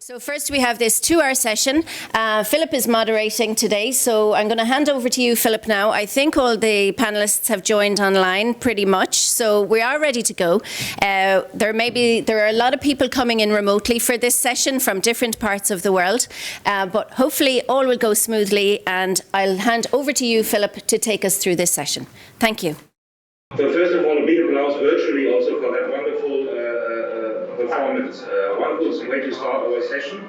So first we have this 2-hour session. Philip is moderating today, so I'm going to hand over to you, Philip, now. I think all the panelists have joined online pretty much, so we are ready to go. There are a lot of people coming in remotely for this session from different parts of the world, but hopefully all will go smoothly, and I'll hand over to you, Philip, to take us through this session. Thank you. So first of all, a big applause virtually also for that wonderful performance. Wonderful way to start our session.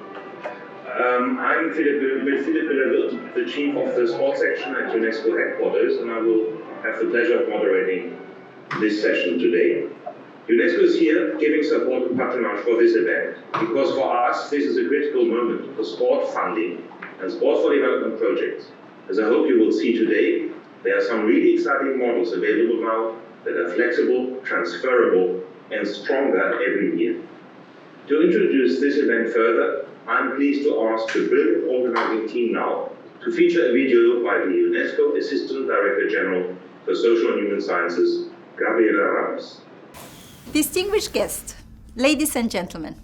I'm Philippe Belleville, the chief of the sports section at UNESCO headquarters, and I will have the pleasure of moderating this session today. UNESCO is here giving support and patronage for this event because for us this is a critical moment for sport funding and sport for development projects. As I hope you will see today, there are some really exciting models available now that are flexible, transferable, and stronger every year. To introduce this event further, I'm pleased to ask the brilliant organizing team now to feature a video by the UNESCO Assistant Director General for Social and Human Sciences, Gabriela Ramos. Distinguished guests, ladies and gentlemen,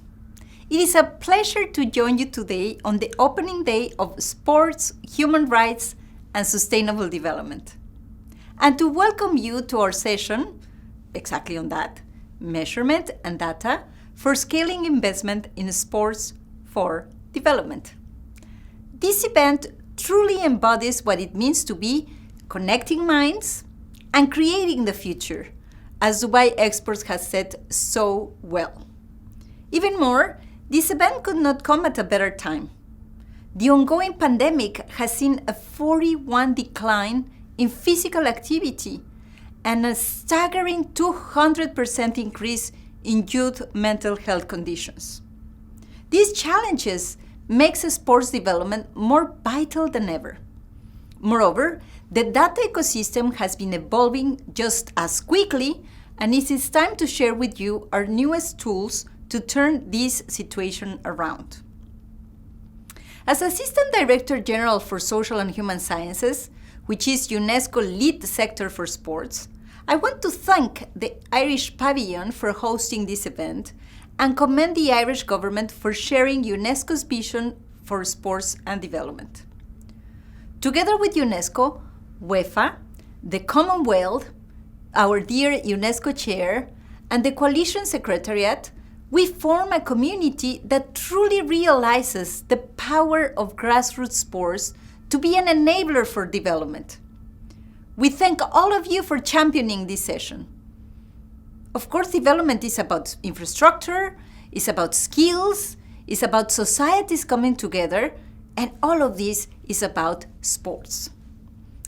it is a pleasure to join you today on the opening day of Sports, Human Rights, and Sustainable Development, and to welcome you to our session, exactly on that, measurement and data for scaling investment in sports for development. This event truly embodies what it means to be connecting minds and creating the future, as Dubai experts have said so well. Even more, this event could not come at a better time. The ongoing pandemic has seen a 41% decline in physical activity and a staggering 200% increase in youth mental health conditions. These challenges make sports development more vital than ever. Moreover, the data ecosystem has been evolving just as quickly, and it is time to share with you our newest tools to turn this situation around. As Assistant Director General for Social and Human Sciences, which is UNESCO lead sector for sports, I want to thank the Irish Pavilion for hosting this event and commend the Irish government for sharing UNESCO's vision for sports and development. Together with UNESCO, UEFA, the Commonwealth, our dear UNESCO chair, and the Coalition Secretariat, we form a community that truly realizes the power of grassroots sports to be an enabler for development. We thank all of you for championing this session. Of course, development is about infrastructure, it's about skills, it's about societies coming together, and all of this is about sports.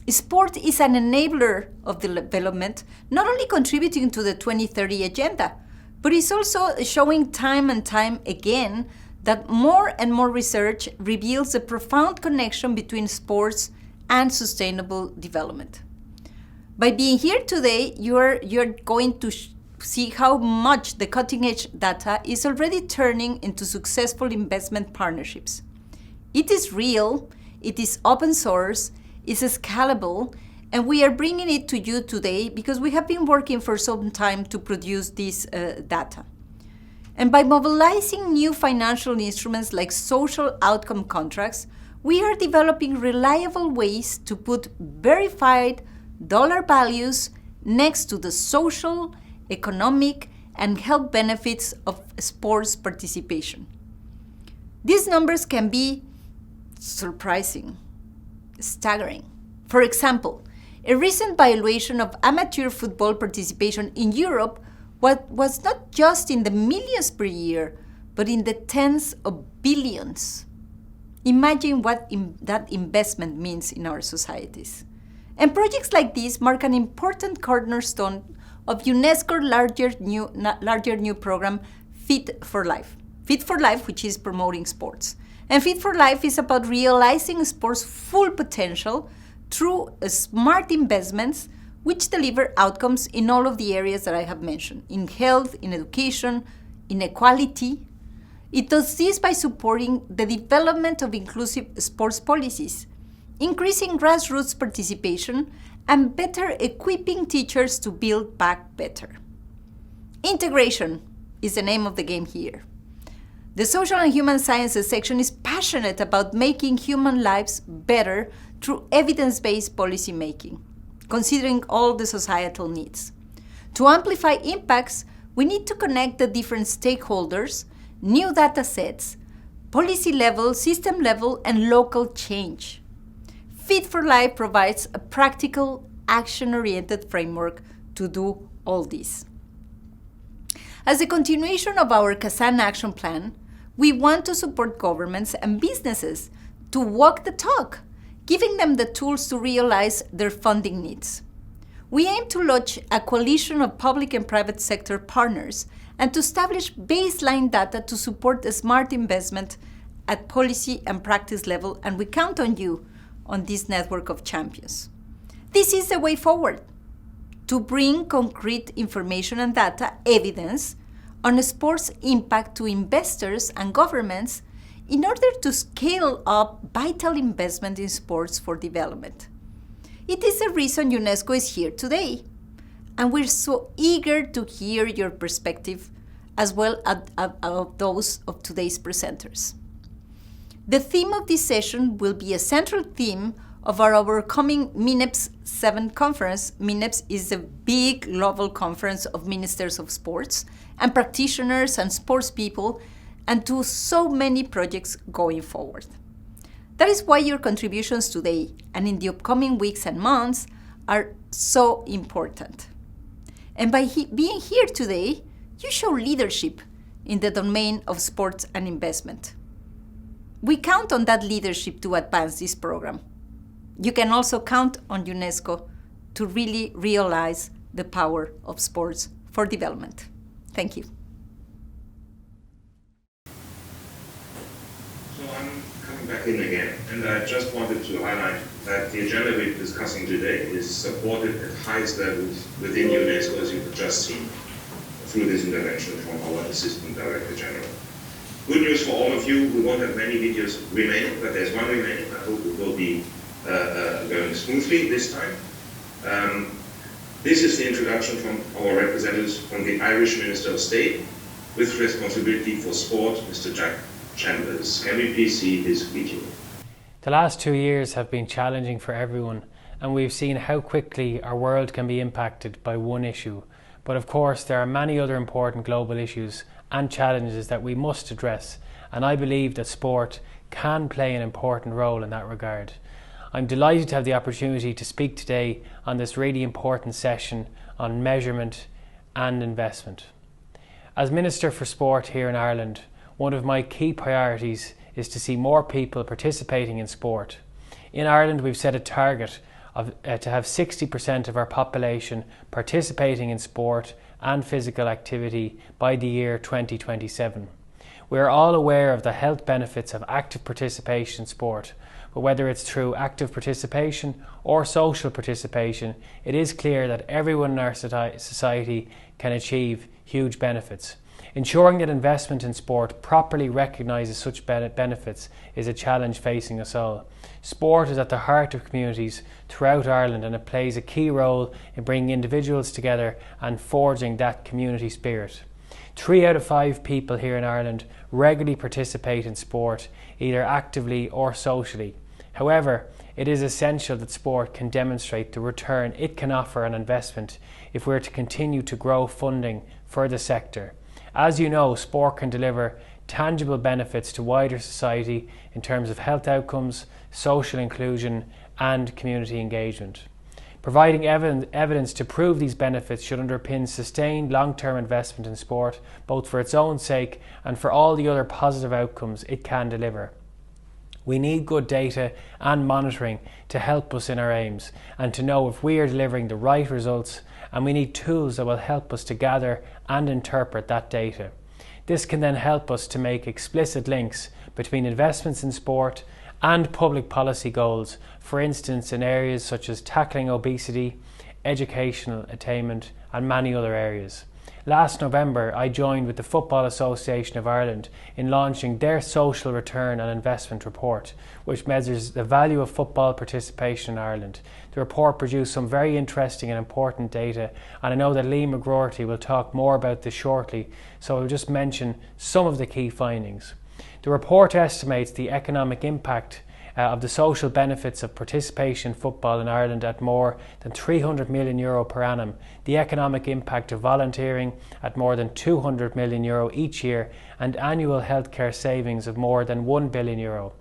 Sport is an enabler of development, not only contributing to the 2030 agenda, but it's also showing time and time again that more and more research reveals a profound connection between sports and sustainable development. By being here today, you're going to see how much the cutting-edge data is already turning into successful investment partnerships. It is real, it is open source, it's scalable, and we are bringing it to you today because we have been working for some time to produce this data. And by mobilizing new financial instruments like social outcome contracts, we are developing reliable ways to put verified dollar values next to the social, economic, and health benefits of sports participation. These numbers can be surprising, staggering. For example, a recent valuation of amateur football participation in Europe was not just in the millions per year, but in the tens of billions. Imagine what that investment means in our societies. And projects like these mark an important cornerstone of UNESCO's larger new program, Fit for Life. Fit for Life, which is promoting sports. And Fit for Life is about realizing sports' full potential through smart investments which deliver outcomes in all of the areas that I have mentioned, in health, in education, in equality. It does this by supporting the development of inclusive sports policies, increasing grassroots participation, and better equipping teachers to build back better. Integration is the name of the game here. The Social and Human Sciences section is passionate about making human lives better through evidence-based policy making, considering all the societal needs. To amplify impacts, we need to connect the different stakeholders, new data sets, policy level, system level, and local change. Fit for Life provides a practical, action-oriented framework to do all this. As a continuation of our Kazan Action Plan, we want to support governments and businesses to walk the talk, giving them the tools to realize their funding needs. We aim to launch a coalition of public and private sector partners and to establish baseline data to support a smart investment at policy and practice level, and we count on you on this network of champions. This is the way forward, to bring concrete information and data, evidence, on sports impact to investors and governments in order to scale up vital investment in sports for development. It is the reason UNESCO is here today, and we're so eager to hear your perspective as well as those of today's presenters. The theme of this session will be a central theme of our upcoming MINEPS 7 conference. MINEPS is a big global conference of ministers of sports and practitioners and sports people, and to so many projects going forward. That is why your contributions today and in the upcoming weeks and months are so important. And by being here today, you show leadership in the domain of sports and investment. We count on that leadership to advance this program. You can also count on UNESCO to really realize the power of sports for development. Thank you. So I'm coming back in again, and I just wanted to highlight that the agenda we're discussing today is supported at highest levels within UNESCO, as you've just seen, through this intervention from our Assistant Director General. Good news for all of you, we won't have many videos remaining, but there's one remaining. I hope it will be going smoothly this time. This is the introduction from our representatives from the Irish Minister of State with responsibility for sport, Mr. Jack Chambers. Can we please see his video? The last 2 years have been challenging for everyone, and we've seen how quickly our world can be impacted by one issue. But of course, there are many other important global issues and challenges that we must address, and I believe that sport can play an important role in that regard. I'm delighted to have the opportunity to speak today on this really important session on measurement and investment. As Minister for Sport here in Ireland, one of my key priorities is to see more people participating in sport. In Ireland, we've set a target to have 60% of our population participating in sport and physical activity by the year 2027. We are all aware of the health benefits of active participation in sport, but whether it's through active participation or social participation, it is clear that everyone in our society can achieve huge benefits. Ensuring that investment in sport properly recognises such benefits is a challenge facing us all. Sport is at the heart of communities throughout Ireland, and it plays a key role in bringing individuals together and forging that community spirit. 3 out of 5 people here in Ireland regularly participate in sport, either actively or socially. However, it is essential that sport can demonstrate the return it can offer on investment if we're to continue to grow funding for the sector. As you know, sport can deliver tangible benefits to wider society in terms of health outcomes, social inclusion and community engagement. Providing evidence to prove these benefits should underpin sustained long-term investment in sport, both for its own sake and for all the other positive outcomes it can deliver. We need good data and monitoring to help us in our aims and to know if we are delivering the right results, and we need tools that will help us to gather and interpret that data. This can then help us to make explicit links between investments in sport and public policy goals, for instance in areas such as tackling obesity, educational attainment and many other areas. Last November, I joined with the Football Association of Ireland in launching their Social Return on Investment report, which measures the value of football participation in Ireland. The report produced some very interesting and important data, and I know that Lee McGroarty will talk more about this shortly, so I'll just mention some of the key findings. The report estimates the economic impact of the social benefits of participation in football in Ireland at more than €300 million per annum, the economic impact of volunteering at more than €200 million each year, and annual healthcare savings of more than €1 billion.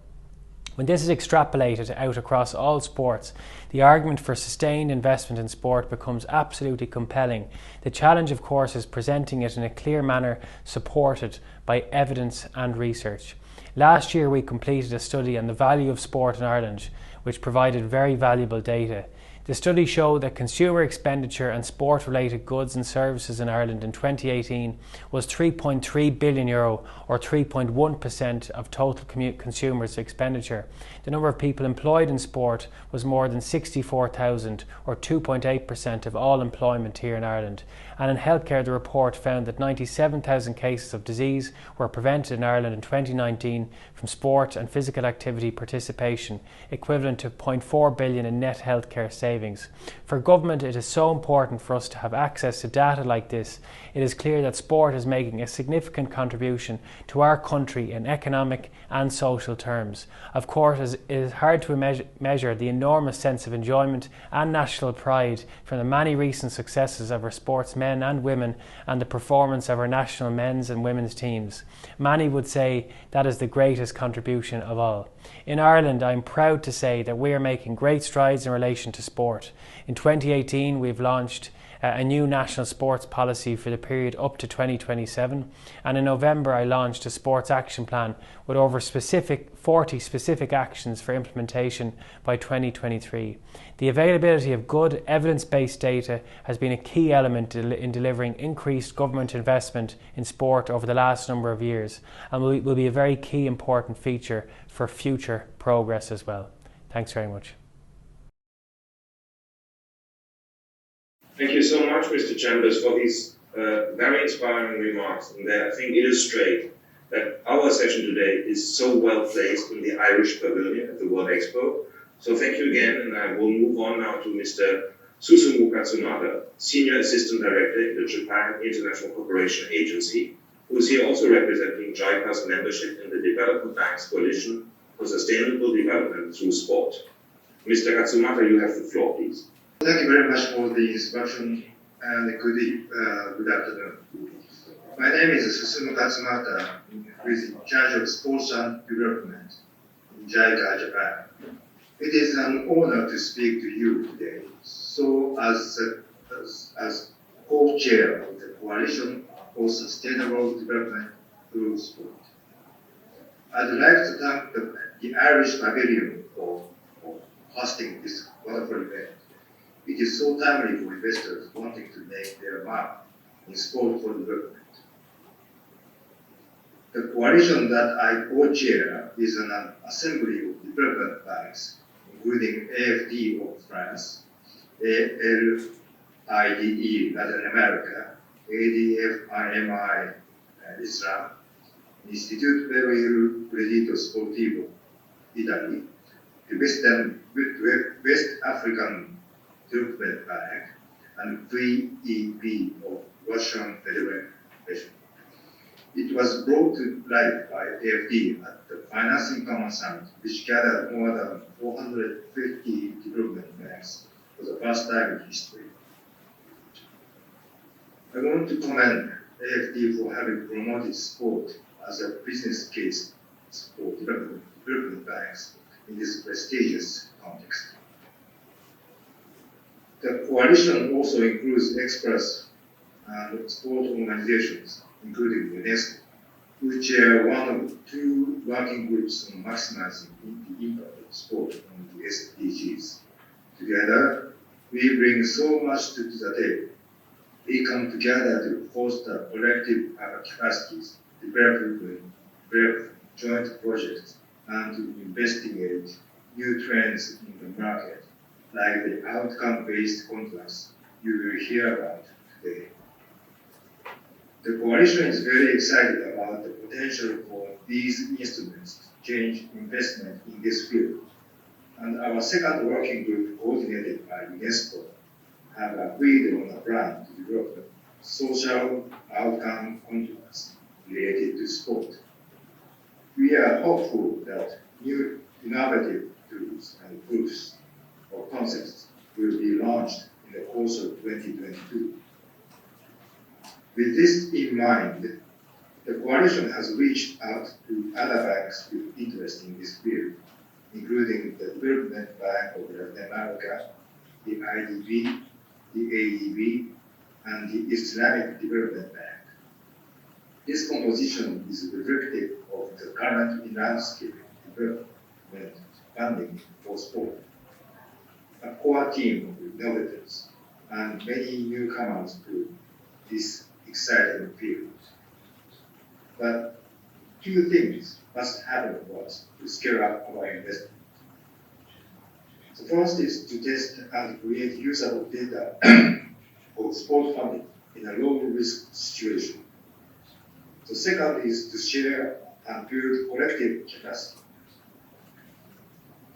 When this is extrapolated out across all sports, the argument for sustained investment in sport becomes absolutely compelling. The challenge, of course, is presenting it in a clear manner supported by evidence and research. Last year we completed a study on the value of sport in Ireland, which provided very valuable data. The study showed that consumer expenditure on sport-related goods and services in Ireland in 2018 was €3.3 billion, or 3.1% of total consumers' expenditure. The number of people employed in sport was more than 64,000, or 2.8% of all employment here in Ireland. And in healthcare, the report found that 97,000 cases of disease were prevented in Ireland in 2019 from sport and physical activity participation, equivalent to €0.4 billion in net healthcare savings. For government, it is so important for us to have access to data like this. It is clear that sport is making a significant contribution to our country in economic and social terms. Of course, it is hard to measure the enormous sense of enjoyment and national pride from the many recent successes of our sportsmen and women and the performance of our national men's and women's teams. Many would say that is the greatest contribution of all. In Ireland, I am proud to say that we are making great strides in relation to sport. In 2018, we've launched a new national sports policy for the period up to 2027, and in November I launched a sports action plan with over 40 specific actions for implementation by 2023. The availability of good evidence-based data has been a key element in delivering increased government investment in sport over the last number of years, and will be a very key important feature for future progress as well. Thanks very much. Thank you so much, Mr. Chambers, for these very inspiring remarks, and they, I think, illustrate that our session today is so well placed in the Irish Pavilion at the World Expo. So thank you again, and I will move on now to Mr. Susumu Katsumata, Senior Assistant Director in the Japan International Cooperation Agency, who is here also representing JICA's membership in the Development Bank's Coalition for Sustainable Development through Sport. Mr. Katsumata, you have the floor, please. Thank you very much for the introduction and good afternoon. My name is Susumu Katsumata, who is in charge of sports and development in JICA, Japan. It is an honor to speak to you today. So, as co-chair of the Coalition for Sustainable Development through Sport, I'd like to thank the Irish Pavilion for hosting this wonderful event. It is so timely for investors wanting to make their mark in sport for development. The coalition that I co-chair is an assembly of development banks, including AFD of France, ALIDE Latin America, ADF IMI Islam, Instituto per il Credito Sportivo Italy, the West African Development Bank, and VEB of Russian Federation. It was brought to life by AFD at the Financing Common Summit, which gathered more than 450 development banks for the first time in history. I want to commend AFD for having promoted sport as a business case for development banks in this prestigious context. The coalition also includes experts and sport organizations, including UNESCO, who chair one of two working groups on maximizing the impact of sport on the SDGs. Together, we bring so much to the table. We come together to foster collective capacities, develop joint projects, and to investigate new trends in the market, like the outcome-based contracts you will hear about today. The coalition is very excited about the potential for these instruments to change investment in this field. And our second working group, coordinated by UNESCO, have agreed on a plan to develop social outcome contracts related to sport. We are hopeful that new innovative tools and proofs or concepts will be launched in the course of 2022. With this in mind, the coalition has reached out to other banks with interest in this field, including the Development Bank of Latin America, the IDB, the ADB, and the Islamic Development Bank. This composition is reflective of the current landscape development funding for sport. A core team of innovators and many newcomers to this exciting field. But two things must happen for us to scale up our investment. The first is to test and create usable data for sport funding in a low-risk situation. The second is to share and build collective capacity.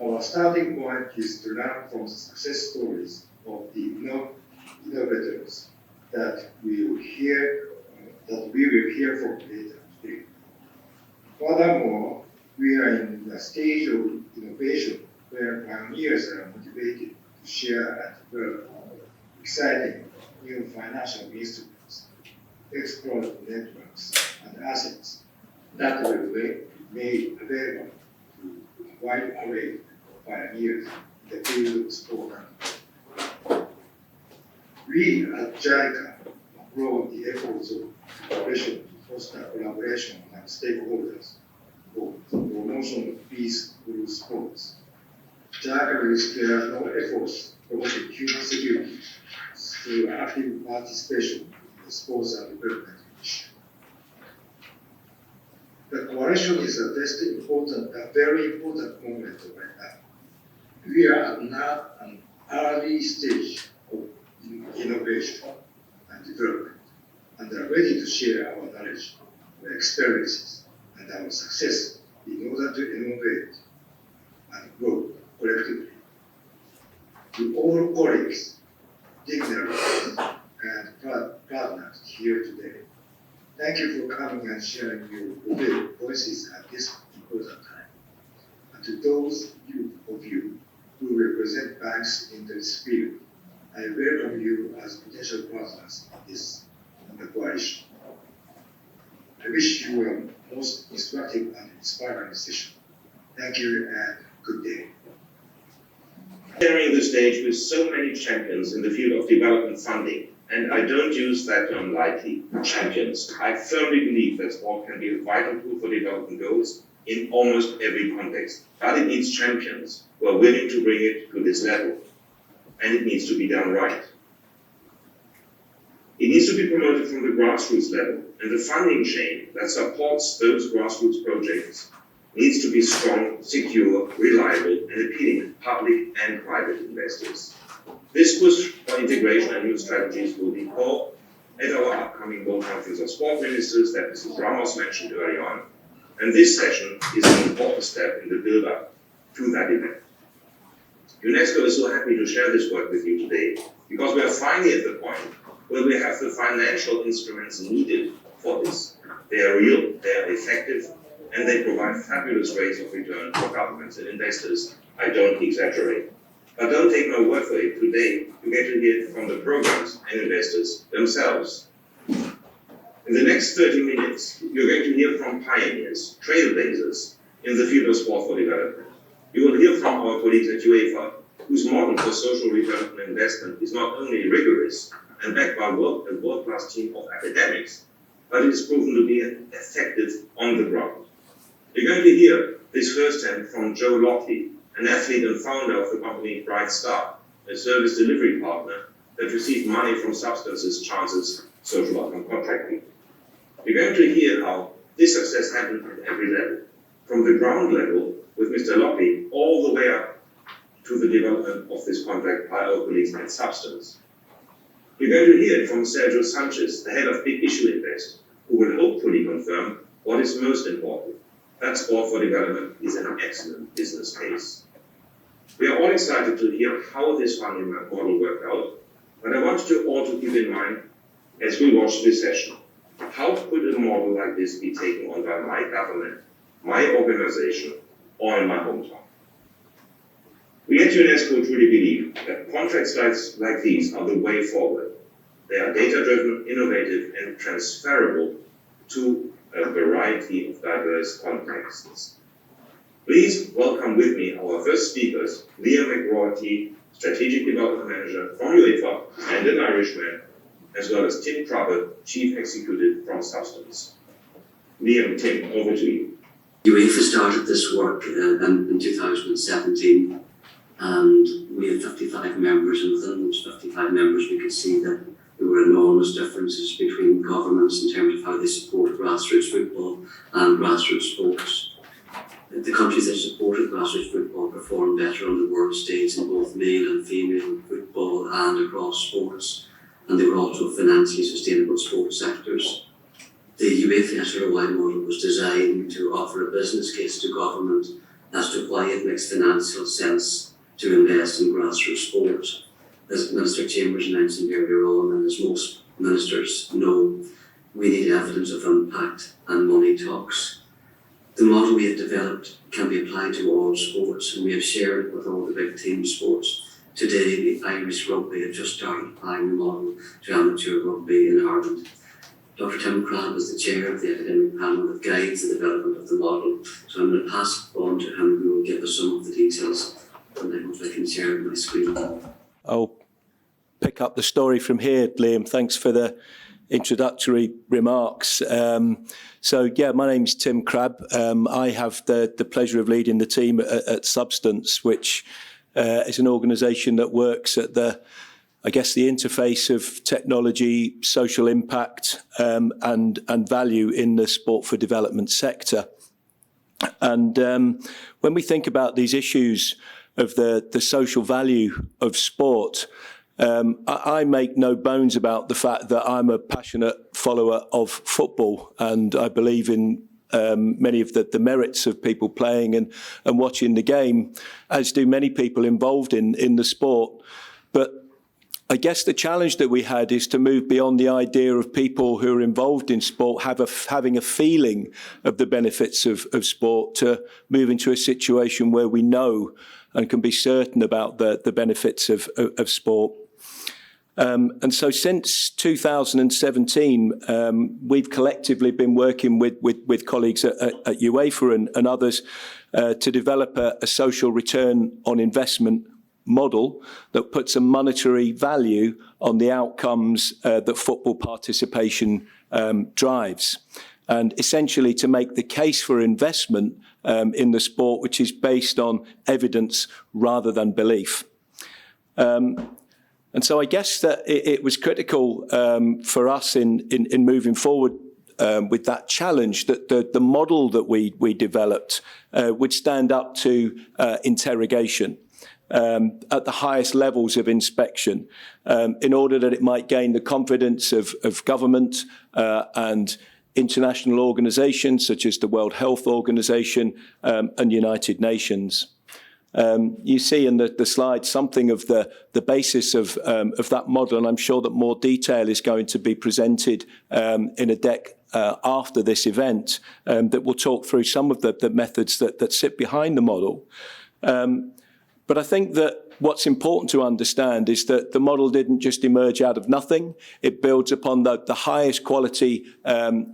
Our starting point is to learn from the success stories of the innovators that we will hear from later today. Furthermore, we are in a stage of innovation where pioneers are motivated to share and develop exciting new financial instruments, exploit networks and assets that will be made available to a wide array of pioneers in the field of sport. We at JICA applaud the efforts of the coalition to foster collaboration among stakeholders for the promotion of peace through sports. JICA will spare no efforts promoting human security through active participation in the sports and development initiative. The coalition is a very important moment right now. We are now at an early stage of innovation and development and are ready to share our knowledge, our experiences, and our success in order to innovate and grow collectively. To all colleagues, dignitaries, and partners here today, thank you for coming and sharing your voices at this important time. And to those of you who represent banks in this field, I welcome you as potential partners in the coalition. I wish you a most instructive and inspiring session. Thank you and good day. Sharing the stage with so many champions in the field of development funding, and I don't use that term lightly, champions. I firmly believe that sport can be a vital tool for development goals in almost every context, but it needs champions who are willing to bring it to this level, and it needs to be done right. It needs to be promoted from the grassroots level, and the funding chain that supports those grassroots projects needs to be strong, secure, reliable, and appealing to public and private investors. This push for integration and new strategies will be core at our upcoming World Conference of Sport Ministers that Mrs. Ramos mentioned earlier on, and this session is an important step in the build-up to that event. UNESCO is so happy to share this work with you today because we are finally at the point where we have the financial instruments needed for this. They are real, they are effective, and they provide fabulous rates of return for governments and investors. I don't exaggerate. But don't take my word for it. Today, you get to hear from the programs and investors themselves. In the next 30 minutes, you're going to hear from pioneers, trailblazers in the field of sport for development. You will hear from our colleagues at UEFA, whose model for social return on investment is not only rigorous and backed by a world-class team of academics, but it is proven to be effective on the ground. You're going to hear this firsthand from Joe Lockley, an athlete and founder of the company Bright Star, a service delivery partner that received money from Substances Chances social outcome contracting. You're going to hear how this success happened at every level, from the ground level with Mr. Lockley all the way up to the development of this contract by our colleagues at Substance. We're going to hear it from Sergio Sanchez, the head of Big Issue Invest, who will hopefully confirm what is most important. That sport for development is an excellent business case. We are all excited to hear how this funding model worked out, but I want you all to keep in mind as we watch this session, how could a model like this be taken on by my government, my organization, or in my hometown? We at UNESCO truly believe that contracts like these are the way forward. They are data-driven, innovative, and transferable to a variety of diverse contexts. Please welcome with me our first speakers, Liam McGraw, Strategic Development Manager from UEFA and an Irishman, as well as Tim Crabbe, Chief Executive from Substance. Liam, Tim, over to you. UEFA started this work in 2017, and we had 55 members, and within those 55 members we could see that there were enormous differences between governments in terms of how they support grassroots football and grassroots sports. The countries that supported grassroots football performed better on the world stage in both male and female football and across sports, and they were also financially sustainable sports sectors. The UEFA SROI model was designed to offer a business case to government as to why it makes financial sense to invest in grassroots sport. As Minister Chambers mentioned earlier on, and as most ministers know, we need evidence of impact, and money talks. The model we have developed can be applied to all sports, and we have shared it with all the big team sports. Today, the Irish rugby have just started applying the model to amateur rugby in Ireland. Dr. Tim Crabbe is the chair of the academic panel that guides the development of the model, so I'm going to pass it on to him, who will give us some of the details, and then I can share my screen. I'll pick up the story from here, Liam. Thanks for the introductory remarks. My name's Tim Crabbe. I have the pleasure of leading the team at Substance, which is an organisation that works at the interface of technology, social impact, and value in the sport for development sector. And when we think about these issues of the social value of sport, I make no bones about the fact that I'm a passionate follower of football, and I believe in many of the merits of people playing and watching the game, as do many people involved in the sport. But I guess the challenge that we had is to move beyond the idea of people who are involved in sport having a feeling of the benefits of sport, to move into a situation where we know and can be certain about the benefits of sport. And so since 2017, we've collectively been working with colleagues at UEFA and others to develop a social return on investment model that puts a monetary value on the outcomes that football participation drives, and essentially to make the case for investment in the sport, which is based on evidence rather than belief. And so I guess that it was critical for us in moving forward with that challenge, that the model that we developed would stand up to interrogation at the highest levels of inspection, in order that it might gain the confidence of government and international organisations such as the World Health Organization and United Nations. You see in the slide something of the basis of that model, and I'm sure that more detail is going to be presented in a deck after this event that will talk through some of the methods that sit behind the model. But I think that what's important to understand is that the model didn't just emerge out of nothing. It builds upon the highest quality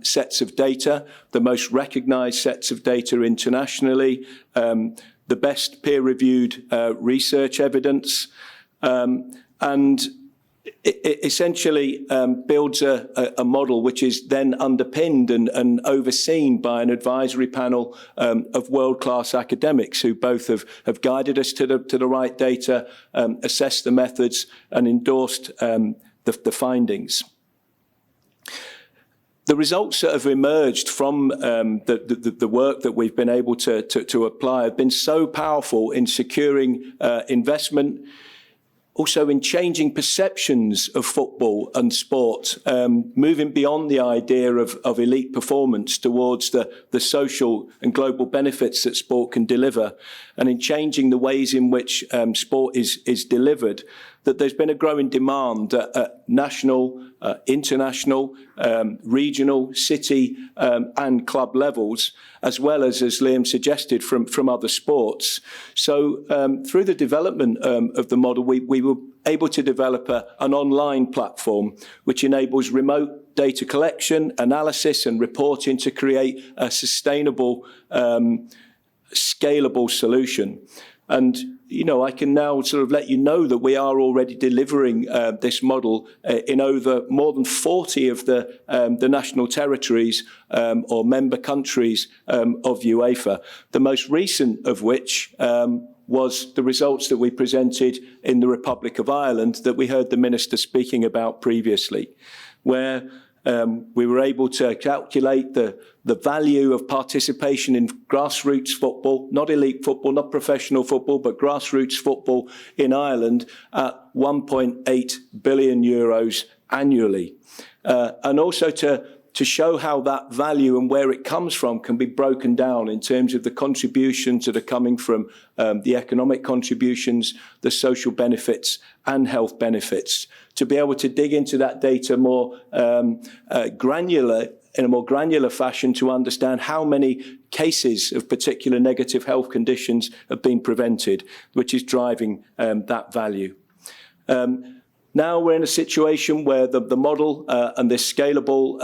sets of data, the most recognised sets of data internationally, the best peer-reviewed research evidence, and it essentially builds a model which is then underpinned and overseen by an advisory panel of world-class academics who both have guided us to the right data, assessed the methods, and endorsed the findings. The results that have emerged from the work that we've been able to apply have been so powerful in securing investment, also in changing perceptions of football and sport, moving beyond the idea of elite performance towards the social and global benefits that sport can deliver, and in changing the ways in which sport is delivered, that there's been a growing demand at national, international, regional, city and club levels, as well as Liam suggested, from other sports. So through the development of the model, we were able to develop an online platform which enables remote data collection, analysis and reporting to create a sustainable, scalable solution. And I can now sort of let you know that we are already delivering this model in over more than 40 of the national territories or member countries of UEFA. The most recent of which was the results that we presented in the Republic of Ireland that we heard the Minister speaking about previously, where we were able to calculate the value of participation in grassroots football, not elite football, not professional football, but grassroots football in Ireland at 1.8 billion euros annually. And also to show how that value and where it comes from can be broken down in terms of the contributions that are coming from the economic contributions, the social benefits and health benefits, to be able to dig into that data more granular, in a more granular fashion, to understand how many cases of particular negative health conditions have been prevented, which is driving that value. Now we're in a situation where the model and this scalable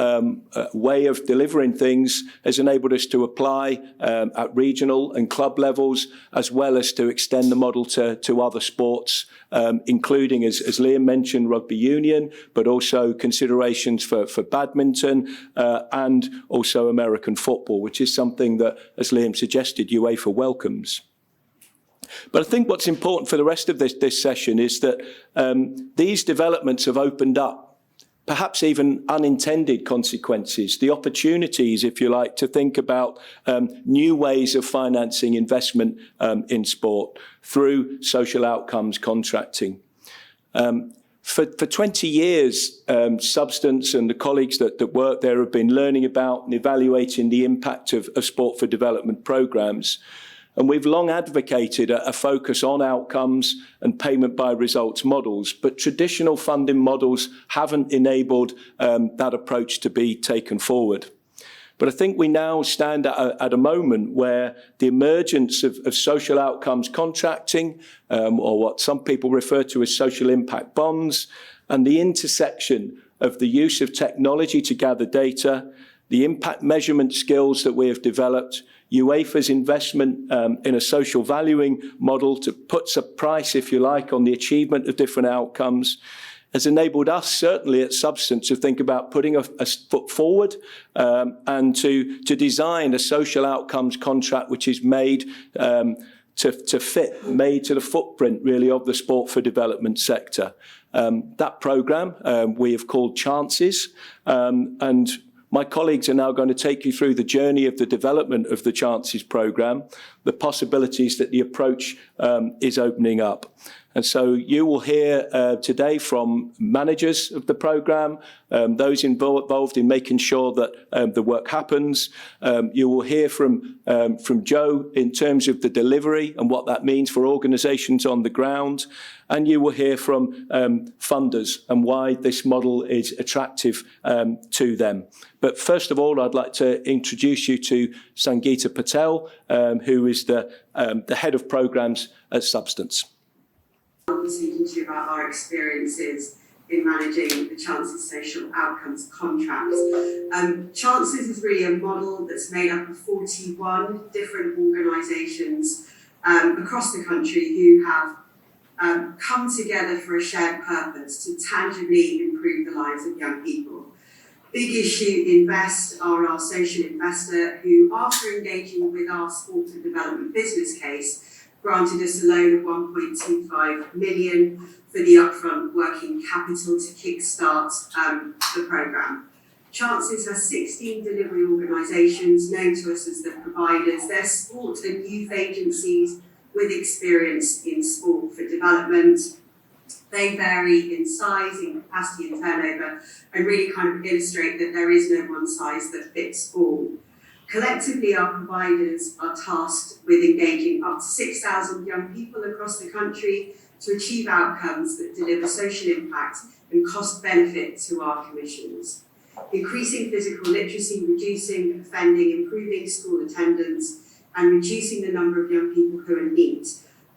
way of delivering things has enabled us to apply at regional and club levels, as well as to extend the model to other sports, including, as Liam mentioned, rugby union, but also considerations for badminton and also American football, which is something that, as Liam suggested, UEFA welcomes. But I think what's important for the rest of this session is that these developments have opened up perhaps even unintended consequences, the opportunities, if you like, to think about new ways of financing investment in sport through social outcomes contracting. For 20 years, Substance and the colleagues that work there have been learning about and evaluating the impact of sport for development programmes. And we've long advocated a focus on outcomes and payment by results models, but traditional funding models haven't enabled that approach to be taken forward. But I think we now stand at a moment where the emergence of social outcomes contracting, or what some people refer to as social impact bonds, and the intersection of the use of technology to gather data, the impact measurement skills that we have developed, UEFA's investment in a social valuing model to put a price, if you like, on the achievement of different outcomes, has enabled us, certainly at Substance, to think about putting a foot forward and to design a social outcomes contract which is made to fit, made to the footprint, really, of the sport for development sector. That programme we have called Chances, and my colleagues are now going to take you through the journey of the development of the Chances programme, the possibilities that the approach is opening up. And so you will hear today from managers of the programme, those involved in making sure that the work happens. You will hear from Joe in terms of the delivery and what that means for organisations on the ground. And you will hear from funders and why this model is attractive to them. But first of all, I'd like to introduce you to Sangeeta Patel, who is the head of programmes at Substance. I'll be speaking to you about our experiences in managing the Chances social outcomes contract. Chances is really a model that's made up of 41 different organisations across the country who have come together for a shared purpose to tangibly improve the lives of young people. Big Issue Invest are our social investor who, after engaging with our sport and development business case, granted us a loan of 1.25 million for the upfront working capital to kickstart the programme. Chances has 16 delivery organisations known to us as the providers. They're sport and youth agencies with experience in sport for development. They vary in size, in capacity and turnover, and really kind of illustrate that there is no one size that fits all. Collectively, our providers are tasked with engaging up to 6,000 young people across the country to achieve outcomes that deliver social impact and cost benefit to our commissions. Increasing physical literacy, reducing offending, improving school attendance, and reducing the number of young people who are NEET,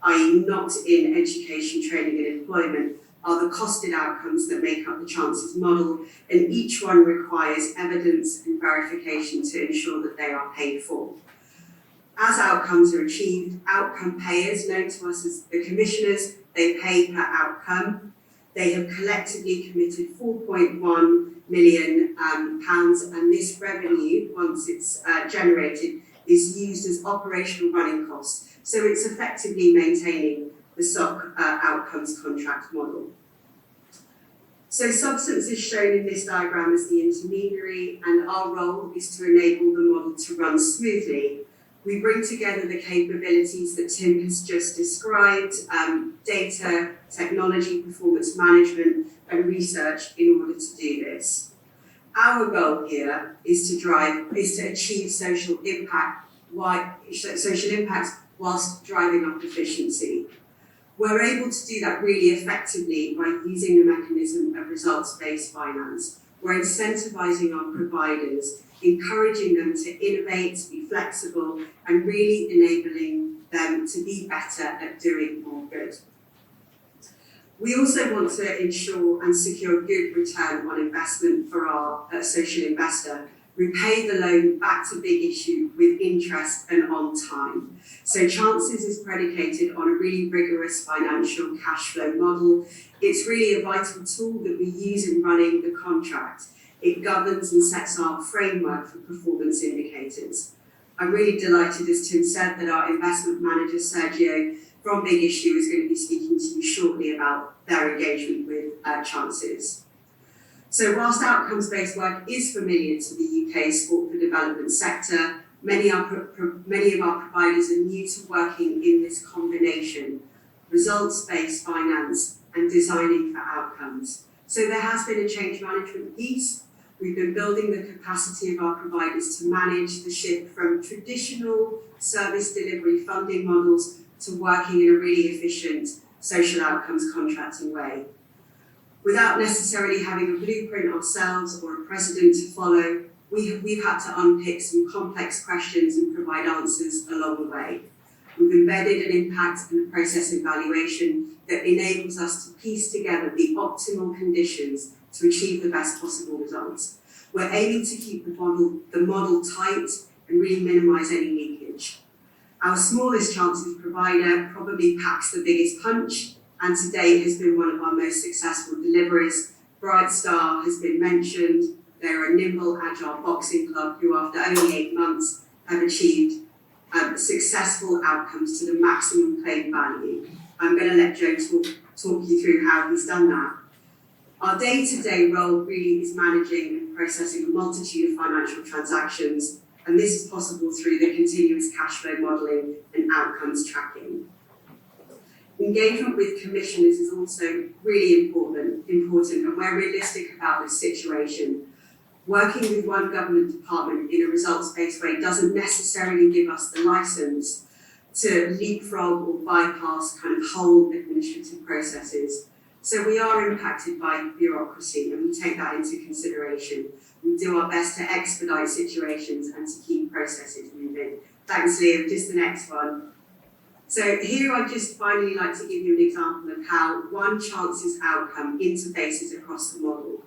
i.e. not in education, training and employment, are the costed outcomes that make up the Chances model, and each one requires evidence and verification to ensure that they are paid for. As outcomes are achieved, outcome payers, known to us as the commissioners, they pay per outcome. They have collectively committed £4.1 million, and this revenue, once it's generated, is used as operational running costs. So it's effectively maintaining the SOC outcomes contract model. So substance is shown in this diagram as the intermediary, and our role is to enable the model to run smoothly. We bring together the capabilities that Tim has just described, data, technology, performance management, and research in order to do this. Our goal here is to achieve social impact whilst driving up efficiency. We're able to do that really effectively by using the mechanism of results-based finance. We're incentivizing our providers, encouraging them to innovate, to be flexible, and really enabling them to be better at doing more good. We also want to ensure and secure good return on investment for our social investor. We pay the loan back to Big Issue with interest and on time. So Chances is predicated on a really rigorous financial cash flow model. It's really a vital tool that we use in running the contract. It governs and sets our framework for performance indicators. I'm really delighted, as Tim said, that our investment manager, Sergio, from Big Issue is going to be speaking to you shortly about their engagement with Chances. So whilst outcomes-based work is familiar to the UK sport for development sector, many of our providers are new to working in this combination, results-based finance and designing for outcomes. So there has been a change management piece. We've been building the capacity of our providers to manage the shift from traditional service delivery funding models to working in a really efficient social outcomes contracting way. Without necessarily having a blueprint ourselves or a precedent to follow, we've had to unpick some complex questions and provide answers along the way. We've embedded an impact and a process evaluation that enables us to piece together the optimal conditions to achieve the best possible results. We're aiming to keep the model tight and really minimise any leakage. Our smallest Chances provider probably packs the biggest punch, and to date has been one of our most successful deliveries. Bright Star has been mentioned. They're a nimble, agile boxing club who, after only 8 months, have achieved successful outcomes to the maximum claim value. I'm going to let Joe talk you through how he's done that. Our day-to-day role really is managing and processing a multitude of financial transactions, and this is possible through the continuous cash flow modelling and outcomes tracking. Engagement with commissioners is also really important, and we're realistic about this situation. Working with one government department in a results-based way doesn't necessarily give us the licence to leapfrog or bypass kind of whole administrative processes. So we are impacted by bureaucracy, and we take that into consideration. We do our best to expedite situations and to keep processes moving. Thanks, Liam. Just the next one. So here I'd just finally like to give you an example of how one Chances outcome interfaces across the model.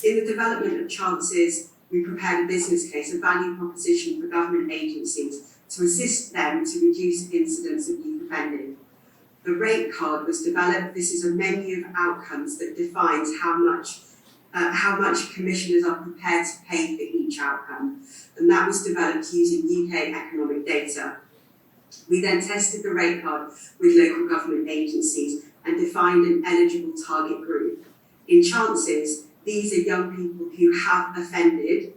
In the development of Chances, we prepared a business case, a value proposition for government agencies to assist them to reduce incidents of youth offending. The rate card was developed. This is a menu of outcomes that defines how much commissioners are prepared to pay for each outcome. And that was developed using UK economic data. We then tested the rate card with local government agencies and defined an eligible target group. In Chances, these are young people who have offended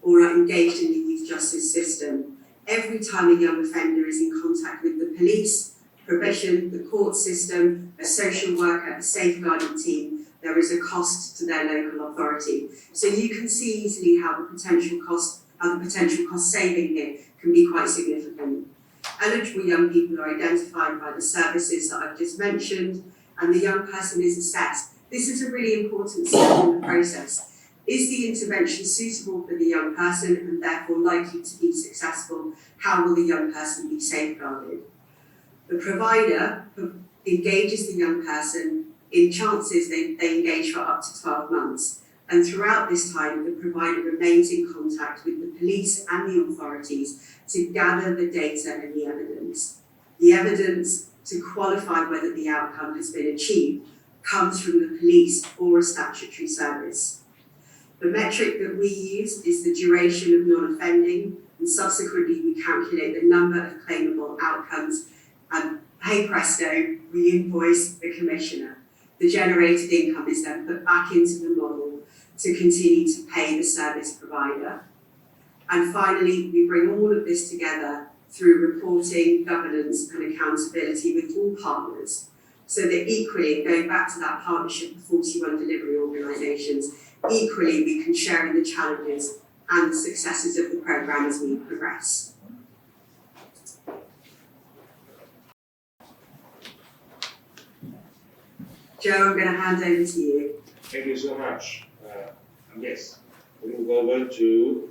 or are engaged in the youth justice system. Every time a young offender is in contact with the police, probation, the court system, a social worker, a safeguarding team, there is a cost to their local authority. So you can see easily how the potential cost saving here can be quite significant. Eligible young people are identified by the services that I've just mentioned, and the young person is assessed. This is a really important step in the process. Is the intervention suitable for the young person and therefore likely to be successful? How will the young person be safeguarded? The provider engages the young person. In chances, they engage for up to 12 months. And throughout this time, the provider remains in contact with the police and the authorities to gather the data and the evidence. The evidence to qualify whether the outcome has been achieved comes from the police or a statutory service. The metric that we use is the duration of non-offending, and subsequently we calculate the number of claimable outcomes, and hey presto, we invoice the commissioner. The generated income is then put back into the model to continue to pay the service provider. And finally, we bring all of this together through reporting, governance and accountability with all partners, so that equally, going back to that partnership of 41 delivery organisations, equally we can share in the challenges and the successes of the programme as we progress. Joe, I'm going to hand over to you. Thank you so much. Yes, we move over to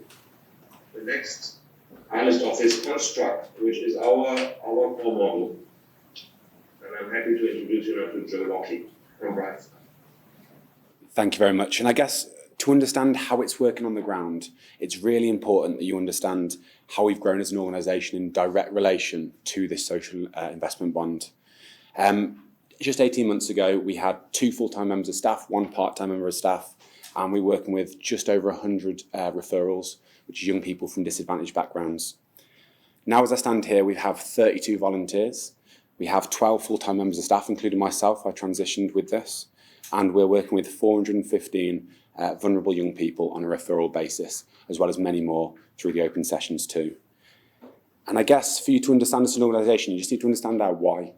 the next analyst of this construct, which is our core model. And I'm happy to introduce you now to Joe Lockie from Brighton. Thank you very much. And I guess to understand how it's working on the ground, it's really important that you understand how we've grown as an organisation in direct relation to this social investment bond. Just 18 months ago, we had 2 full-time members of staff, 1 part-time member of staff, and we're working with just over 100 referrals, which is young people from disadvantaged backgrounds. Now, as I stand here, we have 32 volunteers. We have 12 full-time members of staff, including myself. I transitioned with this. And we're working with 415 vulnerable young people on a referral basis, as well as many more through the open sessions too. And I guess for you to understand as an organisation, you just need to understand our why.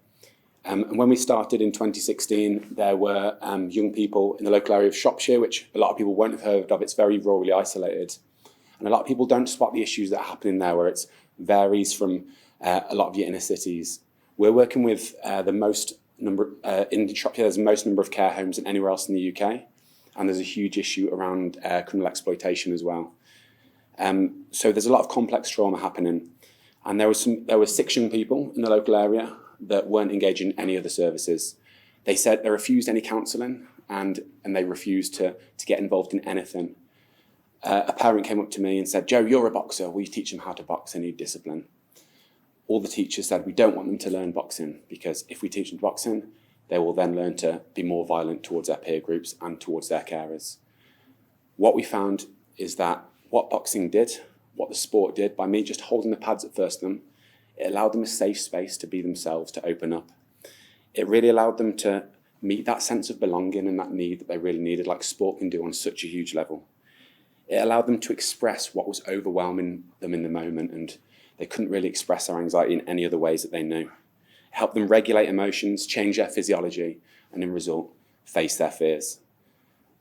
And when we started in 2016, there were young people in the local area of Shropshire, which a lot of people won't have heard of. It's very rurally isolated. And a lot of people don't spot the issues that are happening there, where it varies from a lot of your inner cities. We're working with the most number, in Shropshire, there's the most number of care homes than anywhere else in the UK. And there's a huge issue around criminal exploitation as well. So there's a lot of complex trauma happening. And there were 6 young people in the local area that weren't engaging in any of the services. They said they refused any counselling and they refused to get involved in anything. A parent came up to me and said, "Joe, you're a boxer. Will you teach them how to box? They need discipline." All the teachers said, "We don't want them to learn boxing, because if we teach them boxing, they will then learn to be more violent towards their peer groups and towards their carers." What we found is that what boxing did, what the sport did, by me just holding the pads at first them, it allowed them a safe space to be themselves, to open up. It really allowed them to meet that sense of belonging and that need that they really needed, like sport can do on such a huge level. It allowed them to express what was overwhelming them in the moment, and they couldn't really express their anxiety in any other ways that they knew. It helped them regulate emotions, change their physiology, and in result, face their fears.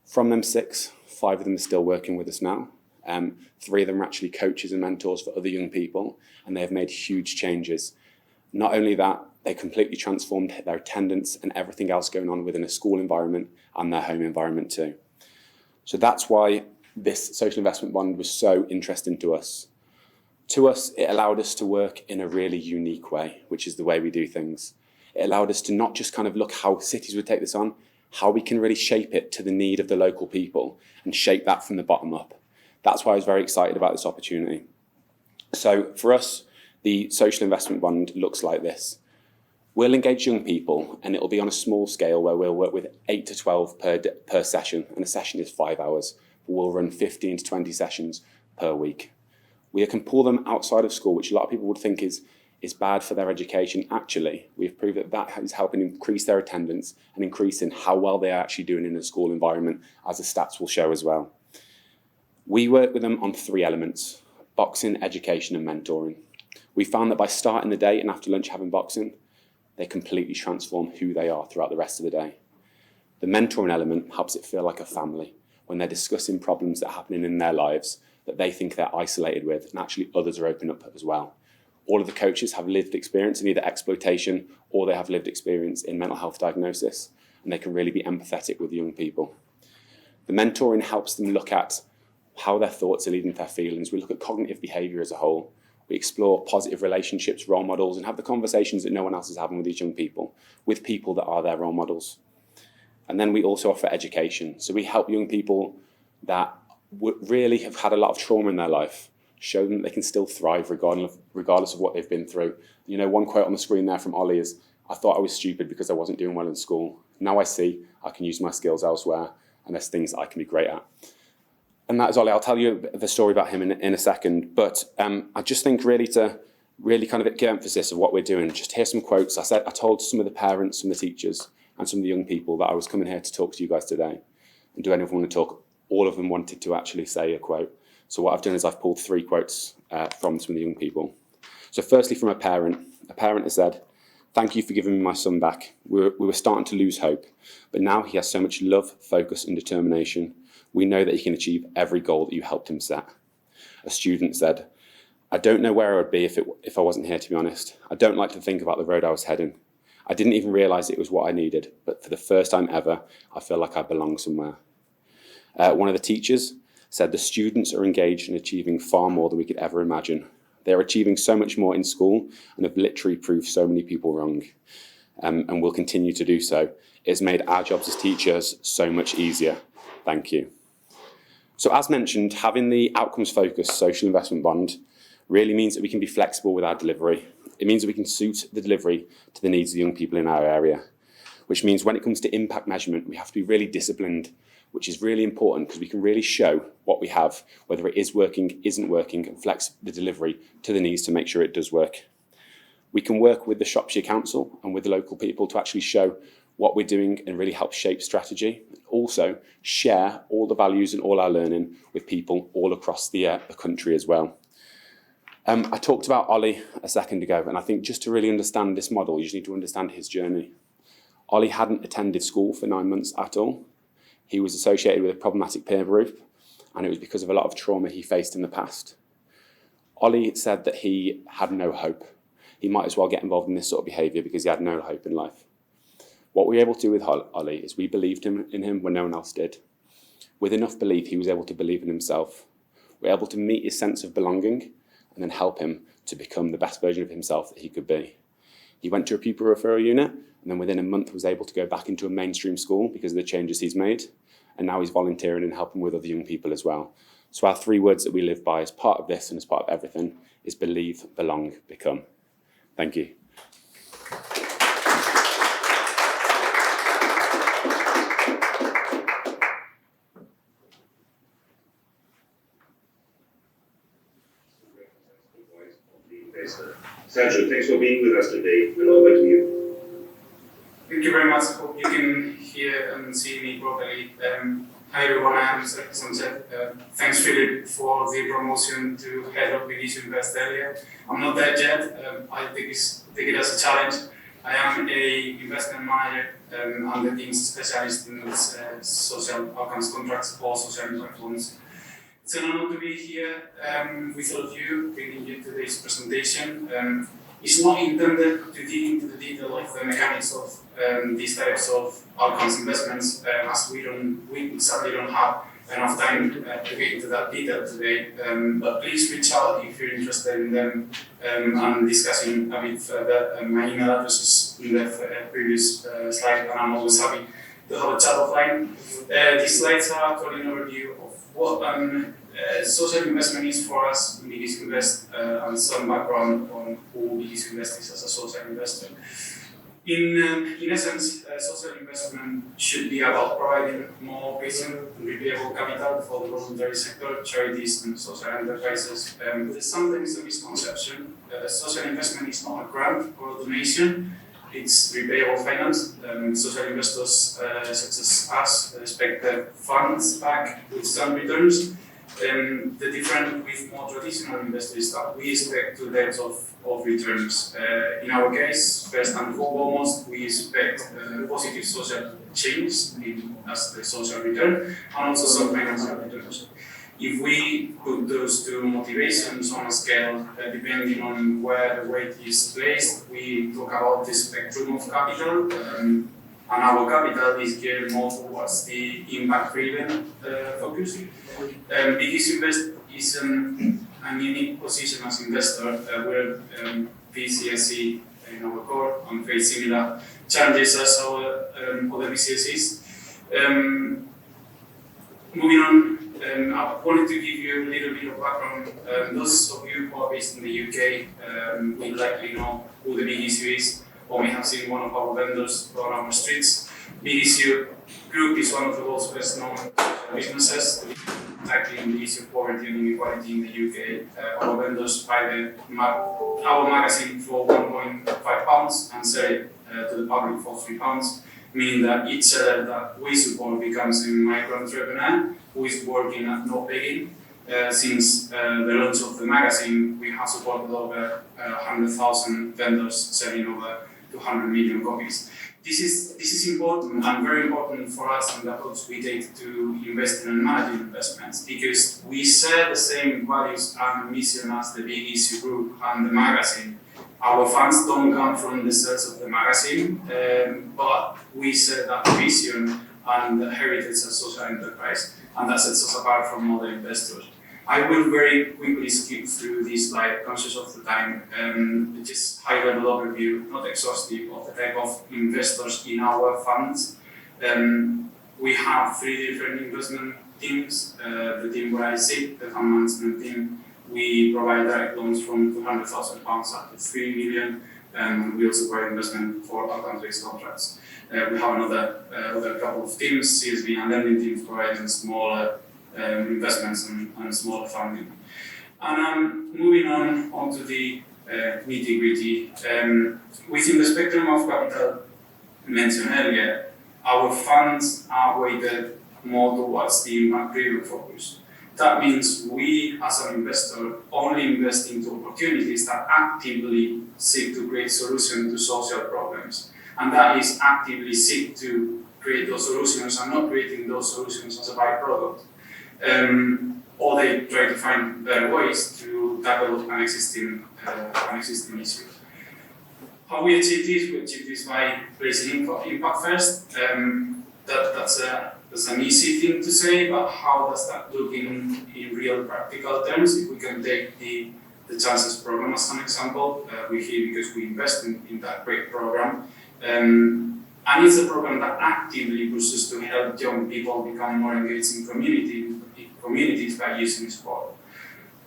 From them 6, 5 of them are still working with us now. 3 of them are actually coaches and mentors for other young people, and they have made huge changes. Not only that, they completely transformed their attendance and everything else going on within a school environment and their home environment too. So that's why this social investment bond was so interesting to us. To us, it allowed us to work in a really unique way, which is the way we do things. It allowed us to not just kind of look how cities would take this on, how we can really shape it to the need of the local people and shape that from the bottom up. That's why I was very excited about this opportunity. So for us, the social investment bond looks like this. We'll engage young people, and it'll be on a small scale where we'll work with 8 to 12 per session, and a session is 5 hours. We'll run 15 to 20 sessions per week. We can pull them outside of school, which a lot of people would think is bad for their education. Actually, we've proved that is helping increase their attendance and increasing how well they are actually doing in a school environment, as the stats will show as well. We work with them on 3 elements: boxing, education, and mentoring. We found that by starting the day and after lunch having boxing, they completely transform who they are throughout the rest of the day. The mentoring element helps it feel like a family when they're discussing problems that are happening in their lives that they think they're isolated with, and actually others are open up as well. All of the coaches have lived experience in either exploitation or they have lived experience in mental health diagnosis, and they can really be empathetic with young people. The mentoring helps them look at how their thoughts are leading to their feelings. We look at cognitive behaviour as a whole. We explore positive relationships, role models, and have the conversations that no one else is having with these young people, with people that are their role models. And then we also offer education. So we help young people that really have had a lot of trauma in their life, show them that they can still thrive regardless of what they've been through. You know, one quote on the screen there from Ollie is, "I thought I was stupid because I wasn't doing well in school. Now I see I can use my skills elsewhere, and there's things that I can be great at." And that is Ollie. I'll tell you the story about him in a second. But I just think to kind of give emphasis of what we're doing, just hear some quotes. I told some of the parents, some of the teachers, and some of the young people that I was coming here to talk to you guys today. And do anyone want to talk? All of them wanted to actually say a quote. So what I've done is I've pulled 3 quotes from some of the young people. So firstly, from a parent has said, "Thank you for giving me my son back. We were starting to lose hope, but now he has so much love, focus and determination. We know that he can achieve every goal that you helped him set." A student said, "I don't know where I would be if I wasn't here, to be honest. I don't like to think about the road I was heading. I didn't even realise it was what I needed, but for the first time ever, I feel like I belong somewhere." One of the teachers said, "The students are engaged in achieving far more than we could ever imagine. They're achieving so much more in school and have literally proved so many people wrong, and will continue to do so. It's made our jobs as teachers so much easier. Thank you." So as mentioned, having the outcomes-focused social investment bond really means that we can be flexible with our delivery. It means that we can suit the delivery to the needs of the young people in our area, which means when it comes to impact measurement, we have to be really disciplined, which is really important because we can really show what we have, whether it is working, isn't working, and flex the delivery to the needs to make sure it does work. We can work with the Shropshire Council and with the local people to actually show what we're doing and really help shape strategy. Also share all the values and all our learning with people all across the country as well. I talked about Ollie a second ago, and I think just to really understand this model, you just need to understand his journey. Ollie hadn't attended school for 9 months at all. He was associated with a problematic peer group, and it was because of a lot of trauma he faced in the past. Ollie said that he had no hope. He might as well get involved in this sort of behaviour because he had no hope in life. What we were able to do with Ollie is we believed in him when no one else did. With enough belief, he was able to believe in himself. We were able to meet his sense of belonging and then help him to become the best version of himself that he could be. He went to a pupil referral unit, and then within a month was able to go back into a mainstream school because of the changes he's made. And now he's volunteering and helping with other young people as well. So our 3 words that we live by as part of this and as part of everything is believe, belong, become. Thank you. Sergio, thanks for being with us today, and over to you. Thank you very much. Hope you can hear and see me properly. Hi everyone, I'm Sanchez. Thanks Philip for the promotion to head of Vinicius Invest earlier. I'm not there yet. I take it as a challenge. I am an investment manager and the team's specialist in social outcomes contracts or social impact funds. It's an honor to be here with all of you, bringing you today's presentation. It's not intended to dig into the detail of the mechanics of these types of outcomes investments, as we sadly don't have enough time to get into that detail today. But please reach out if you're interested in them and discussing a bit further. My email address is in the previous slide, and I'm always happy to have a chat offline. These slides are actually an overview of what social investment is for us in BDC Invest, and some background on who BDC Invest is as a social investor. In essence, social investment should be about providing more patient and repayable capital for the voluntary sector, charities and social enterprises. There's sometimes a misconception. Social investment is not a grant or a donation. It's repayable finance. Social investors such as us expect the funds back with some returns. The difference with more traditional investors is that we expect two types of returns. In our case, first and foremost, we expect positive social change as the social return, and also some financial returns. If we put those two motivations on a scale, depending on where the weight is placed, we talk about the spectrum of capital, and our capital is geared more towards the impact-driven focus. Biggest Invest is a unique position as investor. We're VCSE in our core and face similar challenges as our other VCSEs. Moving on, I wanted to give you a little bit of background. Those of you who are based in the UK will likely know who the big issue is, or may have seen one of our vendors on our streets. Big Issue Group is one of the world's best known businesses tackling the issue of poverty and inequality in the UK. Our vendors buy our magazine for £1.5 and sell it to the public for £3, meaning that each seller that we support becomes a micro-entrepreneur who is working at no begging. Since the launch of the magazine, we have supported over 100,000 vendors selling over 200 million copies. This is important and very important for us and the approach we take to investing and managing investments, because we share the same values and mission as the Big Issue Group and the magazine. Our funds don't come from the sales of the magazine, but we share that vision and the heritage of social enterprise, and that sets us apart from other investors. I will very quickly skip through this slide, conscious of the time, just high-level overview, not exhaustive, of the type of investors in our funds. We have 3 different investment teams. The team where I sit, the fund management team, we provide direct loans from £200,000 up to 3 million, and we also provide investment for outcome-based contracts. We have other couple of teams, CSV and lending teams, providing smaller investments and smaller funding. And moving on to the nitty-gritty. Within the spectrum of capital mentioned earlier, our funds are weighted more towards the impact-driven focus. That means we, as an investor, only invest into opportunities that actively seek to create solutions to social problems. And that is actively seek to create those solutions and not creating those solutions as a byproduct. Or they try to find better ways to tackle an existing issue. How we achieve this? We achieve this by placing impact first. That's an easy thing to say, but how does that look in real practical terms? If we can take the Chances program as an example, we're here because we invest in that great program. And it's a program that actively pushes to help young people become more engaged in communities by using sport.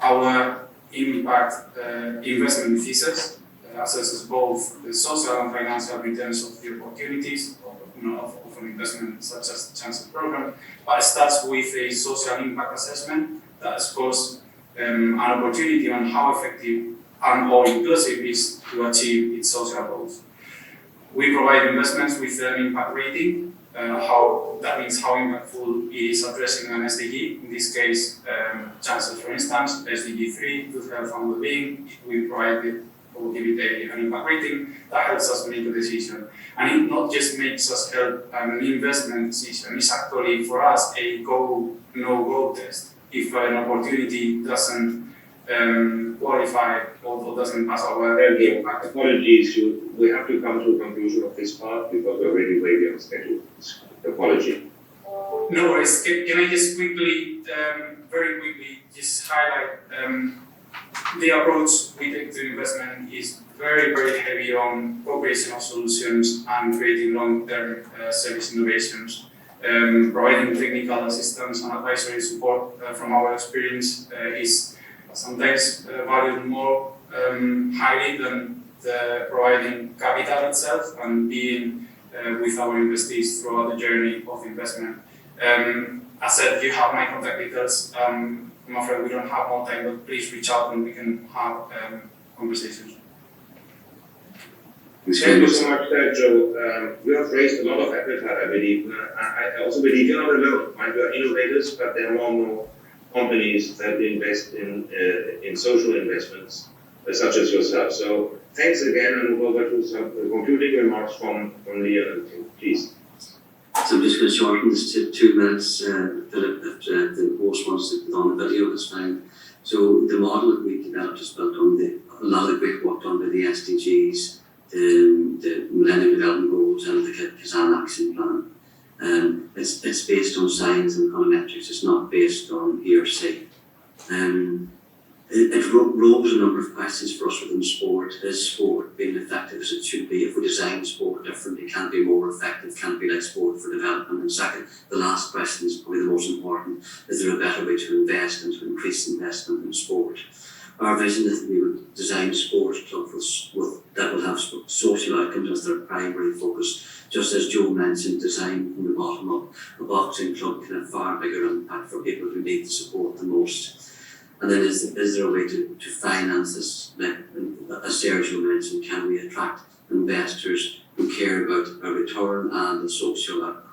Our impact investment thesis assesses both the social and financial returns of the opportunities of an investment such as the Chances program, but it starts with a social impact assessment that scores an opportunity on how effective and or inclusive it is to achieve its social goals. We provide investments with an impact rating. That means how impactful it is addressing an SDG. In this case, Chances, for instance, SDG 3, good health and well-being. We provide it or give it an impact rating that helps us make a decision. And it not just makes us help an investment decision, it's actually for us a go, no-go test. If an opportunity doesn't qualify or doesn't pass our impact. Apologies, we have to come to a conclusion of this part because we're already way beyond schedule. Apology. No worries. Can I just quickly, very quickly, just highlight the approach we take to investment is very, very heavy on co-creation of solutions and creating long-term service innovations. Providing technical assistance and advisory support from our experience is sometimes valued more highly than the providing capital itself and being with our investees throughout the journey of investment. As said, you have my contact details. I'm afraid we don't have more time, but please reach out and we can have conversations. Thank you so much, Joe. You have raised a lot of appetite, I believe. I also believe you're not alone. You are innovators, but there are more and more companies that invest in social investments, such as yourself. So thanks again, and move over to some concluding remarks from Leon and Tim, please. So I'm just going to shorten this to 2 minutes, Philip, if the host wants to put on the video, that's fine. So the model that we developed is built on a lot of the great work done by the SDGs, the Millennium Development Goals and the Kazan Action Plan. It's based on science and econometrics, it's not based on hearsay. It rose a number of questions for us within sport. Is sport being effective as it should be? If we design sport differently, can it be more effective? Can it be like sport for development? And second, the last question is probably the most important. Is there a better way to invest and to increase investment in sport? Our vision is that we would design sports clubs that will have social outcomes as their primary focus. Just as Joe mentioned, design from the bottom up. A boxing club can have far bigger impact for people who need the support the most. And then is there a way to finance this? Like, as Sergio mentioned, can we attract investors who care about a return and a social outcome?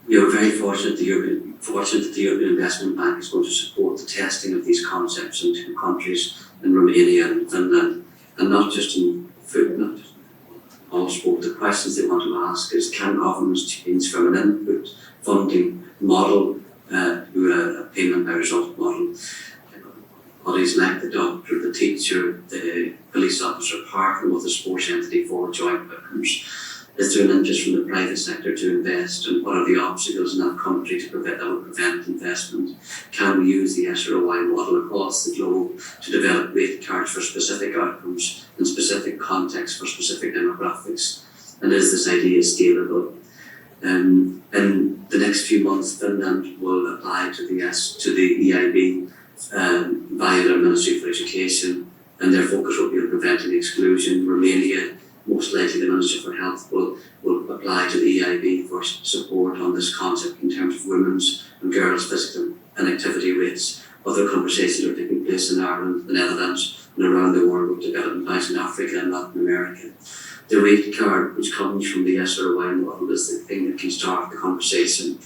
We are very fortunate that the European Investment Bank is going to support the testing of these concepts in 2 countries, in Romania and Finland, and not just in food, not just in all sport. The questions they want to ask is, can governments change from an input funding model to a payment by result model? Bodies like the doctor, the teacher, the police officer partner with a sports entity for joint outcomes. Is there an interest from the private sector to invest, and what are the obstacles in that country that would prevent investment? Can we use the SROI model across the globe to develop rate cards for specific outcomes in specific contexts for specific demographics? And is this idea scalable? In the next few months, Finland will apply to the EIB via their Ministry for Education, and their focus will be on preventing exclusion. Romania, most likely the Ministry for Health, will apply to the EIB for support on this concept in terms of women's and girls' physical inactivity rates. Other conversations are taking place in Ireland, the Netherlands, and around the world with developing countries in Africa and Latin America. The rate card, which comes from the SROI model, is the thing that can start the conversation.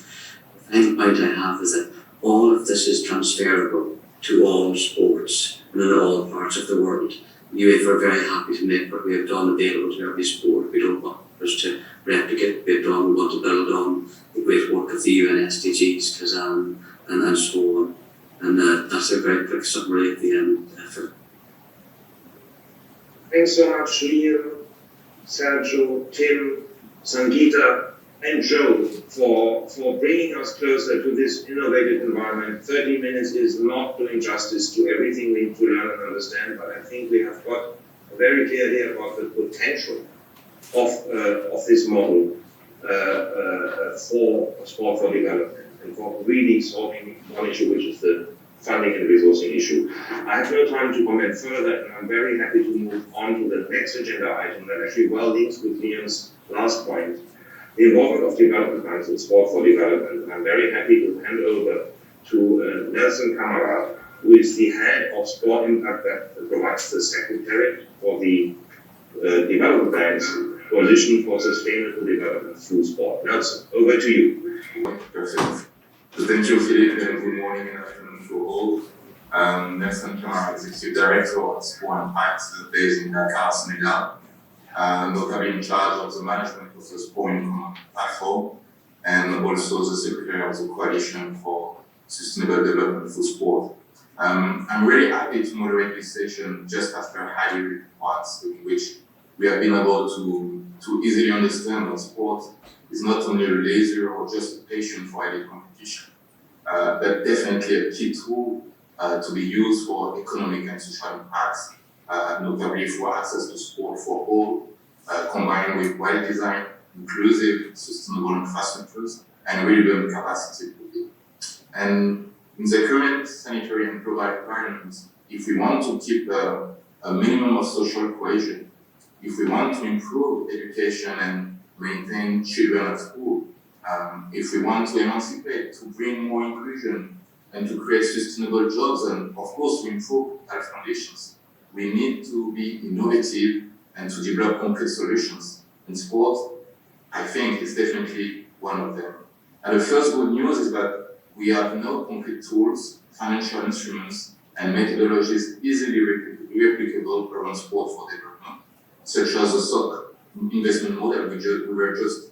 The final point I have is that all of this is transferable to all sports and in all parts of the world. UEFA are very happy to make what we have done available to every sport. We don't want us to replicate what we have done. We want to build on the great work of the UN SDGs, Kazan, and so on. And that's a very quick summary at the end. Thanks so much, Liam, Sergio, Tim, Sangeeta, and Joe for bringing us closer to this innovative environment. 30 minutes is not doing justice to everything we need to learn and understand, but I think we have got a very clear idea about the potential of this model for sport for development and for really solving one issue, which is the funding and resourcing issue. I have no time to comment further, and I'm very happy to move on to the next agenda item that actually well links with Liam's last point, the involvement of development banks in sport for development. And I'm very happy to hand over to Nelson Kamara, who is the head of Sport Impact that provides the secretariat for the Development Bank's Coalition for Sustainable Development through Sport. Nelson, over to you. Perfect. So thank you, Philip, and good morning and afternoon to all. Nelson Kamara, Executive Director of Sport Impact, based in Dakar, Senegal. Notably in charge of the management of the Sport Impact platform, and also the Secretary of the Coalition for Sustainable Development through Sport. I'm really happy to moderate this session just after a highly written parts in which we have been able to easily understand that sport is not only a leisure or just a passion for any competition, but definitely a key tool to be used for economic and social impacts, notably for access to sport for all, combined with well-designed, inclusive, sustainable infrastructures and relevant capacity building. And in the current sanitary and global environment, if we want to keep a minimum of social cohesion, if we want to improve education and maintain children at school, if we want to emancipate, to bring more inclusion and to create sustainable jobs and of course to improve health conditions, we need to be innovative and to develop concrete solutions. And sport, I think, is definitely one of them. And the first good news is that we have no concrete tools, financial instruments, and methodologies easily replicable around sport for development, such as the SOC investment model we were just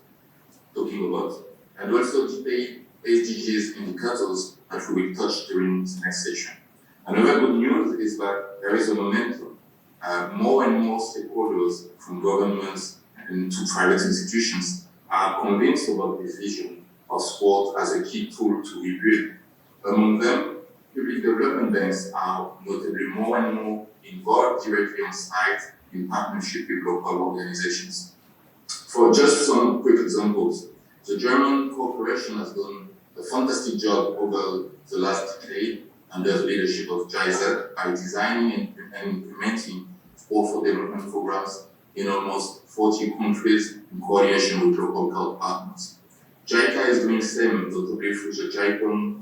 talking about, and also the SDGs indicators that we will touch during the next session. Another good news is that there is a momentum. More and more stakeholders, from governments and to private institutions, are convinced about this vision of sport as a key tool to rebuild. Among them, public development banks are notably more and more involved directly on site in partnership with local organizations. For just some quick examples, the German corporation has done a fantastic job over the last decade under the leadership of GIZ by designing and implementing sport for development programs in almost 40 countries in coordination with local partners. JICA is doing the same, notably through the JICON.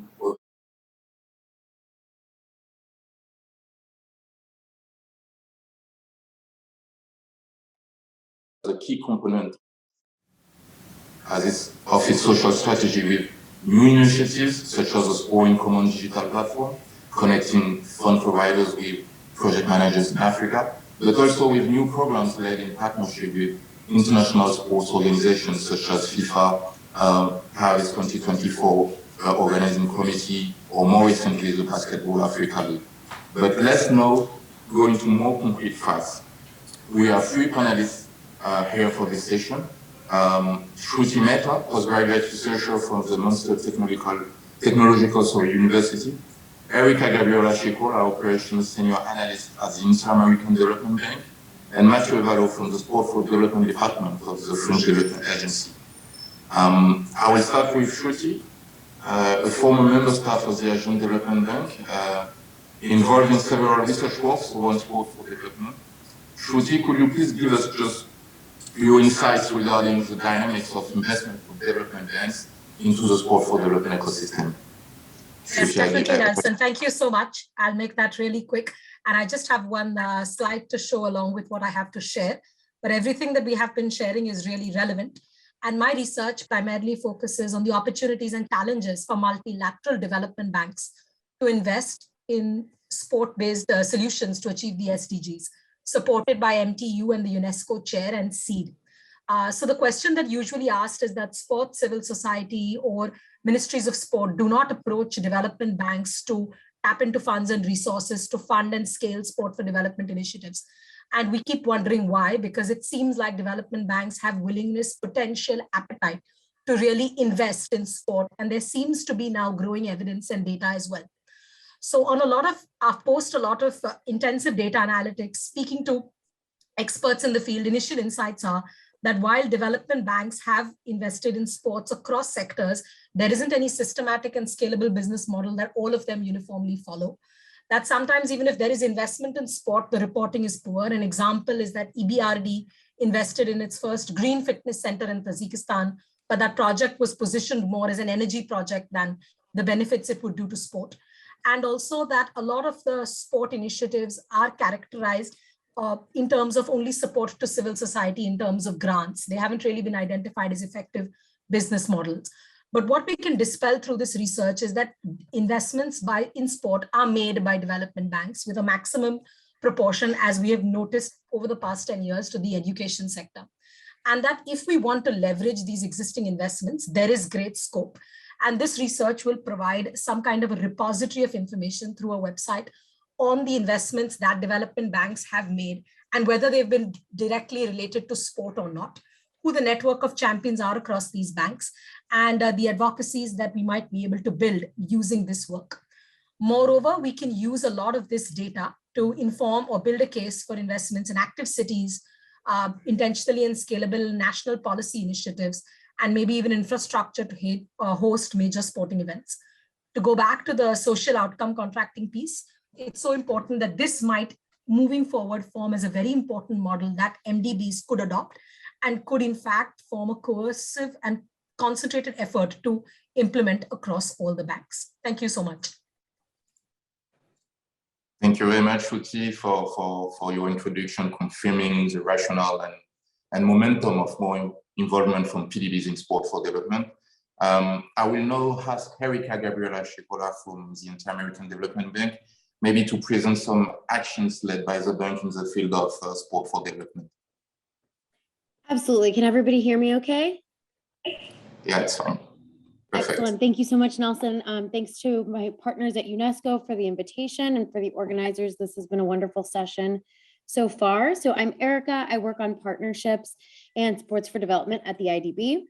The key component of its social strategy with new initiatives such as the Sport in Common digital platform, connecting fund providers with project managers in Africa, but also with new programs led in partnership with international sports organizations such as FIFA, Paris 2024 Organizing Committee, or more recently the Basketball Africa League. But let's now go into more concrete facts. We have 3 panelists here for this session. Shruti Mehta, postgraduate researcher from the Munster Technological University. Erica Gabriela Shekora, operations senior analyst at the Inter-American Development Bank. And Mathieu Valo from the Sport for Development Department of the French Development Agency. I will start with Shruti, a former member staff of the Asian Development Bank, involved in several research works around sport for development. Shruti, could you please give us just your insights regarding the dynamics of investment from development banks into the sport for development ecosystem? Yes, definitely, Nelson. Thank you so much. I'll make that really quick. And I just have one slide to show along with what I have to share. But everything that we have been sharing is really relevant. And my research primarily focuses on the opportunities and challenges for multilateral development banks to invest in sport-based solutions to achieve the SDGs, supported by MTU and the UNESCO chair and SEED. So the question that usually asked is that sport, civil society, or ministries of sport do not approach development banks to tap into funds and resources to fund and scale sport for development initiatives. And we keep wondering why, because it seems like development banks have willingness, potential, appetite to really invest in sport. And there seems to be now growing evidence and data as well. So on a lot of, I've posted a lot of intensive data analytics, speaking to experts in the field, initial insights are that while development banks have invested in sports across sectors, there isn't any systematic and scalable business model that all of them uniformly follow. That sometimes even if there is investment in sport, the reporting is poor. An example is that EBRD invested in its first green fitness center in Tajikistan, but that project was positioned more as an energy project than the benefits it would do to sport. And also that a lot of the sport initiatives are characterized in terms of only support to civil society in terms of grants. They haven't really been identified as effective business models. But what we can dispel through this research is that investments in sport are made by development banks with a maximum proportion, as we have noticed over the past 10 years, to the education sector. And that if we want to leverage these existing investments, there is great scope. And this research will provide some kind of a repository of information through a website on the investments that development banks have made and whether they've been directly related to sport or not, who the network of champions are across these banks, and the advocacies that we might be able to build using this work. Moreover, we can use a lot of this data to inform or build a case for investments in active cities, intentionally and scalable national policy initiatives, and maybe even infrastructure to host major sporting events. To go back to the social outcome contracting piece, it's so important that this might, moving forward, form as a very important model that MDBs could adopt and could in fact form a coercive and concentrated effort to implement across all the banks. Thank you so much. Thank you very much, Shruti, for your introduction, confirming the rationale and momentum of more involvement from PDBs in sport for development. I will now ask Erica Gabriela Shepola from the Inter-American Development Bank, maybe to present some actions led by the bank in the field of sport for development. Absolutely. Can everybody hear me okay? Yeah, it's fine. Perfect. Excellent. Thank you so much, Nelson. Thanks to my partners at UNESCO for the invitation and for the organizers. This has been a wonderful session so far. So I'm Erica. I work on partnerships and sports for development at the IDB.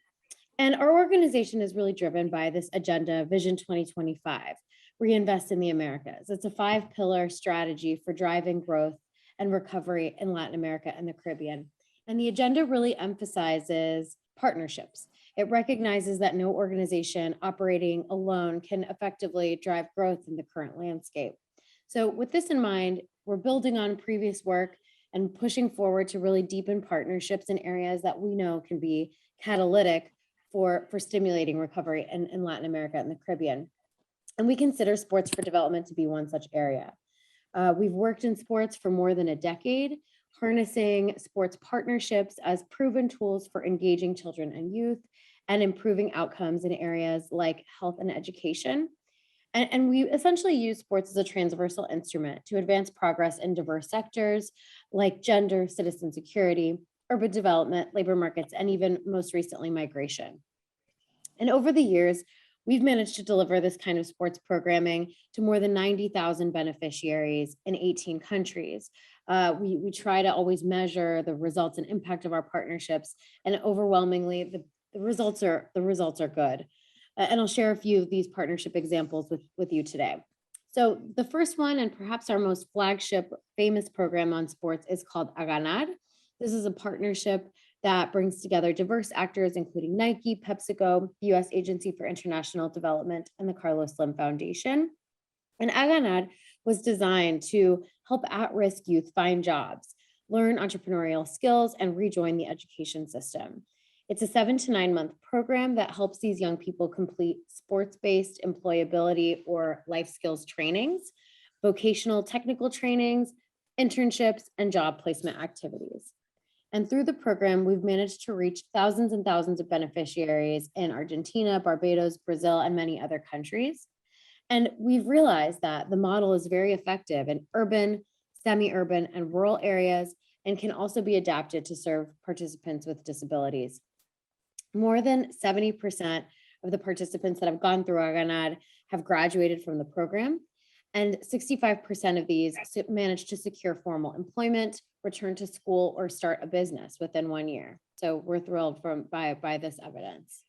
And our organization is really driven by this agenda, Vision 2025, Reinvest in the Americas. It's a 5-pillar strategy for driving growth and recovery in Latin America and the Caribbean. And the agenda really emphasizes partnerships. It recognizes that no organization operating alone can effectively drive growth in the current landscape. So with this in mind, we're building on previous work and pushing forward to really deepen partnerships in areas that we know can be catalytic for stimulating recovery in Latin America and the Caribbean. And we consider sports for development to be one such area. We've worked in sports for more than a decade, harnessing sports partnerships as proven tools for engaging children and youth and improving outcomes in areas like health and education. And we essentially use sports as a transversal instrument to advance progress in diverse sectors like gender, citizen security, urban development, labor markets, and even most recently, migration. And over the years, we've managed to deliver this kind of sports programming to more than 90,000 beneficiaries in 18 countries. We try to always measure the results and impact of our partnerships, and overwhelmingly, the results are good. And I'll share a few of these partnership examples with you today. So the first one, and perhaps our most flagship famous program on sports, is called A Ganar. This is a partnership that brings together diverse actors, including Nike, PepsiCo, the U.S. Agency for International Development, and the Carlos Slim Foundation. And A Ganar was designed to help at-risk youth find jobs, learn entrepreneurial skills, and rejoin the education system. It's a 7 to 9 month program that helps these young people complete sports-based employability or life skills trainings, vocational technical trainings, internships, and job placement activities. And through the program, we've managed to reach thousands and thousands of beneficiaries in Argentina, Barbados, Brazil, and many other countries. And we've realized that the model is very effective in urban, semi-urban, and rural areas, and can also be adapted to serve participants with disabilities. More than 70% of the participants that have gone through A Ganar have graduated from the program, and 65% of these managed to secure formal employment, return to school, or start a business within 1 year. So we're thrilled by this evidence.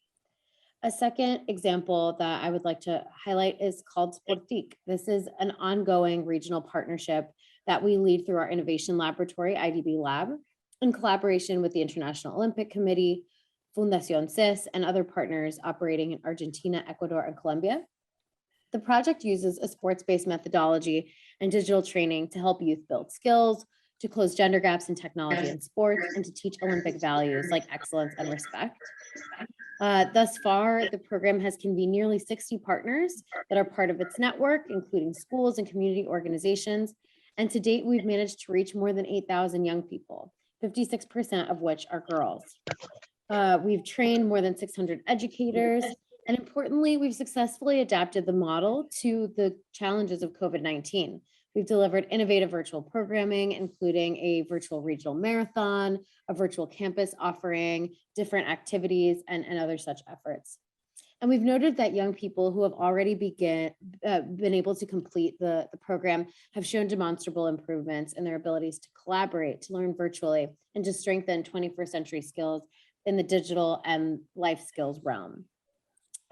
A second example that I would like to highlight is called Sportic. This is an ongoing regional partnership that we lead through our innovation laboratory, IDB Lab, in collaboration with the International Olympic Committee, Fundación CIS, and other partners operating in Argentina, Ecuador, and Colombia. The project uses a sports-based methodology and digital training to help youth build skills, to close gender gaps in technology and sports, and to teach Olympic values like excellence and respect. Thus far, the program has convened nearly 60 partners that are part of its network, including schools and community organizations. And to date, we've managed to reach more than 8,000 young people, 56% of which are girls. We've trained more than 600 educators. And importantly, we've successfully adapted the model to the challenges of COVID-19. We've delivered innovative virtual programming, including a virtual regional marathon, a virtual campus offering, different activities, and other such efforts. And we've noted that young people who have already been able to complete the program have shown demonstrable improvements in their abilities to collaborate, to learn virtually, and to strengthen 21st century skills in the digital and life skills realm.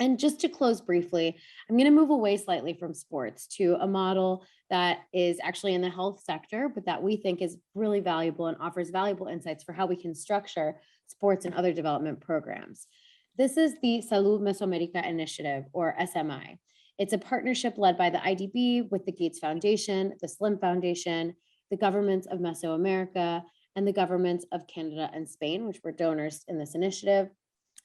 And just to close briefly, I'm going to move away slightly from sports to a model that is actually in the health sector, but that we think is really valuable and offers valuable insights for how we can structure sports and other development programs. This is the Salud Mesoamerica Initiative, or SMI. It's a partnership led by the IDB with the Gates Foundation, the Slim Foundation, the governments of Mesoamerica, and the governments of Canada and Spain, which were donors in this initiative.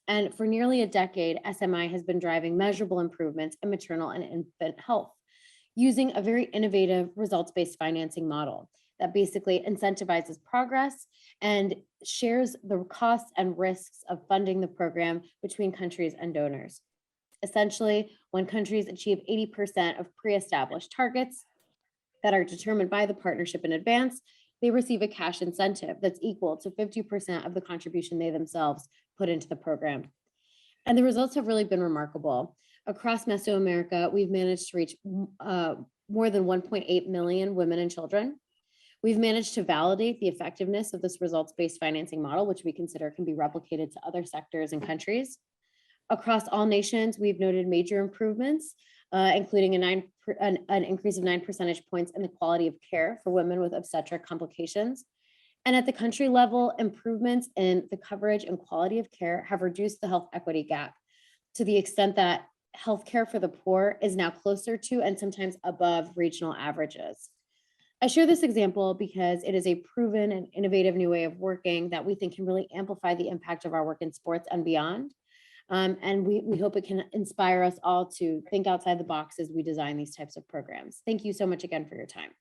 And for nearly a decade, SMI has been driving measurable improvements in maternal and infant health using a very innovative results-based financing model that basically incentivizes progress and shares the costs and risks of funding the program between countries and donors. Essentially, when countries achieve 80% of pre-established targets that are determined by the partnership in advance, they receive a cash incentive that's equal to 50% of the contribution they themselves put into the program. And the results have really been remarkable. Across Mesoamerica, we've managed to reach more than 1.8 million women and children. We've managed to validate the effectiveness of this results-based financing model, which we consider can be replicated to other sectors and countries. Across all nations, we've noted major improvements, including an increase of 9 percentage points in the quality of care for women with obstetric complications. And at the country level, improvements in the coverage and quality of care have reduced the health equity gap to the extent that healthcare for the poor is now closer to and sometimes above regional averages. I share this example because it is a proven and innovative new way of working that we think can really amplify the impact of our work in sports and beyond. And we hope it can inspire us all to think outside the box as we design these types of programs. Thank you so much again for your time.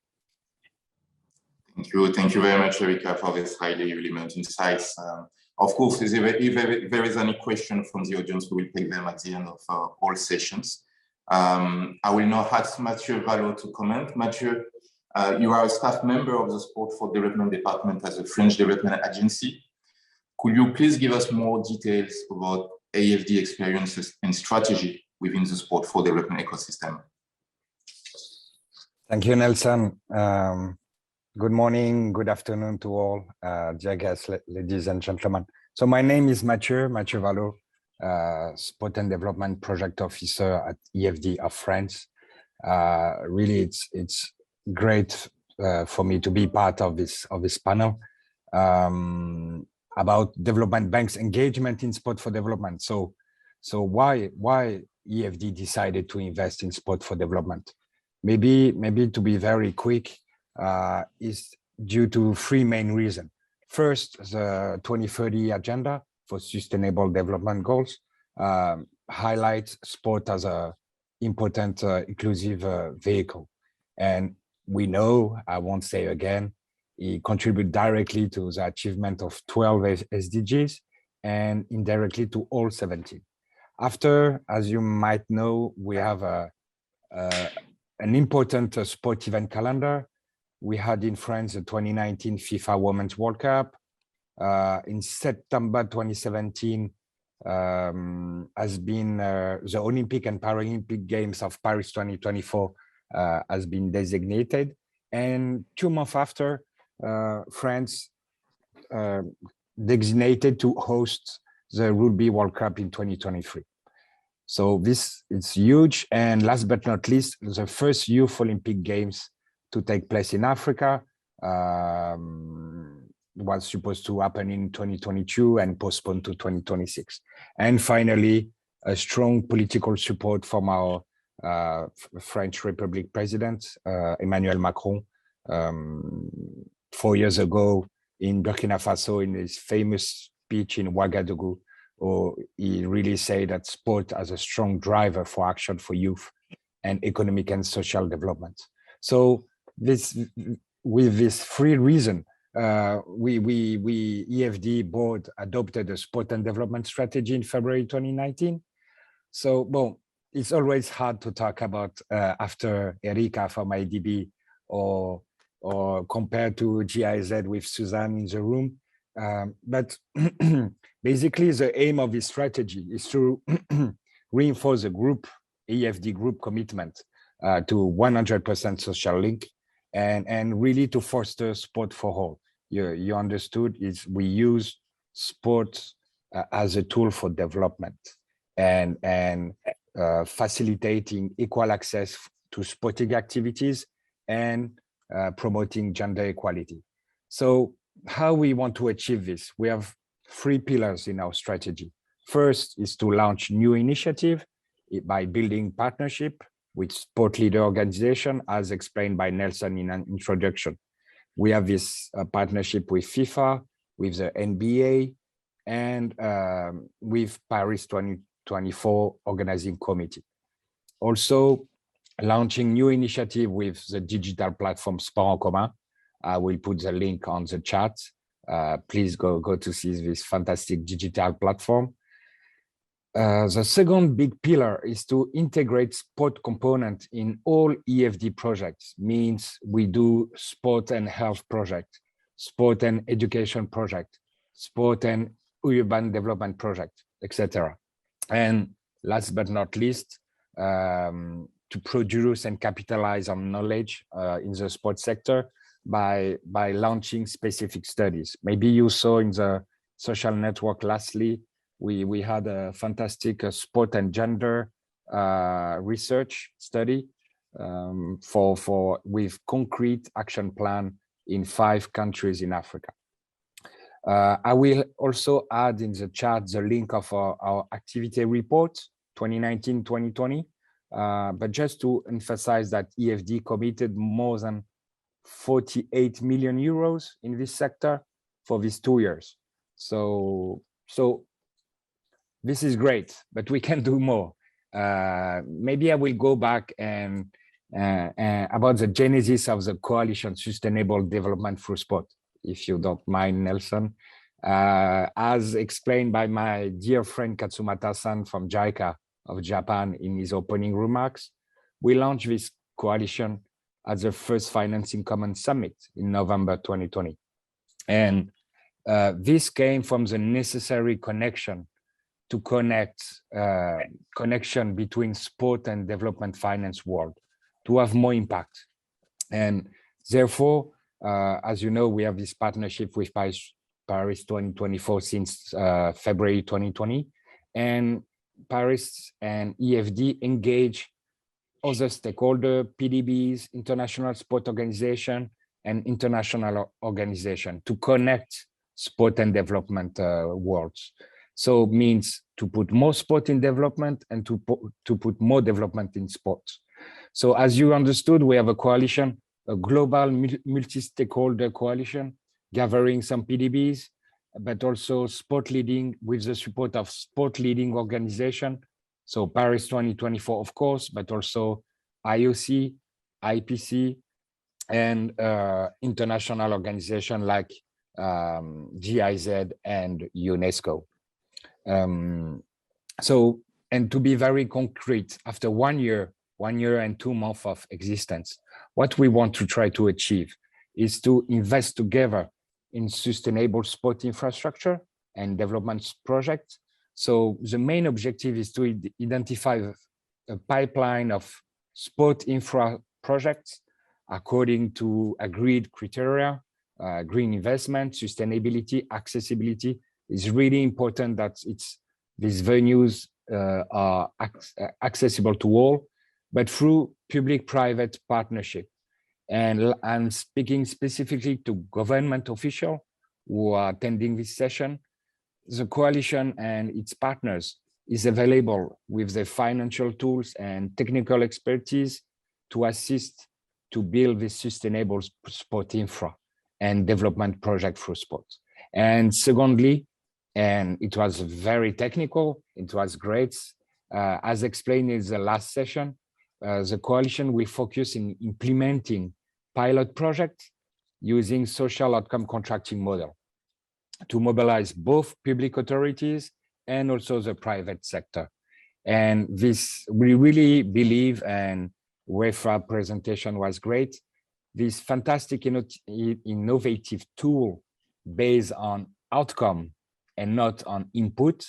Thank you very much, Erika, for this highly relevant insights. Of course, if there is any question from the audience, we will take them at the end of all sessions. I will now ask Mathieu Vallot to comment. Mathieu, you are a staff member of the Sport for Development Department at the French Development Agency. Could you please give us more details about AFD experiences and strategy within the Sport for Development ecosystem? Thank you, Nelson. Good morning, good afternoon to all, dear guests, ladies and gentlemen. So my name is Mathieu Vallot, Sport and Development Project Officer at EFD of France. Really, it's great for me to be part of this panel about development banks' engagement in sport for development. So why EFD decided to invest in sport for development? Maybe to be very quick, is due to three main reasons. First, the 2030 Agenda for Sustainable Development Goals highlights sport as an important inclusive vehicle. And we know, I won't say again, it contributes directly to the achievement of 12 SDGs and indirectly to all 17. After, as you might know, we have an important sport event calendar. We had in France the 2019 FIFA Women's World Cup. In September 2017 has been the Olympic and Paralympic Games of Paris 2024 has been designated. And 2 months after, France designated to host the Rugby World Cup in 2023. So this is huge. And last but not least, the first Youth Olympic Games to take place in Africa was supposed to happen in 2022 and postponed to 2026. And finally, a strong political support from our French Republic President, Emmanuel Macron, 4 years ago in Burkina Faso, in his famous speech in Ouagadougou, he really said that sport as a strong driver for action for youth and economic and social development. So with this three reason, we EFD board adopted a sport and development strategy in February 2019. So, well, it's always hard to talk about after Erika from IDB or compared to GIZ with Suzanne in the room. But basically the aim of this strategy is to reinforce the group, EFD group commitment to 100% social link and really to foster sport for all. You understood is we use sport as a tool for development and facilitating equal access to sporting activities and promoting gender equality. So how we want to achieve this? We have 3 pillars in our strategy. First is to launch new initiative by building partnership with sport leader organization, as explained by Nelson in an introduction. We have this partnership with FIFA, with the NBA, and with Paris 2024 organizing committee. Also launching new initiative with the digital platform Sport en Commun. I will put the link on the chat. Please go to see this fantastic digital platform. The second big pillar is to integrate sport component in all EFD projects. Means we do sport and health project, sport and education project, sport and urban development project, etc. And last but not least, to produce and capitalize on knowledge in the sports sector by launching specific studies. Maybe you saw in the social network lastly, we had a fantastic sport and gender research study with concrete action plan in 5 countries in Africa. I will also add in the chat the link of our activity report 2019-2020, but just to emphasize that EFD committed more than 48 million euros in this sector for these 2 years. So this is great, but we can do more. Maybe I will go back and about the genesis of the coalition Sustainable Development through Sport, if you don't mind, Nelson. As explained by my dear friend Katsumata-san from JICA of Japan in his opening remarks, we launched this coalition at the first Financing Commons Summit in November 2020. And this came from the necessary connection to connection between sport and development finance world to have more impact. And therefore, as you know, we have this partnership with Paris 2024 since February 2020, and Paris and EFD engage other stakeholders, PDBs, international sport organization, and international organization to connect sport and development worlds. So it means to put more sport in development and to put more development in sports. So as you understood, we have a coalition, a global multi-stakeholder coalition, gathering some PDBs, but also sport leading with the support of sport leading organization. So Paris 2024, of course, but also IOC, IPC, and international organization like GIZ and UNESCO. And to be very concrete, after 1 year and 2 months of existence, what we want to try to achieve is to invest together in sustainable sport infrastructure and development projects. So the main objective is to identify a pipeline of sport infra projects according to agreed criteria, green investment, sustainability, accessibility. It's really important that these venues are accessible to all, but through public-private partnership. And I'm speaking specifically to government officials who are attending this session. The coalition and its partners is available with the financial tools and technical expertise to assist to build this sustainable sport infra and development project for sports. And secondly, and it was very technical, it was great. As explained in the last session, the coalition will focus in implementing pilot projects using social outcome contracting model to mobilize both public authorities and also the private sector. And this, we really believe, and UEFA presentation was great, this fantastic innovative tool based on outcome and not on input,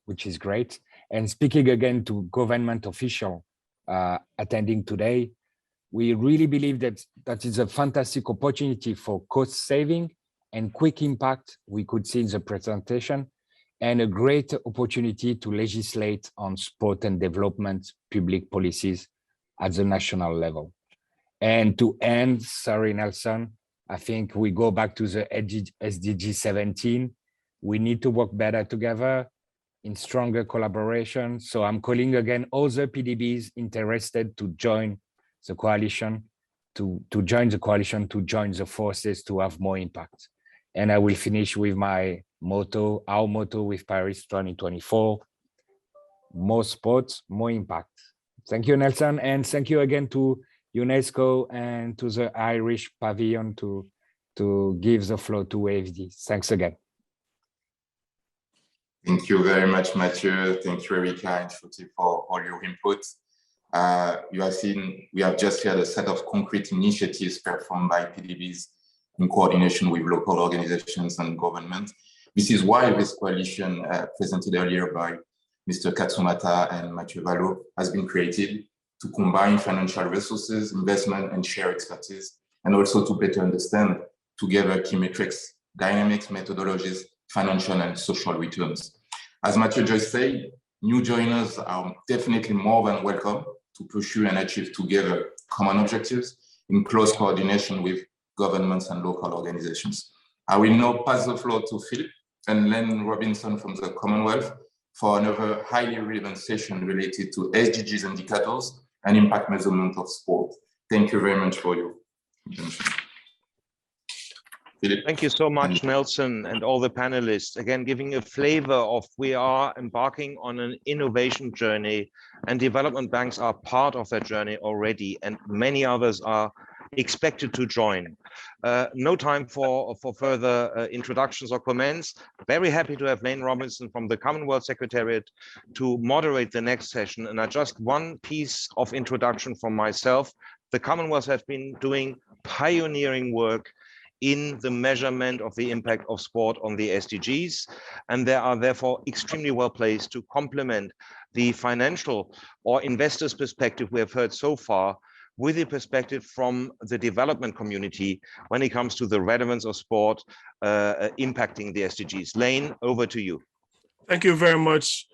which is great. And speaking again to government official attending today, we really believe that is a fantastic opportunity for cost saving and quick impact we could see in the presentation, and a great opportunity to legislate on sport and development public policies at the national level. And to end, sorry, Nelson, I think we go back to the SDG 17. We need to work better together in stronger collaboration. So I'm calling again all the PDBs interested to join the coalition, to join the forces to have more impact. And I will finish with my motto, our motto with Paris 2024, more sports, more impact. Thank you, Nelson. And thank you again to UNESCO and to the Irish Pavilion to give the floor to AFD. Thanks again. Thank you very much, Mathieu. Thank you, Erika and Shruti, for all your input. You have seen, we have just heard a set of concrete initiatives performed by PDBs in coordination with local organizations and government. This is why this coalition presented earlier by Mr. Katsumata and Mathieu Vallot has been created to combine financial resources, investment, and share expertise, and also to better understand together key metrics, dynamics, methodologies, financial and social returns. As Mathieu just said, new joiners are definitely more than welcome to pursue and achieve together common objectives in close coordination with governments and local organizations. I will now pass the floor to Philip and Len Robinson from the Commonwealth for another highly relevant session related to SDGs indicators and impact measurement of sport. Thank you very much for your attention. Philip. Thank you so much, Nelson, and all the panelists. Again, giving a flavor of we are embarking on an innovation journey, and development banks are part of that journey already, and many others are expected to join. No time for further introductions or comments. Very happy to have Len Robinson from the Commonwealth Secretariat to moderate the next session. And just one piece of introduction from myself. The Commonwealth has been doing pioneering work in the measurement of the impact of sport on the SDGs, and they are therefore extremely well placed to complement the financial or investors' perspective we have heard so far with the perspective from the development community when it comes to the relevance of sport impacting the SDGs. Lane, over to you. Thank you very much,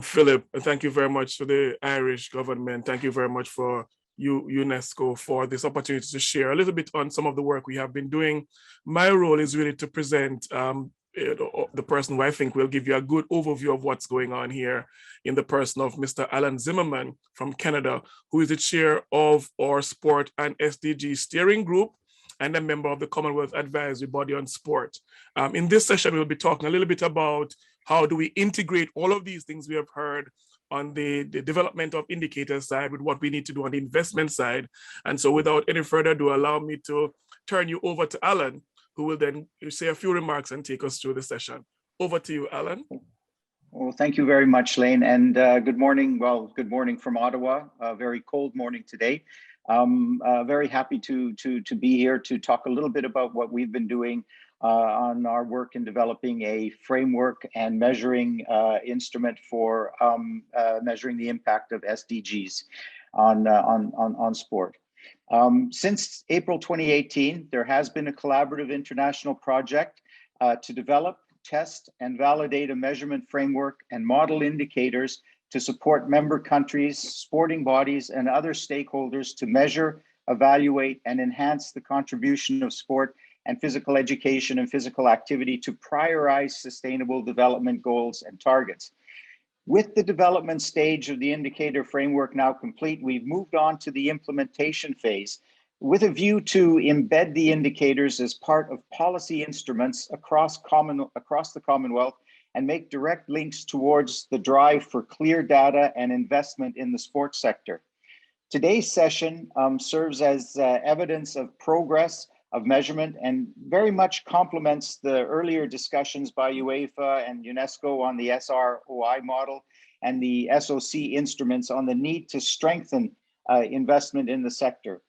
Philip. Thank you very much to the Irish government. Thank you very much for UNESCO for this opportunity to share a little bit on some of the work we have been doing. My role is really to present the person who I think will give you a good overview of what's going on here in the person of Mr. Alan Zimmerman from Canada, who is the chair of our Sport and SDG Steering Group and a member of the Commonwealth Advisory Body on Sport. In this session, we'll be talking a little bit about how do we integrate all of these things we have heard on the development of indicator side with what we need to do on the investment side. And so without any further ado, allow me to turn you over to Alan, who will then say a few remarks and take us through the session. Over to you, Alan. Well, thank you very much, Lane, and good morning. Well, good morning from Ottawa. A very cold morning today. Very happy to be here to talk a little bit about what we've been doing on our work in developing a framework and measuring instrument for measuring the impact of SDGs on sport. Since April 2018, there has been a collaborative international project to develop, test, and validate a measurement framework and model indicators to support member countries, sporting bodies, and other stakeholders to measure, evaluate, and enhance the contribution of sport and physical education and physical activity to prioritize sustainable development goals and targets. With the development stage of the indicator framework now complete, we've moved on to the implementation phase with a view to embed the indicators as part of policy instruments across the Commonwealth and make direct links towards the drive for clear data and investment in the sports sector. Today's session serves as evidence of progress of measurement and very much complements the earlier discussions by UEFA and UNESCO on the SROI model and the SOC instruments on the need to strengthen investment in the sector.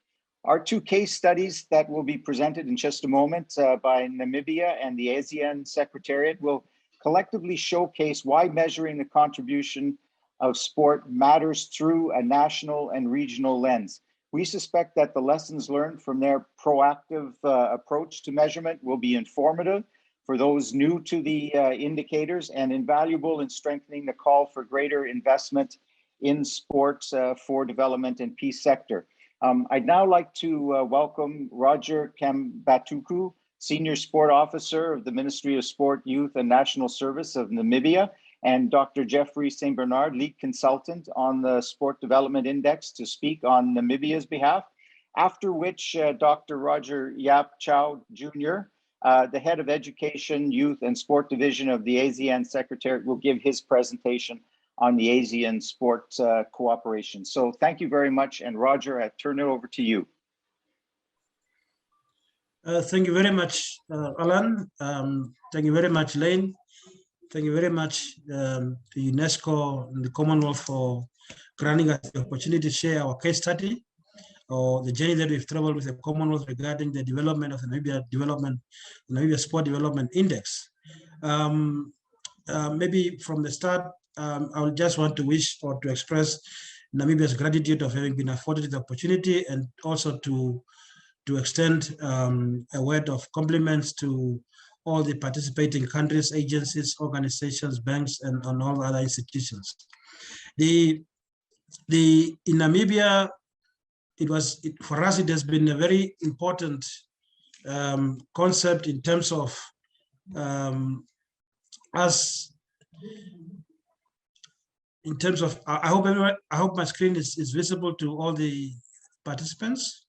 Our two case studies that will be presented in just a moment by Namibia and the ASEAN Secretariat will collectively showcase why measuring the contribution of sport matters through a national and regional lens. We suspect that the lessons learned from their proactive approach to measurement will be informative for those new to the indicators and invaluable in strengthening the call for greater investment in sports for development and peace sector. I'd now like to welcome Roger Kambatuku, Senior Sport Officer of the Ministry of Sport, Youth and National Service of Namibia, and Dr. Jeffrey St. Bernard, Lead Consultant on the Sport Development Index, to speak on Namibia's behalf, after which Dr. Roger Yap Chow Jr., the Head of Education, Youth and Sport Division of the ASEAN Secretariat, will give his presentation on the ASEAN Sport Cooperation. So thank you very much, and Roger, I turn it over to you. Thank you very much, Alan. Thank you very much, Lane. Thank you very much to UNESCO and the Commonwealth for granting us the opportunity to share our case study or the journey that we've traveled with the Commonwealth regarding the development of the Namibia Sport Development Index. Maybe from the start, I would just want to wish or to express Namibia's gratitude of having been afforded the opportunity, and also to extend a word of compliments to all the participating countries, agencies, organizations, banks, and all other institutions. In Namibia, for us, it has been a very important concept in terms of I hope my screen is visible to all the participants.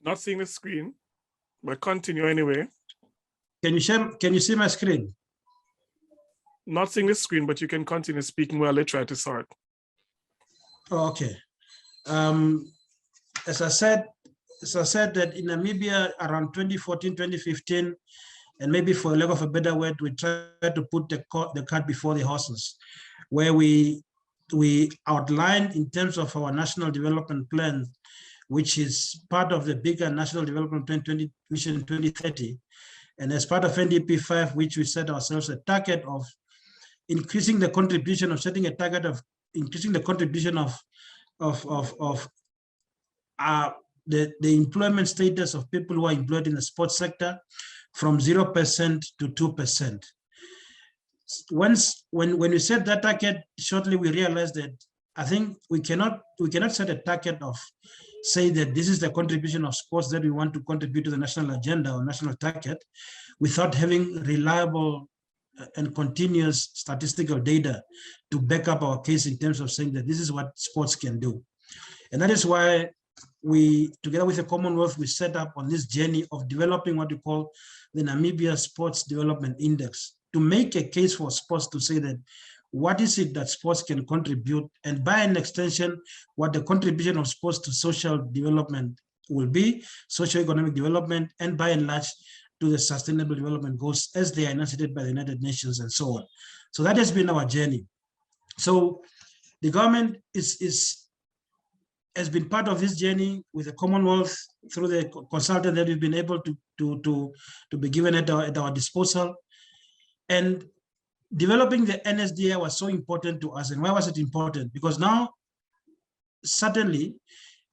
Not seeing the screen, but continue anyway. Can you see my screen? Not seeing the screen, but you can continue speaking while I try to start. Oh, okay. As I said that in Namibia around 2014, 2015, and maybe for lack of a better word, we tried to put the cart before the horses, where we outlined in terms of our national development plan, which is part of the bigger national development plan Vision 2030. And as part of NDP 5, which we set ourselves a target of increasing the contribution of setting a target of increasing the contribution of the employment status of people who are employed in the sports sector from 0% to 2%. When we set that target, shortly we realized that I think we cannot set a target of say that this is the contribution of sports that we want to contribute to the national agenda or national target without having reliable and continuous statistical data to back up our case in terms of saying that this is what sports can do. And that is why we, together with the Commonwealth, we set up on this journey of developing what we call the Namibia Sports Development Index to make a case for sports to say that what is it that sports can contribute, and by an extension, what the contribution of sports to social development will be, socio-economic development, and by and large, to the Sustainable Development Goals as they are enunciated by the United Nations and so on. So that has been our journey. So the government has been part of this journey with the Commonwealth through the consultant that we've been able to be given at our disposal. And developing the NSDI was so important to us. And why was it important? Because now, certainly,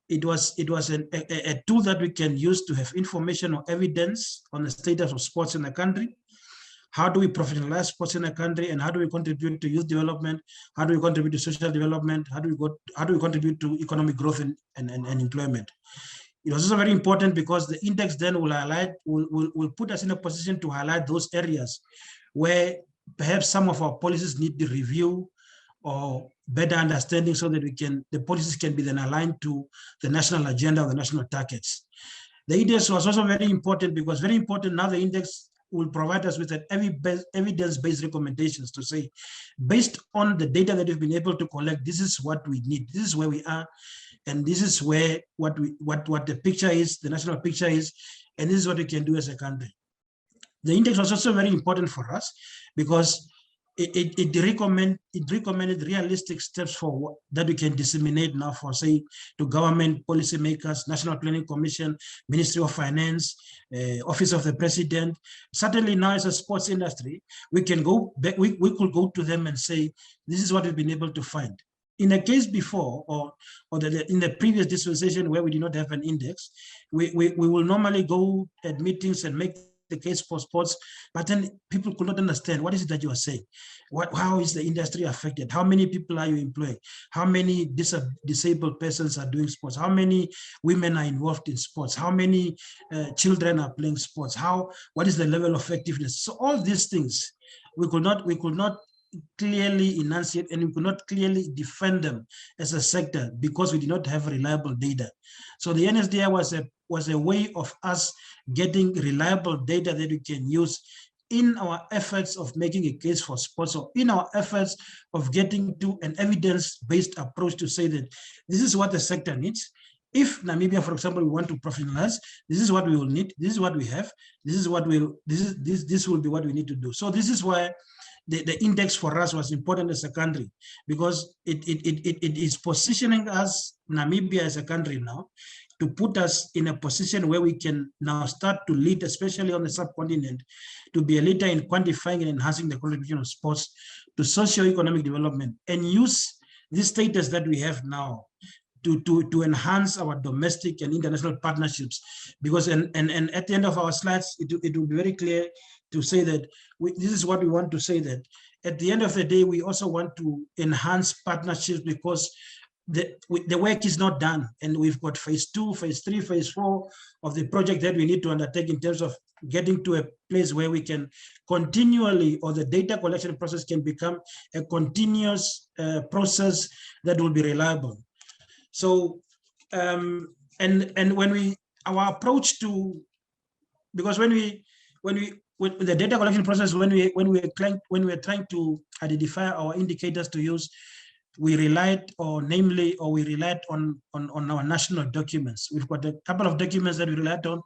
it was a tool that we can use to have information or evidence on the status of sports in the country. How do we professionalize sports in the country, and how do we contribute to youth development? How do we contribute to social development? How do we contribute to economic growth and employment? It was also very important because the index then will put us in a position to highlight those areas where perhaps some of our policies need the review or better understanding, so that the policies can be then aligned to the national agenda or the national targets. The index was also very important because very important now the index will provide us with an evidence-based recommendations to say, based on the data that we've been able to collect, this is what we need, this is where we are, and this is where what the picture is, the national picture is, and this is what we can do as a country. The index was also very important for us because it recommended realistic steps for that we can disseminate now for, say, to government policymakers, National Planning Commission, Ministry of Finance, Office of the President. Certainly now as a sports industry, we can go back, we could go to them and say, this is what we've been able to find. In a case before, in the previous dispensation where we did not have an index, we will normally go at meetings and make the case for sports, but then people could not understand what is it that you are saying. How is the industry affected? How many people are you employing? How many disabled persons are doing sports? How many women are involved in sports? How many children are playing sports? What is the level of effectiveness? So all these things we could not clearly enunciate, and we could not clearly defend them as a sector because we did not have reliable data. So the NSDI was a way of us getting reliable data that we can use in our efforts of making a case for sports, or in our efforts of getting to an evidence-based approach to say that this is what the sector needs. if Namibia, for example, we want to professionalize, this is what we will need, this is what we have, this will be what we need to do. So this is why the index for us was important as a country, because it is positioning us, Namibia as a country now, to put us in a position where we can now start to lead, especially on the subcontinent, to be a leader in quantifying and enhancing the contribution of sports to socio-economic development, and use this status that we have now to enhance our domestic and international partnerships. Because and at the end of our slides, it will be very clear to say that this is what we want to say, that at the end of the day, we also want to enhance partnerships, because the work is not done, and we've got phase 2, phase 3, phase 4 of the project that we need to undertake in terms of getting to a place where we can continually, or the data collection process can become a continuous process that will be reliable. So, and when our approach to, because when the data collection process, when we're trying to identify our indicators to use, we relied on our national documents. We've got a couple of documents that we relied on.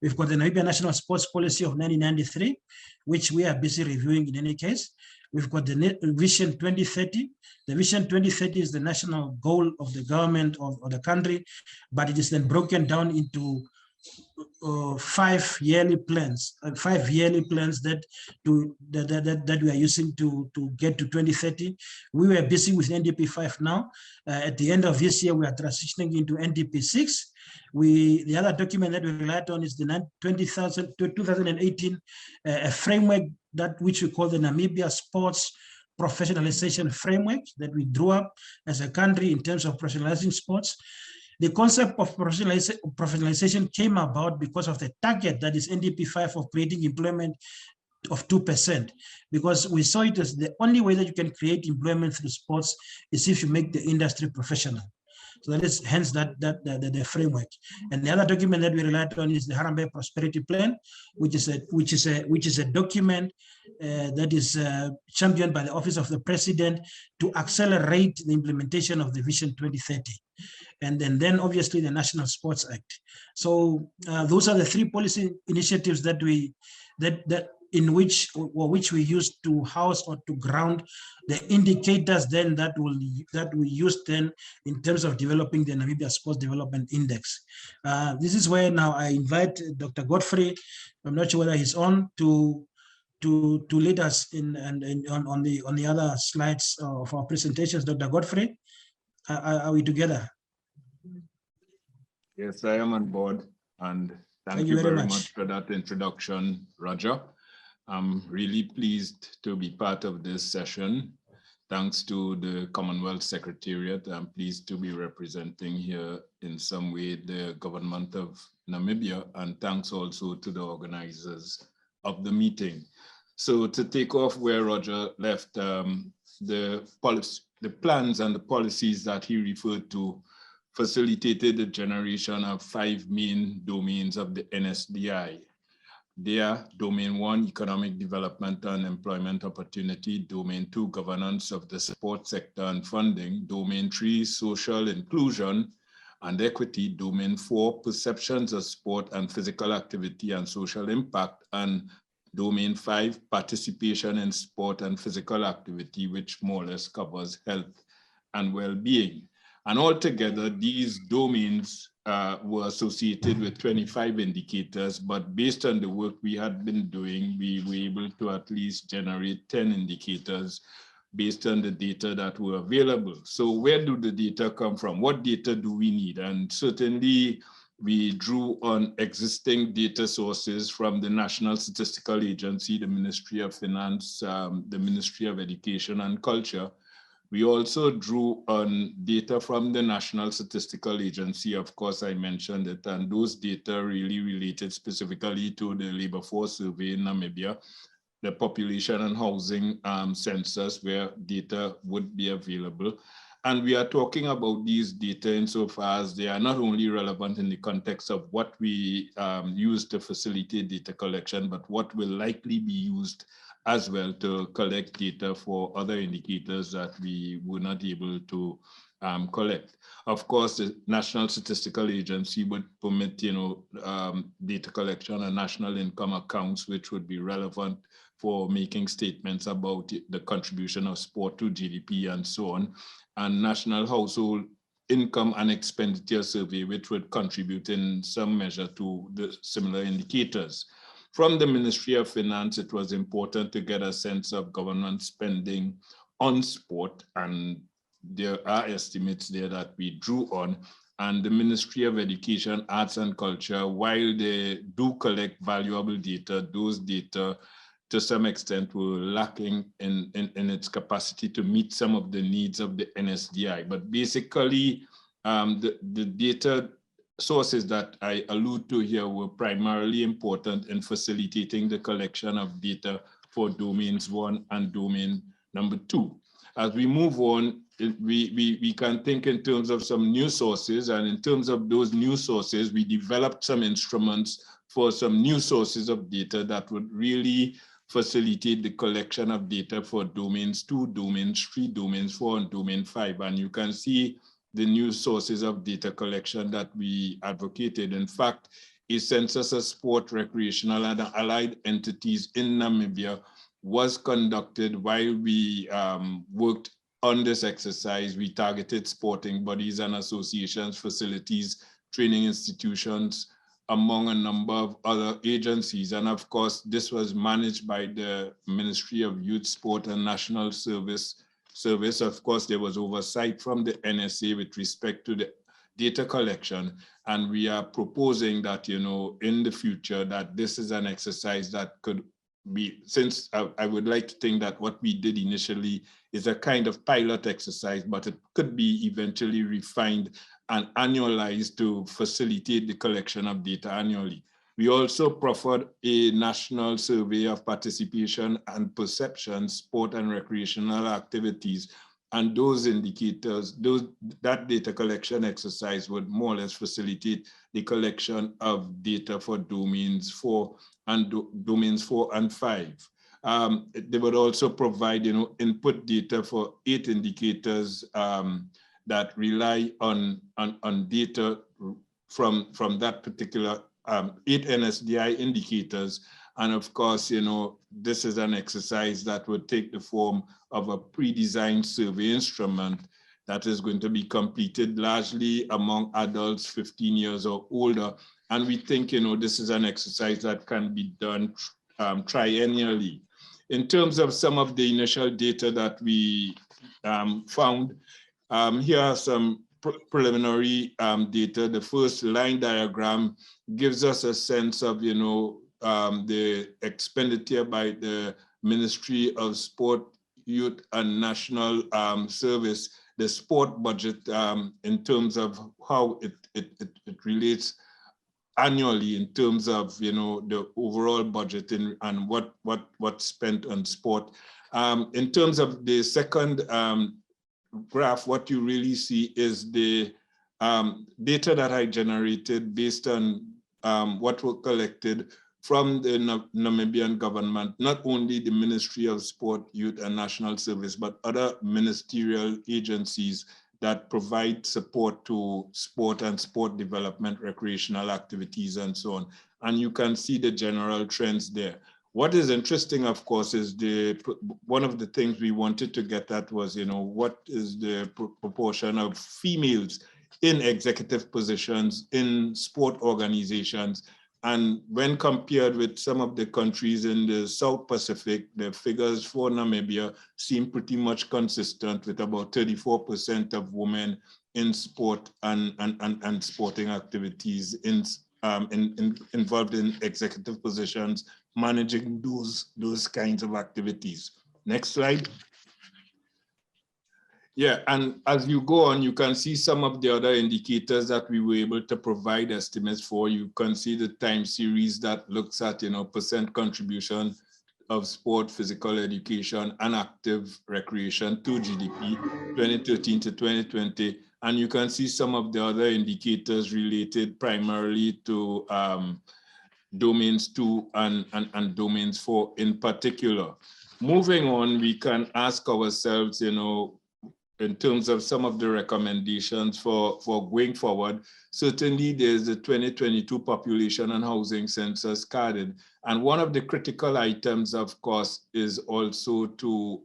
We've got the Namibia National Sports Policy of 1993, which we are busy reviewing in any case. We've got the Vision 2030. The Vision 2030 is the national goal of the government of the country, but it is then broken down into 5 yearly plans, that we are using to get to 2030. We were busy with NDP 5 now. At the end of this year, we are transitioning into NDP 6. The other document that we relied on is the 2018 framework, which we call the Namibia Sports Professionalization Framework, that we drew up as a country in terms of professionalizing sports. The concept of professionalization came about because of the target that is NDP 5 of creating employment of 2%, because we saw it as the only way that you can create employment through sports is if you make the industry professional. So that is hence the framework. And the other document that we relied on is the Harambee Prosperity Plan, which is a document that is championed by the Office of the President to accelerate the implementation of the Vision 2030. And then obviously the National Sports Act. So those are the 3 policy initiatives that we use to house or to ground the indicators then that we use then in terms of developing the Namibia Sports Development Index. This is where now I invite Dr. Godfrey. I'm not sure whether he's on to lead us on the other slides of our presentations. Dr. Godfrey, are we together? Yes, I am on board, and thank you very much for that introduction, Roger. I'm really pleased to be part of this session. Thanks to the Commonwealth Secretariat, I'm pleased to be representing here in some way the government of Namibia, and thanks also to the organizers of the meeting. So to take off where Roger left, the plans and the policies that he referred to facilitated the generation of 5 main domains of the NSDI. They are Domain 1, Economic Development and Employment Opportunity. Domain 2, Governance of the Sport Sector and Funding. Domain 3, Social Inclusion and Equity. Domain 4, Perceptions of Sport and Physical Activity and Social Impact. And Domain 5, Participation in Sport and Physical Activity, which more or less covers health and well-being. And altogether, these domains were associated with 25 indicators, but based on the work we had been doing, we were able to at least generate 10 indicators based on the data that were available. So where do the data come from? What data do we need? And certainly, we drew on existing data sources from the National Statistical Agency, the Ministry of Finance, the Ministry of Education and Culture. We also drew on data from the National Statistical Agency. Of course, I mentioned it, and those data really related specifically to the labor force survey in Namibia, the population and housing census where data would be available. And we are talking about these data insofar as they are not only relevant in the context of what we use to facilitate data collection, but what will likely be used as well to collect data for other indicators that we were not able to collect. Of course, the National Statistical Agency would permit, data collection and national income accounts, which would be relevant for making statements about the contribution of sport to GDP and so on, and National Household Income and Expenditure Survey, which would contribute in some measure to the similar indicators. From the Ministry of Finance, it was important to get a sense of government spending on sport, and there are estimates there that we drew on. And the Ministry of Education, Arts and Culture, while they do collect valuable data, those data to some extent were lacking in its capacity to meet some of the needs of the NSDI. But basically, the data sources that I allude to here were primarily important in facilitating the collection of data for domains 1 and domain number 2. As we move on, we can think in terms of some new sources, and in terms of those new sources, we developed some instruments for some new sources of data that would really facilitate the collection of data for domains 2, domains 3, domains 4, and domain 5. And you can see the new sources of data collection that we advocated. In fact, a census of sport, recreational, and allied entities in Namibia was conducted while we worked on this exercise. We targeted sporting bodies and associations, facilities, training institutions, among a number of other agencies. And of course, this was managed by the Ministry of Youth, Sport and National Service. Of course, there was oversight from the NSA with respect to the data collection. And we are proposing that, in the future, that this is an exercise that could be, since I would like to think that what we did initially is a kind of pilot exercise, but it could be eventually refined and annualized to facilitate the collection of data annually. We also proffered a national survey of participation and perception, sport and recreational activities, and those indicators, that data collection exercise would more or less facilitate the collection of data for domains 4 and 5. They would also provide, input data for 8 indicators that rely on data from that particular 8 NSDI indicators. And of course, this is an exercise that would take the form of a pre-designed survey instrument that is going to be completed largely among adults 15 years or older. And we think, this is an exercise that can be done triennially. In terms of some of the initial data that we found, here are some preliminary data. The first line diagram gives us a sense of, the expenditure by the Ministry of Sport, Youth and National Service, the sport budget in terms of how it relates annually in terms of, the overall budget and what's spent on sport. In terms of the second graph, what you really see is the data that I generated based on what were collected from the Namibian government, not only the Ministry of Sport, Youth and National Service, but other ministerial agencies that provide support to sport and sport development, recreational activities, and so on. And you can see the general trends there. What is interesting, of course, is one of the things we wanted to get at was, what is the proportion of females in executive positions in sport organizations? And when compared with some of the countries in the South Pacific, the figures for Namibia seem pretty much consistent, with about 34% of women in sport and sporting activities involved in executive positions, managing those kinds of activities. Next slide. Yeah, and as you go on, you can see some of the other indicators that we were able to provide estimates for. You can see the time series that looks at, percent contribution of sport, physical education, and active recreation to GDP, 2013 to 2020. And you can see some of the other indicators related primarily to domains 2 and domains 4 in particular. Moving on, we can ask ourselves, in terms of some of the recommendations for going forward, certainly there's the 2022 population and housing census carded. And one of the critical items, of course, is also to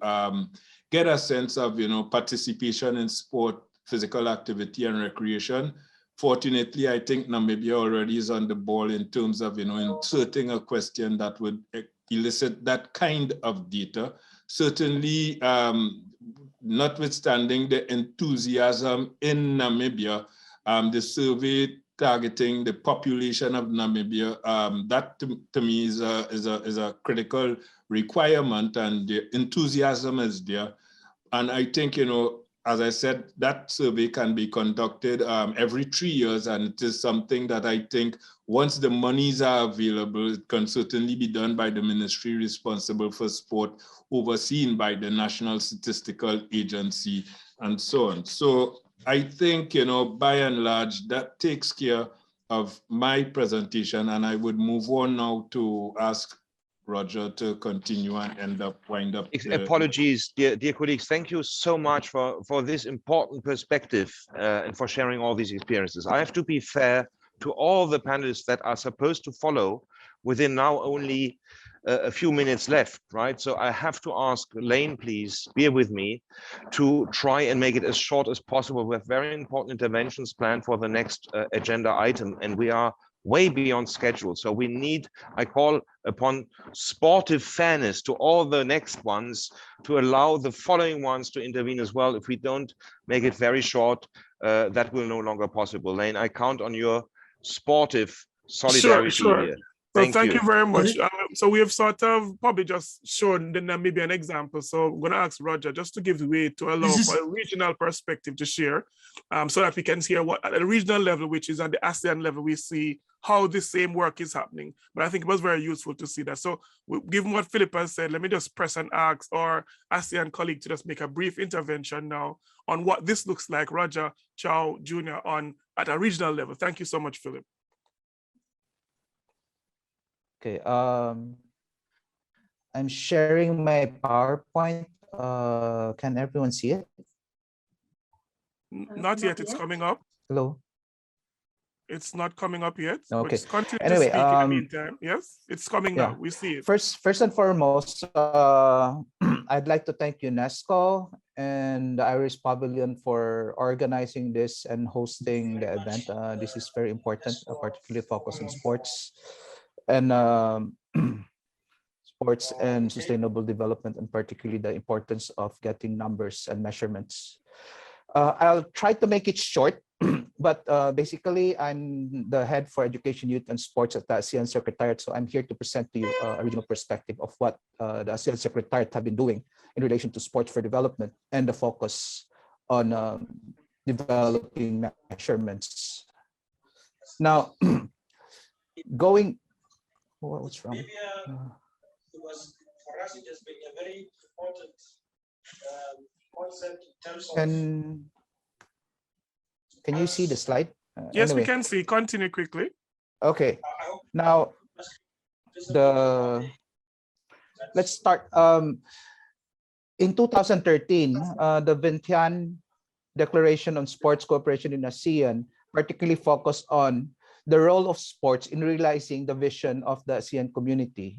get a sense of, participation in sport, physical activity and recreation. Fortunately, I think Namibia already is on the ball in terms of, inserting a question that would elicit that kind of data. Certainly, notwithstanding the enthusiasm in Namibia, the survey targeting the population of Namibia, that to me is a critical requirement, and the enthusiasm is there. And I think, as I said, that survey can be conducted every 3 years, and it is something that I think once the monies are available, it can certainly be done by the ministry responsible for sport, overseen by the National Statistical Agency, and so on. So I think, by and large, that takes care of my presentation, and I would move on now to ask Roger to continue and wind up. Apologies, dear colleagues. Thank you so much for this important perspective and for sharing all these experiences. I have to be fair to all the panelists that are supposed to follow within now only a few minutes left, right? So I have to ask Lane, please bear with me to try and make it as short as possible. We have very important interventions planned for the next agenda item, and we are way beyond schedule. So we need, I call upon sportive fairness to all the next ones to allow the following ones to intervene as well. If we don't make it very short, that will no longer possible. Lane, I count on your sportive solidarity here. Thank you very much. So we have sort of probably just shown the Namibian example. So I'm going to ask Roger just to give way to allow for a regional perspective to share, so that we can hear what at a regional level, which is at the ASEAN level, we see how the same work is happening. But I think it was very useful to see that. So given what Philip has said, let me just press and ask our ASEAN colleague to just make a brief intervention now on what this looks like, Roger Chow Jr. at a regional level. Thank you so much, Philip. Okay, I'm sharing my PowerPoint. Can everyone see it? Not yet, it's coming up. Hello? It's not coming up yet. Okay. Just continue anyway, to speak in the meantime. Yes, it's coming now. We see it. First and foremost, I'd like to thank UNESCO and the Irish Pavilion for organizing this and hosting the event. This is very important, particularly focused on sports and sports and sustainable development, and particularly the importance of getting numbers and measurements. I'll try to make it short, but basically I'm the head for education, youth and sports at the ASEAN Secretariat. So I'm here to present to you a regional perspective of what the ASEAN Secretariat have been doing in relation to sports for development and the focus on developing measurements. Now, what's wrong? It was, for us, it has been a very important concept in terms of... Can you see the slide? Yes, anyway. We can see. Continue quickly. Okay. Now, let's start. In 2013, the Vientiane Declaration on Sports Cooperation in ASEAN particularly focused on the role of sports in realizing the vision of the ASEAN community,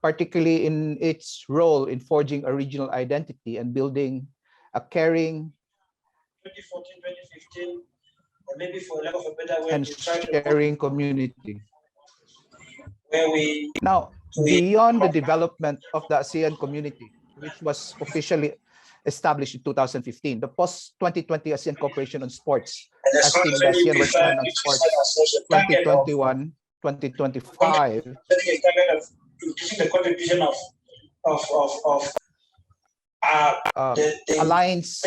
particularly in its role in forging a regional identity and building a caring 2014, 2015, or maybe for lack of a better word, and sharing community. Where we now, beyond the development of the ASEAN community, which was officially established in 2015, the post-2020 ASEAN Cooperation on Sports, as in the ASEAN Work Plan on Sports 2021-2025, increasing the contribution of aligns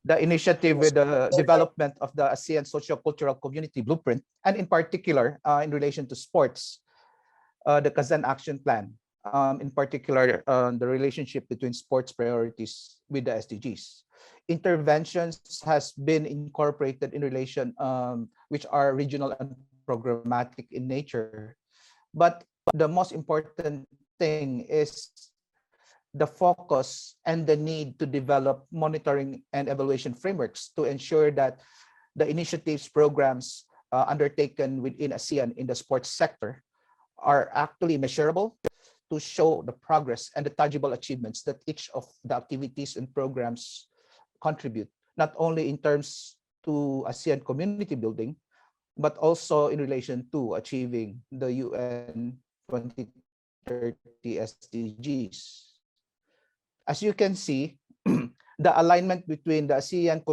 the initiative with the development of the ASEAN Socio-Cultural Community Blueprint, and in particular, in relation to sports, the Kazan Action Plan, in particular, the relationship between sports priorities with the SDGs. Interventions has been incorporated in relation, which are regional and programmatic in nature. But the most important thing is the focus and the need to develop monitoring and evaluation frameworks to ensure that the initiatives, programs undertaken within ASEAN in the sports sector are actually measurable to show the progress and the tangible achievements that each of the activities and programs contribute, not only in terms to ASEAN community building, but also in relation to achieving the UN 2030 SDGs. As you can see, the alignment between the ASEAN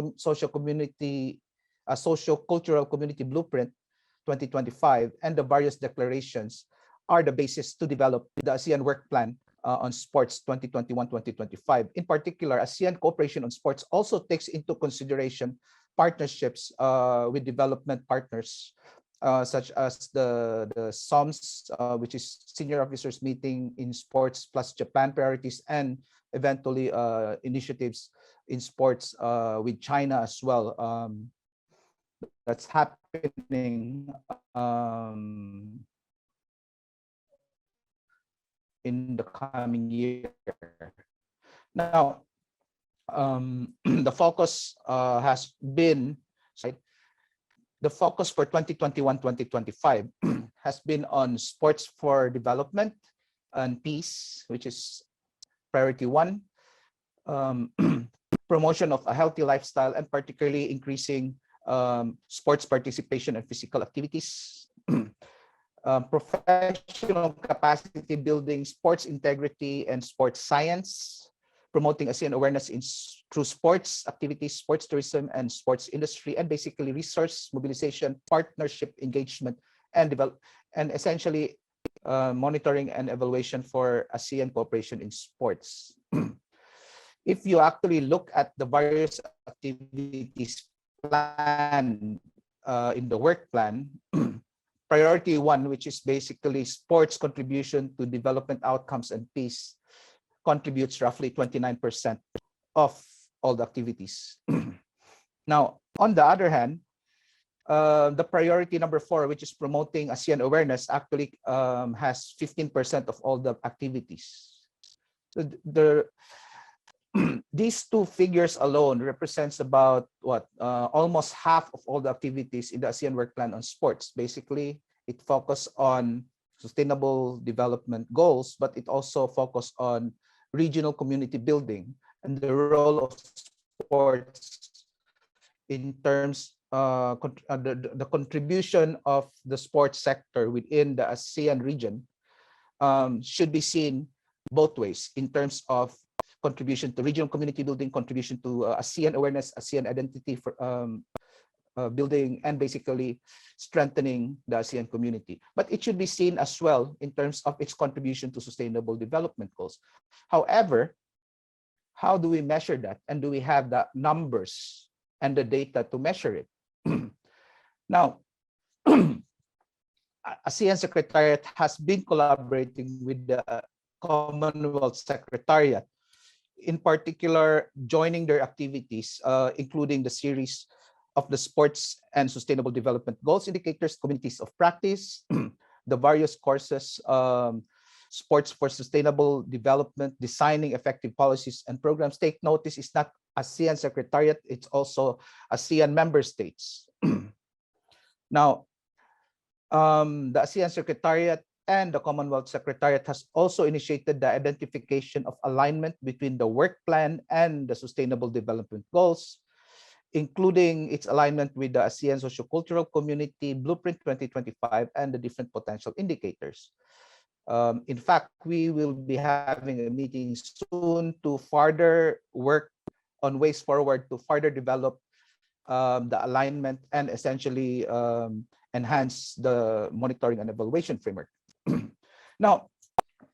socio-cultural community blueprint 2025 and the various declarations are the basis to develop the ASEAN work plan on sports 2021-2025. In particular, ASEAN cooperation on sports also takes into consideration partnerships with development partners, such as the SOMS, which is Senior Officers Meeting in Sports plus Japan priorities, and eventually initiatives in sports with China as well. That's happening in the coming year. Now, the focus has been, the focus for 2021-2025 has been on sports for development and peace, which is priority 1, promotion of a healthy lifestyle, and particularly increasing sports participation and physical activities, professional capacity building, sports integrity, and sports science, promoting ASEAN awareness through sports activities, sports tourism, and sports industry, and basically resource mobilization, partnership engagement, and essentially monitoring and evaluation for ASEAN cooperation in sports. If you actually look at the various activities planned in the work plan, priority 1, which is basically sports contribution to development outcomes and peace, contributes roughly 29% of all the activities. Now, on the other hand, the priority number 4, which is promoting ASEAN awareness, actually has 15% of all the activities. So these two figures alone represents about almost half of all the activities in the ASEAN work plan on sports. Basically, it focuses on sustainable development goals, but it also focuses on regional community building and the role of sports in terms the contribution of the sports sector within the ASEAN region should be seen both ways in terms of contribution to regional community building, contribution to ASEAN awareness, ASEAN identity for building, and basically strengthening the ASEAN community. But it should be seen as well in terms of its contribution to sustainable development goals. However, how do we measure that? And do we have the numbers and the data to measure it? Now, ASEAN Secretariat has been collaborating with the Commonwealth Secretariat, in particular joining their activities, including the series of the sports and sustainable development goals indicators, communities of practice, the various courses, sports for sustainable development, designing effective policies and programs. Take notice, it's not ASEAN Secretariat, it's also ASEAN member states. Now, the ASEAN Secretariat and the Commonwealth Secretariat has also initiated the identification of alignment between the work plan and the sustainable development goals, including its alignment with the ASEAN Sociocultural Community Blueprint 2025 and the different potential indicators. In fact, we will be having a meeting soon to further work on ways forward to further develop the alignment and essentially enhance the monitoring and evaluation framework. Now,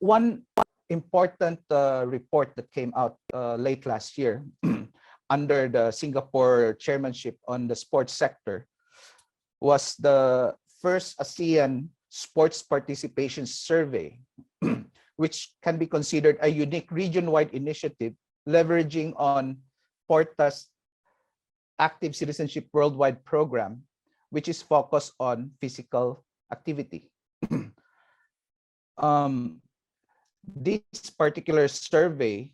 one important report that came out late last year under the Singapore chairmanship on the sports sector was the first ASEAN sports participation survey, which can be considered a unique region-wide initiative leveraging on Porta's Active Citizenship Worldwide program, which is focused on physical activity. this particular survey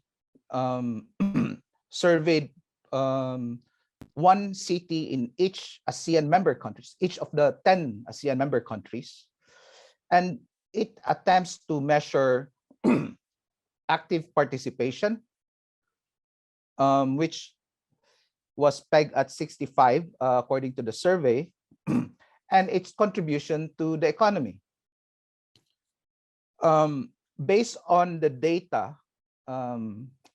surveyed one city in each ASEAN member countries, each of the 10 ASEAN member countries, and it attempts to measure active participation, which was pegged at 65 according to the survey, and its contribution to the economy. Based on the data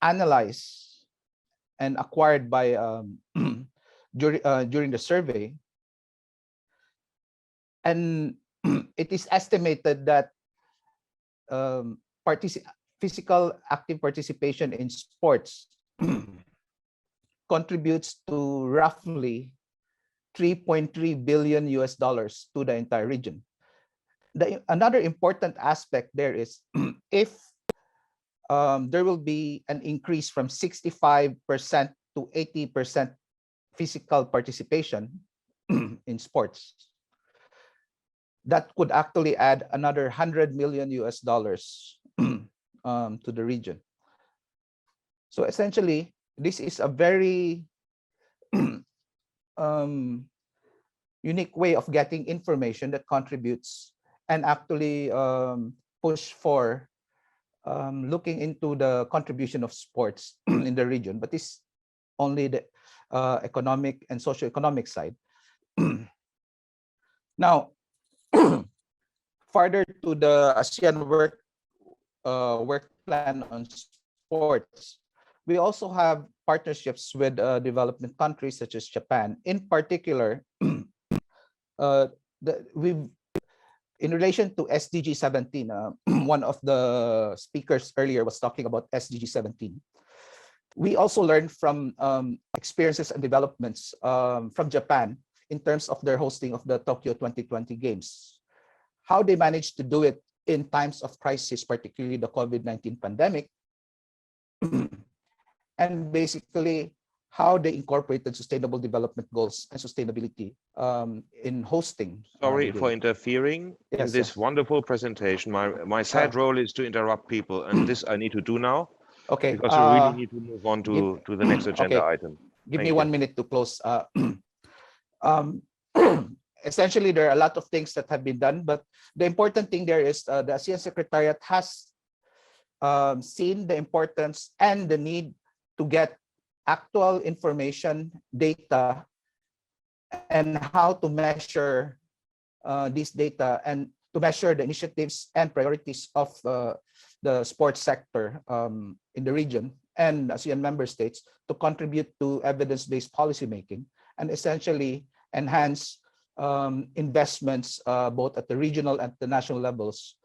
analyzed and acquired by during the survey, and it is estimated that physical active participation in sports contributes to roughly $3.3 billion to the entire region. Another important aspect there is if there will be an increase from 65% to 80% physical participation in sports, that could actually add another $100 million to the region. So essentially, this is a very unique way of getting information that contributes and actually push for looking into the contribution of sports in the region, but it's only the economic and socioeconomic side. Now, further to the ASEAN work plan on sports, we also have partnerships with development countries such as Japan. In particular, in relation to SDG 17, one of the speakers earlier was talking about SDG 17. We also learned from experiences and developments from Japan in terms of their hosting of the Tokyo 2020 Games. How they managed to do it in times of crisis, particularly the COVID-19 pandemic, and basically how they incorporated sustainable development goals and sustainability in hosting. Sorry for interfering in this wonderful presentation. My sad role is to interrupt people, and this I need to do now. Okay. Because we really need to move on to the next agenda item. Give me 1 minute to close. Essentially, there are a lot of things that have been done, but the important thing there is the ASEAN Secretariat has seen the importance and the need to get actual information, data, and how to measure this data and to measure the initiatives and priorities of the sports sector in the region and ASEAN member states to contribute to evidence-based policymaking and essentially enhance investments both at the regional and the national levels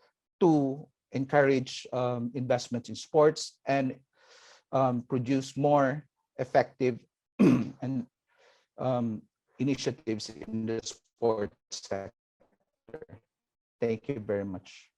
to encourage investments in sports and produce more effective and initiatives in the sports sector. Thank you very much.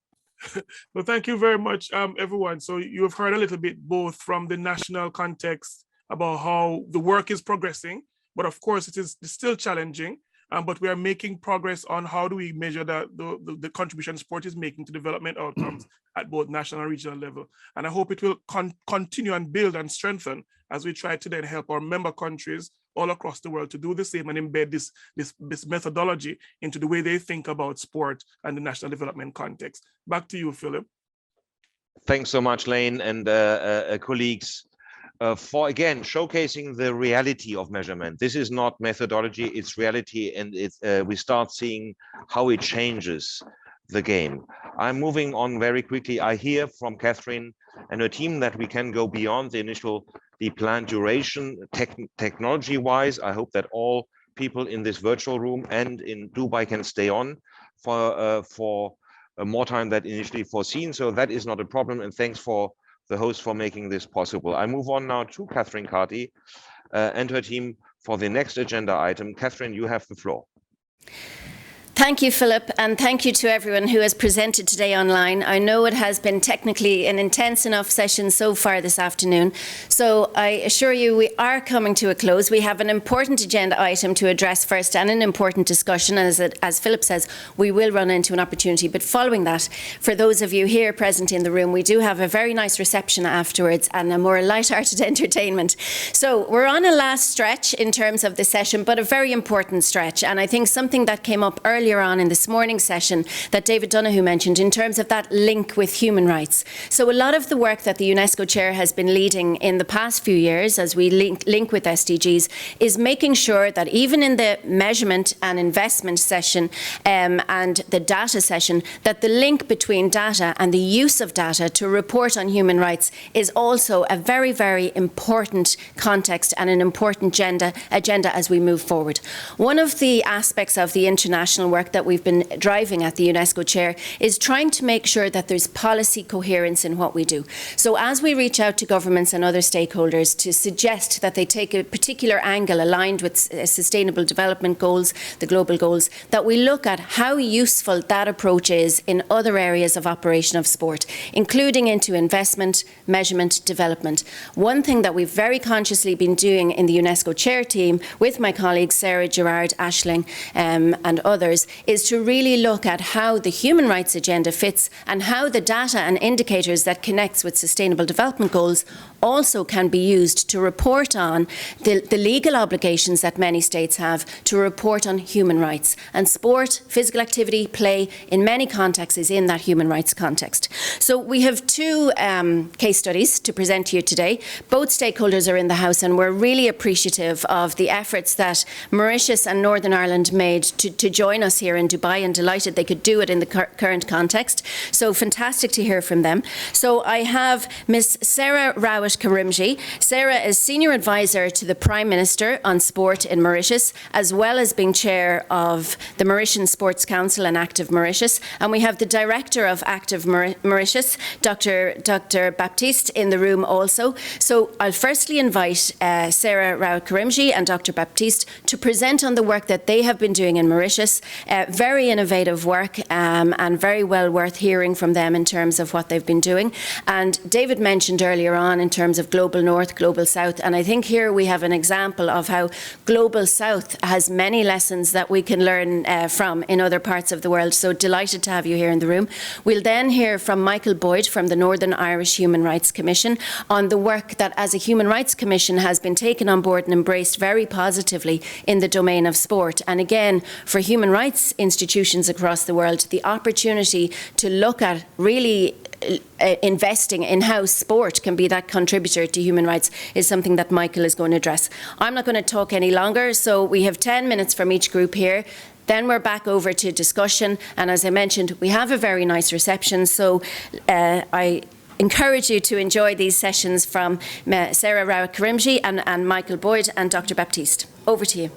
Well, thank you very much, everyone. So you have heard a little bit both from the national context about how the work is progressing, but of course it is still challenging. But we are making progress on how do we measure the contribution sport is making to development outcomes at both national and regional level. And I hope it will continue and build and strengthen as we try to then help our member countries all across the world to do the same and embed this methodology into the way they think about sport and the national development context. Back to you, Philip. Thanks so much, Lane and colleagues. For again showcasing the reality of measurement. This is not methodology, it's reality, and we start seeing how it changes the game. I'm moving on very quickly. I hear from Catherine and her team that we can go beyond the planned duration technology-wise. I hope that all people in this virtual room and in Dubai can stay on for more time than initially foreseen. So that is not a problem, and thanks for the host for making this possible. I move on now to Catherine Carty and her team for the next agenda item. Catherine, you have the floor. Thank you, Philip, and thank you to everyone who has presented today online. I know it has been technically an intense enough session so far this afternoon, so I assure you we are coming to a close. We have an important agenda item to address first and an important discussion, and as Philip says, we will run into an opportunity. But following that, for those of you here present in the room, we do have a very nice reception afterwards and a more light-hearted entertainment. So we're on a last stretch in terms of the session, but a very important stretch, and I think something that came up earlier on in this morning's session that David Donoghue mentioned in terms of that link with human rights. So a lot of the work that the UNESCO Chair has been leading in the past few years as we link with SDGs is making sure that even in the measurement and investment session and the data session, that the link between data and the use of data to report on human rights is also a very, very important context and an important agenda as we move forward. One of the aspects of the international work that we've been driving at the UNESCO Chair is trying to make sure that there's policy coherence in what we do. So as we reach out to governments and other stakeholders to suggest that they take a particular angle aligned with sustainable development goals, the global goals, that we look at how useful that approach is in other areas of operation of sport, including into investment, measurement, development. One thing that we've very consciously been doing in the UNESCO Chair team with my colleagues Sarah, Gerard, Aisling and others is to really look at how the human rights agenda fits and how the data and indicators that connects with sustainable development goals also can be used to report on the legal obligations that many states have to report on human rights. And sport, physical activity, play, in many contexts is in that human rights context. So we have two case studies to present to you today. Both stakeholders are in the House, and we're really appreciative of the efforts that Mauritius and Northern Ireland made to join us here in Dubai, and delighted they could do it in the current context. So fantastic to hear from them. So I have Ms. Sarah Rawat-Karimji. Sarah is Senior Advisor to the Prime Minister on Sport in Mauritius, as well as being Chair of the Mauritian Sports Council and Active Mauritius. And we have the Director of Active Mauritius, Dr. Baptiste, in the room also. So I'll firstly invite Sarah Rawat-Karimji and Dr. Baptiste to present on the work that they have been doing in Mauritius. Very innovative work and very well worth hearing from them in terms of what they've been doing. And David mentioned earlier on in terms of Global North, Global South, and I think here we have an example of how Global South has many lessons that we can learn from in other parts of the world. So delighted to have you here in the room. We'll then hear from Michael Boyd from the Northern Irish Human Rights Commission on the work that as a Human Rights Commission has been taken on board and embraced very positively in the domain of sport. And again, for human rights institutions across the world, the opportunity to look at really investing in how sport can be that contributor to human rights is something that Michael is going to address. I'm not going to talk any longer, so we have 10 minutes from each group here. Then we're back over to discussion, and as I mentioned, we have a very nice reception, so I encourage you to enjoy these sessions from Sarah Rawat-Karimji and Michael Boyd and Dr. Baptiste. Over to you.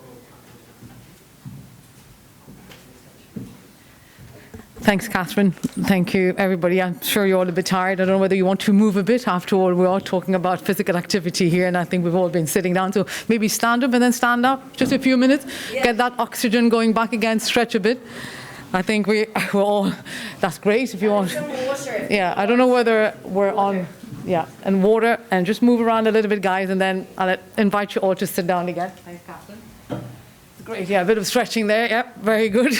Thanks, Catherine. Thank you, everybody. I'm sure you're all a bit tired. I don't know whether you want to move a bit. After all, we're all talking about physical activity here, and I think we've all been sitting down. So maybe stand up and then stand up, just a few minutes. Yeah. Get that oxygen going back again, stretch a bit. I think we're all, that's great if you want. Yeah, I don't know whether we're on, yeah, and water, and just move around a little bit, guys, and then I'll invite you all to sit down again. Thanks, Catherine. Great, yeah, a bit of stretching there. Yeah, very good.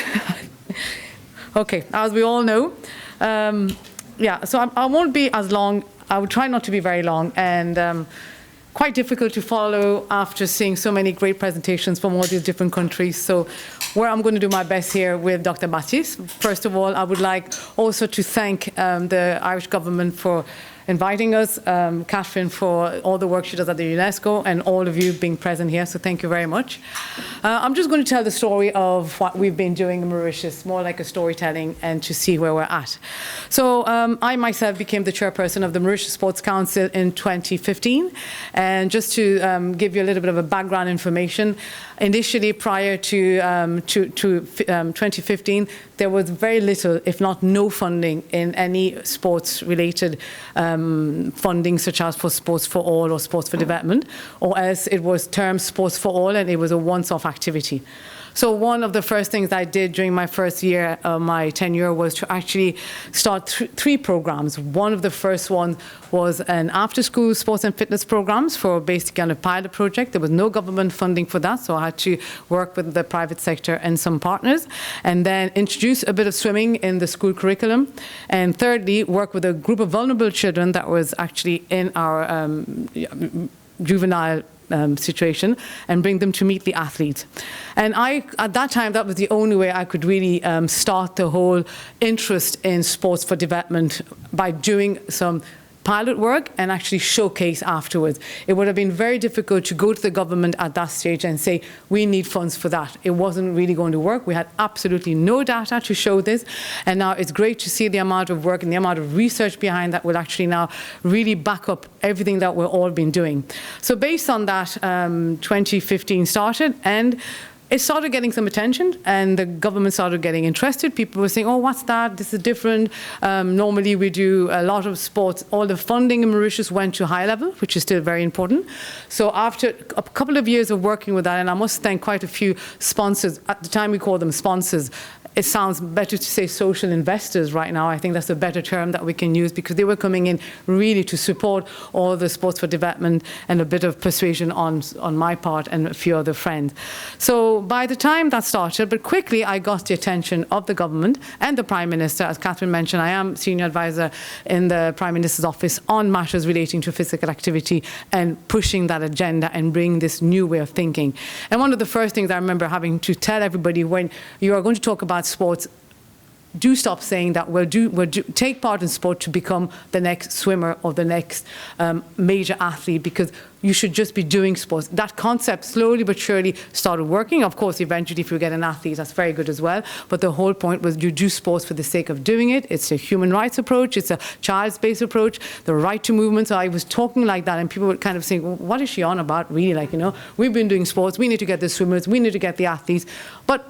Okay, as we all know, yeah, so I won't be as long. I will try not to be very long, and quite difficult to follow after seeing so many great presentations from all these different countries. So where I'm going to do my best here with Dr. Baptiste. First of all, I would like also to thank the Irish government for inviting us, Catherine for all the work she does at the UNESCO, and all of you being present here, so thank you very much. I'm just going to tell the story of what we've been doing in Mauritius, more like a storytelling, and to see where we're at. So I myself became the chairperson of the Mauritius Sports Council in 2015, and just to give you a little bit of a background information, initially prior to 2015, there was very little, if not no funding in any sports-related funding, such as for Sports for All or Sports for Development, or else it was termed Sports for All, and it was a once-off activity. So one of the first things I did during my first year of my tenure was to actually start three programs. One of the first ones was an after-school sports and fitness programs for basically on a pilot project. There was no government funding for that, so I had to work with the private sector and some partners, and then introduce a bit of swimming in the school curriculum. And thirdly, work with a group of vulnerable children that was actually in our juvenile situation, and bring them to meet the athletes. And at that time, that was the only way I could really start the whole interest in sports for development, by doing some pilot work and actually showcase afterwards. It would have been very difficult to go to the government at that stage and say, we need funds for that. It wasn't really going to work. We had absolutely no data to show this. And now it's great to see the amount of work and the amount of research behind that will actually now really back up everything that we've all been doing. So based on that, 2015 started, and it started getting some attention, and the government started getting interested. People were saying, oh, what's that? This is different. Normally we do a lot of sports. All the funding in Mauritius went to high level, which is still very important. So after a couple of years of working with that, and I must thank quite a few sponsors, at the time we called them sponsors, it sounds better to say social investors right now. I think that's a better term that we can use, because they were coming in really to support all the sports for development, and a bit of persuasion on my part and a few other friends. So by the time that started, but quickly I got the attention of the government and the Prime Minister. As Catherine mentioned, I am senior advisor in the Prime Minister's office on matters relating to physical activity and pushing that agenda and bringing this new way of thinking. And one of the first things I remember having to tell everybody, when you are going to talk about sports, do stop saying that we'll take part in sport to become the next swimmer or the next major athlete, because you should just be doing sports. That concept slowly but surely started working. Of course, eventually if you get an athlete, that's very good as well. But the whole point was, you do sports for the sake of doing it. It's a human rights approach. It's a child-based approach, the right to movement. So I was talking like that, and people were kind of saying, well, what is she on about, really? Like, you know, we've been doing sports. We need to get the swimmers. We need to get the athletes. But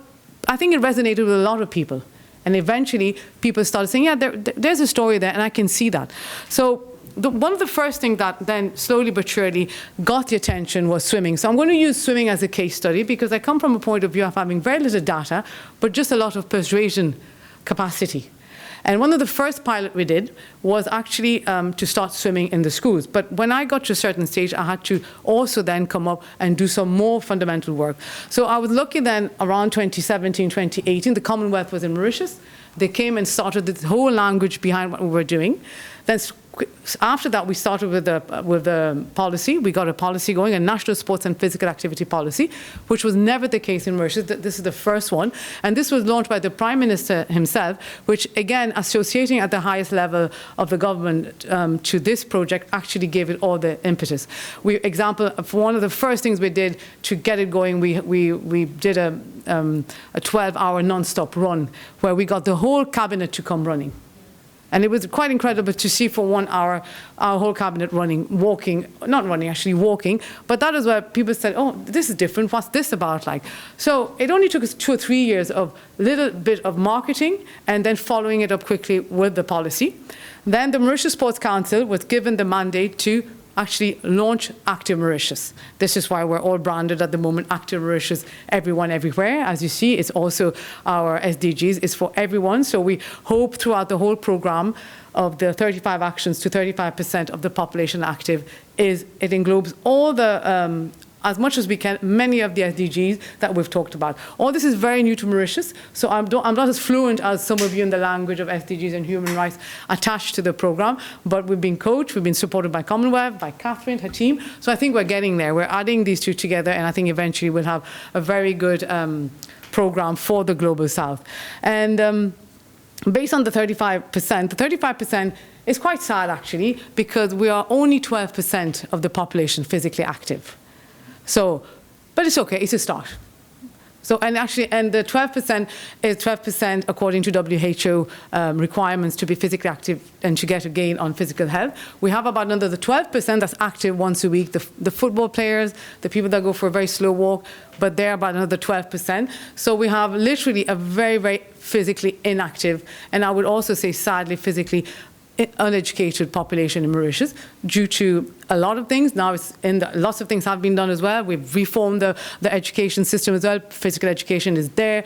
I think it resonated with a lot of people. And eventually, people started saying, yeah, there's a story there, and I can see that. So one of the first things that then slowly but surely got the attention was swimming. So I'm going to use swimming as a case study, because I come from a point of view of having very little data, but just a lot of persuasion capacity. And one of the first pilot we did was actually to start swimming in the schools. But when I got to a certain stage, I had to also then come up and do some more fundamental work. So I was lucky then, around 2017, 2018, the Commonwealth was in Mauritius. They came and started this whole language behind what we were doing. Then after that, we started with the policy. We got a policy going, a national sports and physical activity policy, which was never the case in Mauritius. This is the first one. And this was launched by the Prime Minister himself, which, again, associating at the highest level of the government to this project, actually gave it all the impetus. For one of the first things we did to get it going, we did a 12-hour non-stop run, where we got the whole cabinet to come running. And it was quite incredible to see for 1 hour our whole cabinet running, walking, not running, actually walking. But that is where people said, oh, this is different. What's this about? Like, so it only took us 2 or 3 years of little bit of marketing, and then following it up quickly with the policy. Then the Mauritius Sports Council was given the mandate to actually launch Active Mauritius. This is why we're all branded at the moment Active Mauritius, everyone, everywhere. As you see, it's also our SDGs, it's for everyone. So we hope throughout the whole program of the 35 actions to 35% of the population active, it englobes all the as much as we can, many of the SDGs that we've talked about. All this is very new to Mauritius, so I'm not as fluent as some of you in the language of SDGs and human rights attached to the program, but we've been coached, we've been supported by Commonwealth, by Catherine, her team, so I think we're getting there. We're adding these two together, and I think eventually we'll have a very good program for the Global South. And based on the 35% is quite sad, actually, because we are only 12% of the population physically active. So, but it's okay, it's a start. So, and the 12% is 12% according to WHO requirements to be physically active and to get a gain on physical health. We have about another 12% that's active once a week, the football players, the people that go for a very slow walk, but they're about another 12%. So we have literally a very, very physically inactive, and I would also say sadly physically uneducated population in Mauritius due to a lot of things. Now lots of things have been done as well. We've reformed the education system as well. Physical education is there,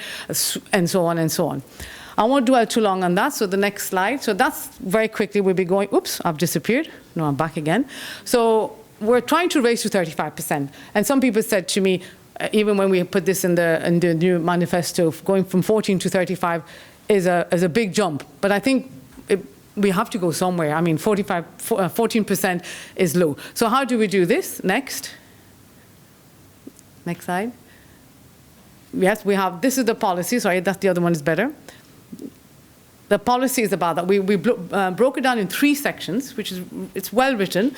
and so on and so on. I won't dwell too long on that. So the next slide. So that's very quickly we'll be going, oops, I've disappeared. No, I'm back again. So we're trying to raise to 35%. And some people said to me, even when we put this in the new manifesto, going from 14 to 35 is a big jump. But I think we have to go somewhere. I mean, 14% is low. So how do we do this? Next slide. Yes, we have, this is the policy. Sorry, that's the other one is better. The policy is about that. We broke it down in 3 sections, which is, it's well written.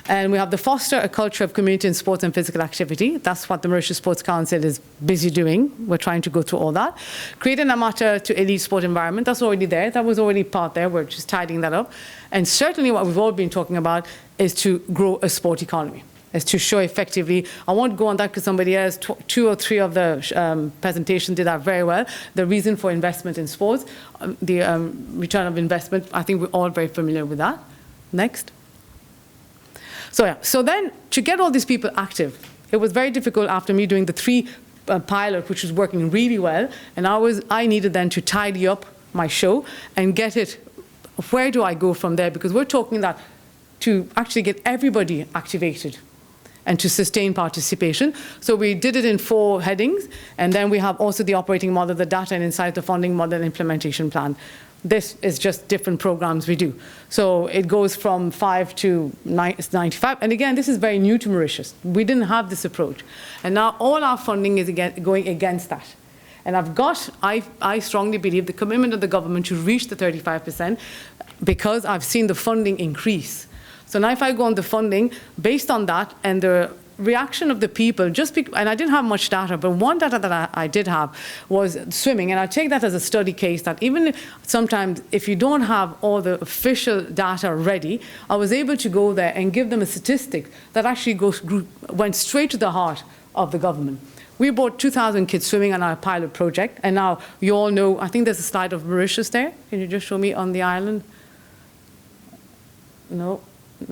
And we have the foster a culture of community in sports and physical activity. That's what the Mauritius Sports Council is busy doing. We're trying to go through all that. Create an amateur to elite sport environment. That's already there. That was already part there. We're just tidying that up. And certainly what we've all been talking about is to grow a sport economy, is to show effectively. I won't go on that because somebody else, 2 or 3 of the presentations did that very well. The reason for investment in sports, the return of investment, I think we're all very familiar with that. Next. So yeah, so then to get all these people active, it was very difficult after me doing the 3 pilot, which was working really well. And I needed then to tidy up my show and get it, where do I go from there? Because we're talking that to actually get everybody activated and to sustain participation. So we did it in 4 headings, and then we have also the operating model, the data and insight, the funding model, implementation plan. This is just different programs we do. So it goes from 5 to 95. And again, this is very new to Mauritius. We didn't have this approach. And now all our funding is going against that. And I strongly believe the commitment of the government to reach the 35% because I've seen the funding increase. So now if I go on the funding, based on that and the reaction of the people, and I didn't have much data, but one data that I did have was swimming. And I take that as a study case that even sometimes if you don't have all the official data ready, I was able to go there and give them a statistic that actually went straight to the heart of the government. We brought 2,000 kids swimming on our pilot project. And now you all know, I think there's a slide of Mauritius there. Can you just show me on the island? No,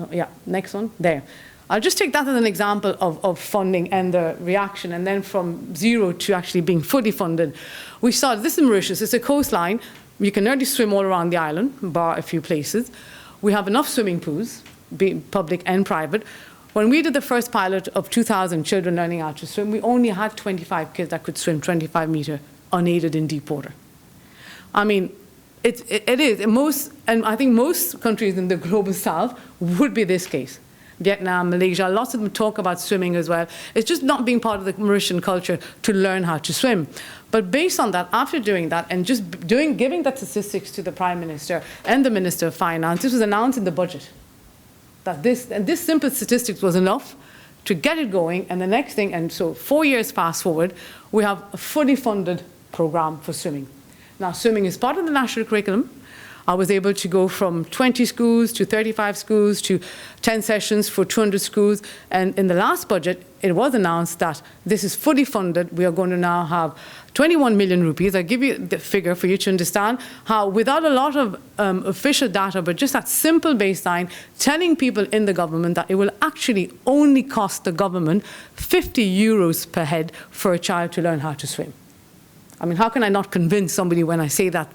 yeah, next one, there. I'll just take that as an example of funding and the reaction, and then from 0 to actually being fully funded. We started, this is Mauritius, it's a coastline. You can already swim all around the island, bar a few places. We have enough swimming pools, being public and private. When we did the first pilot of 2,000 children learning how to swim, we only had 25 kids that could swim 25 meters unaided in deep water. I mean, it is, and I think most countries in the global south would be this case. Vietnam, Malaysia, lots of them talk about swimming as well. It's just not being part of the Mauritian culture to learn how to swim. But based on that, after doing that and just giving that statistics to the Prime Minister and the Minister of Finance, this was announced in the budget. That this simple statistics was enough to get it going. And the next thing, and so 4 years fast forward, we have a fully funded program for swimming. Now, swimming is part of the national curriculum. I was able to go from 20 schools to 35 schools to 10 sessions for 200 schools. And in the last budget, it was announced that this is fully funded. We are going to now have 21 million rupees. I'll give you the figure for you to understand how, without a lot of official data, but just that simple baseline, telling people in the government that it will actually only cost the government 50 euros per head for a child to learn how to swim. I mean, how can I not convince somebody when I say that,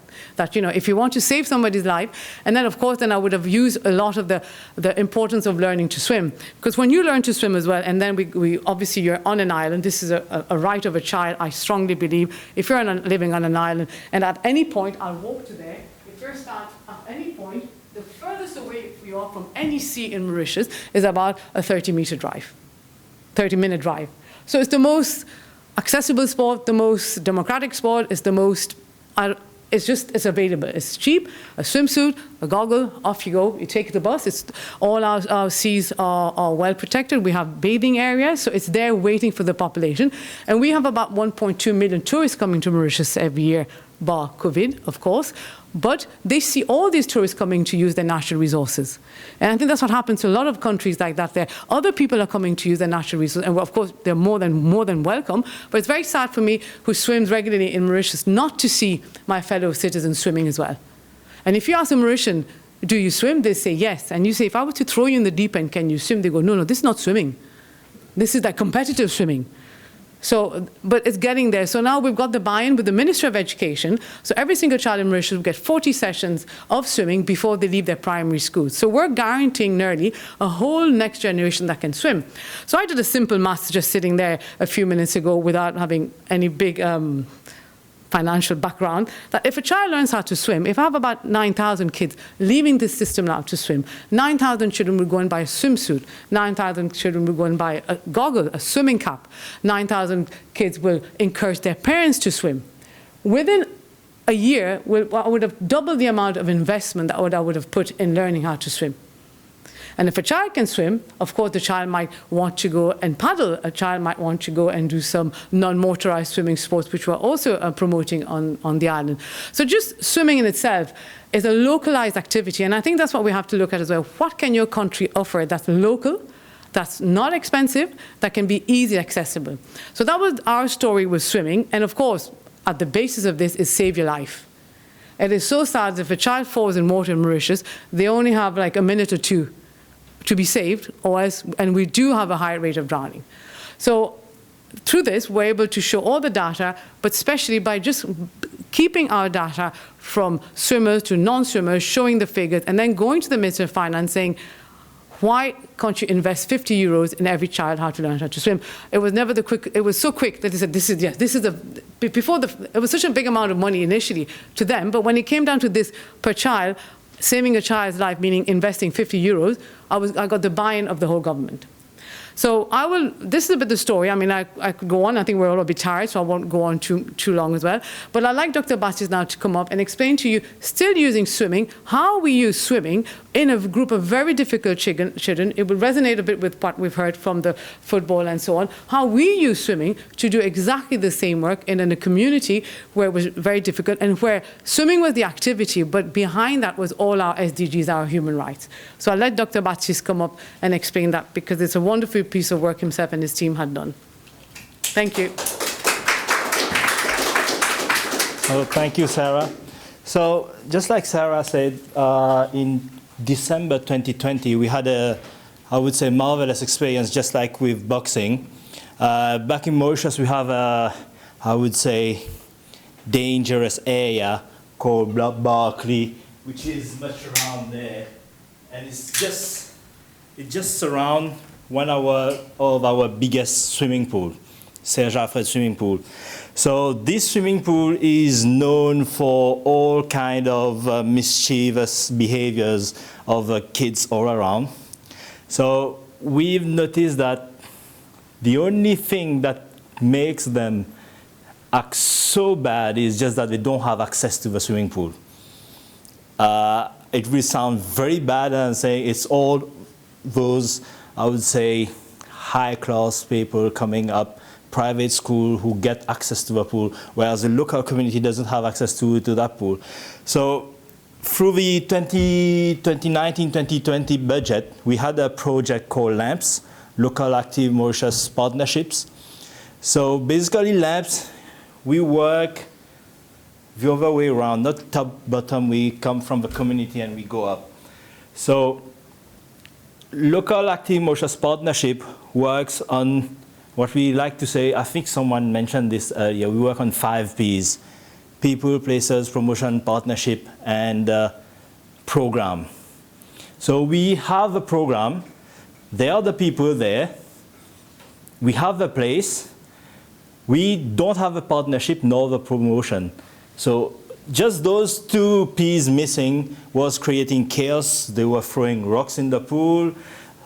you know, if you want to save somebody's life, and then, of course, then I would have used a lot of the importance of learning to swim. Because when you learn to swim as well, and then we obviously you're on an island, this is a right of a child, I strongly believe. If you're living on an island, and at any point, I'll walk to there, if you're at any point, the furthest away you are from any sea in Mauritius is about a 30-minute drive. So it's the most accessible sport, the most democratic sport, is the most, it's available. It's cheap, a swimsuit, a goggle, off you go. You take the bus. All our seas are well protected. We have bathing areas, so it's there waiting for the population. And we have about 1.2 million tourists coming to Mauritius every year, bar COVID, of course. But they see all these tourists coming to use their natural resources. And I think that's what happens to a lot of countries like that. There, other people are coming to use their natural resources, and of course, they're more than welcome. But it's very sad for me, who swims regularly in Mauritius, not to see my fellow citizens swimming as well. And if you ask a Mauritian, do you swim? They say yes. And you say, if I were to throw you in the deep end, can you swim? They go, no, this is not swimming. This is like competitive swimming. So, but it's getting there. So now we've got the buy-in with the Ministry of Education. So every single child in Mauritius will get 40 sessions of swimming before they leave their primary school. So we're guaranteeing nearly a whole next generation that can swim. So I did a simple math just sitting there a few minutes ago without having any big financial background, that if a child learns how to swim, if I have about 9,000 kids leaving this system now to swim, 9,000 children will go and buy a swimsuit, 9,000 children will go and buy a goggle, a swimming cap, 9,000 kids will encourage their parents to swim. Within a year, I would have doubled the amount of investment that I would have put in learning how to swim. And if a child can swim, of course, the child might want to go and paddle. A child might want to go and do some non-motorized swimming sports, which we're also promoting on the island. So just swimming in itself is a localized activity. And I think that's what we have to look at as well. What can your country offer that's local, that's not expensive, that can be easily accessible? So that was our story with swimming. And of course, at the basis of this is save your life. It is so sad that if a child falls in water in Mauritius, they only have like a minute or two to be saved, and we do have a high rate of drowning. So through this, we're able to show all the data, but especially by just keeping our data from swimmers to non-swimmers, showing the figures, and then going to the Minister of Finance saying, why can't you invest 50 euros in every child how to learn how to swim? It was never it was so quick that they said, it was such a big amount of money initially to them, but when it came down to this per child, saving a child's life, meaning investing 50 euros, I got the buy-in of the whole government. So this is a bit the story. I mean, I could go on. I think we're all a bit tired, so I won't go on too long as well. But I'd like Dr. Batis now to come up and explain to you, still using swimming, how we use swimming in a group of very difficult children. It will resonate a bit with what we've heard from the football and so on, how we use swimming to do exactly the same work in a community where it was very difficult and where swimming was the activity, but behind that was all our SDGs, our human rights. So I'll let Dr. Batis come up and explain that, because it's a wonderful piece of work himself and his team had done. Thank you. So thank you, Sarah. So just like Sarah said, in December 2020, we had I would say, marvelous experience, just like with boxing. Back in Mauritius, we have I would say, dangerous area called Barclay, which is much around there. And it just surrounds one of our biggest swimming pool, Serge Alfred swimming pool. So this swimming pool is known for all kind of mischievous behaviors of kids all around. So we've noticed that the only thing that makes them act so bad is just that they don't have access to the swimming pool. It will sound very bad and saying it's all those, I would say, high-class people coming up, private school who get access to the pool, whereas the local community doesn't have access to that pool. So through the 2019-2020 budget, we had a project called LAMPS, Local Active Mauritius Partnerships. So basically LAMPS, we work the other way around, not top-bottom, we come from the community and we go up. So Local Active Mauritius Partnership works on what we like to say, I think someone mentioned this earlier, we work on 5 Ps: people, places, promotion, partnership, and program. So we have a program, there are the people there, we have the place, we don't have a partnership nor the promotion. So just those 2 Ps missing was creating chaos. They were throwing rocks in the pool.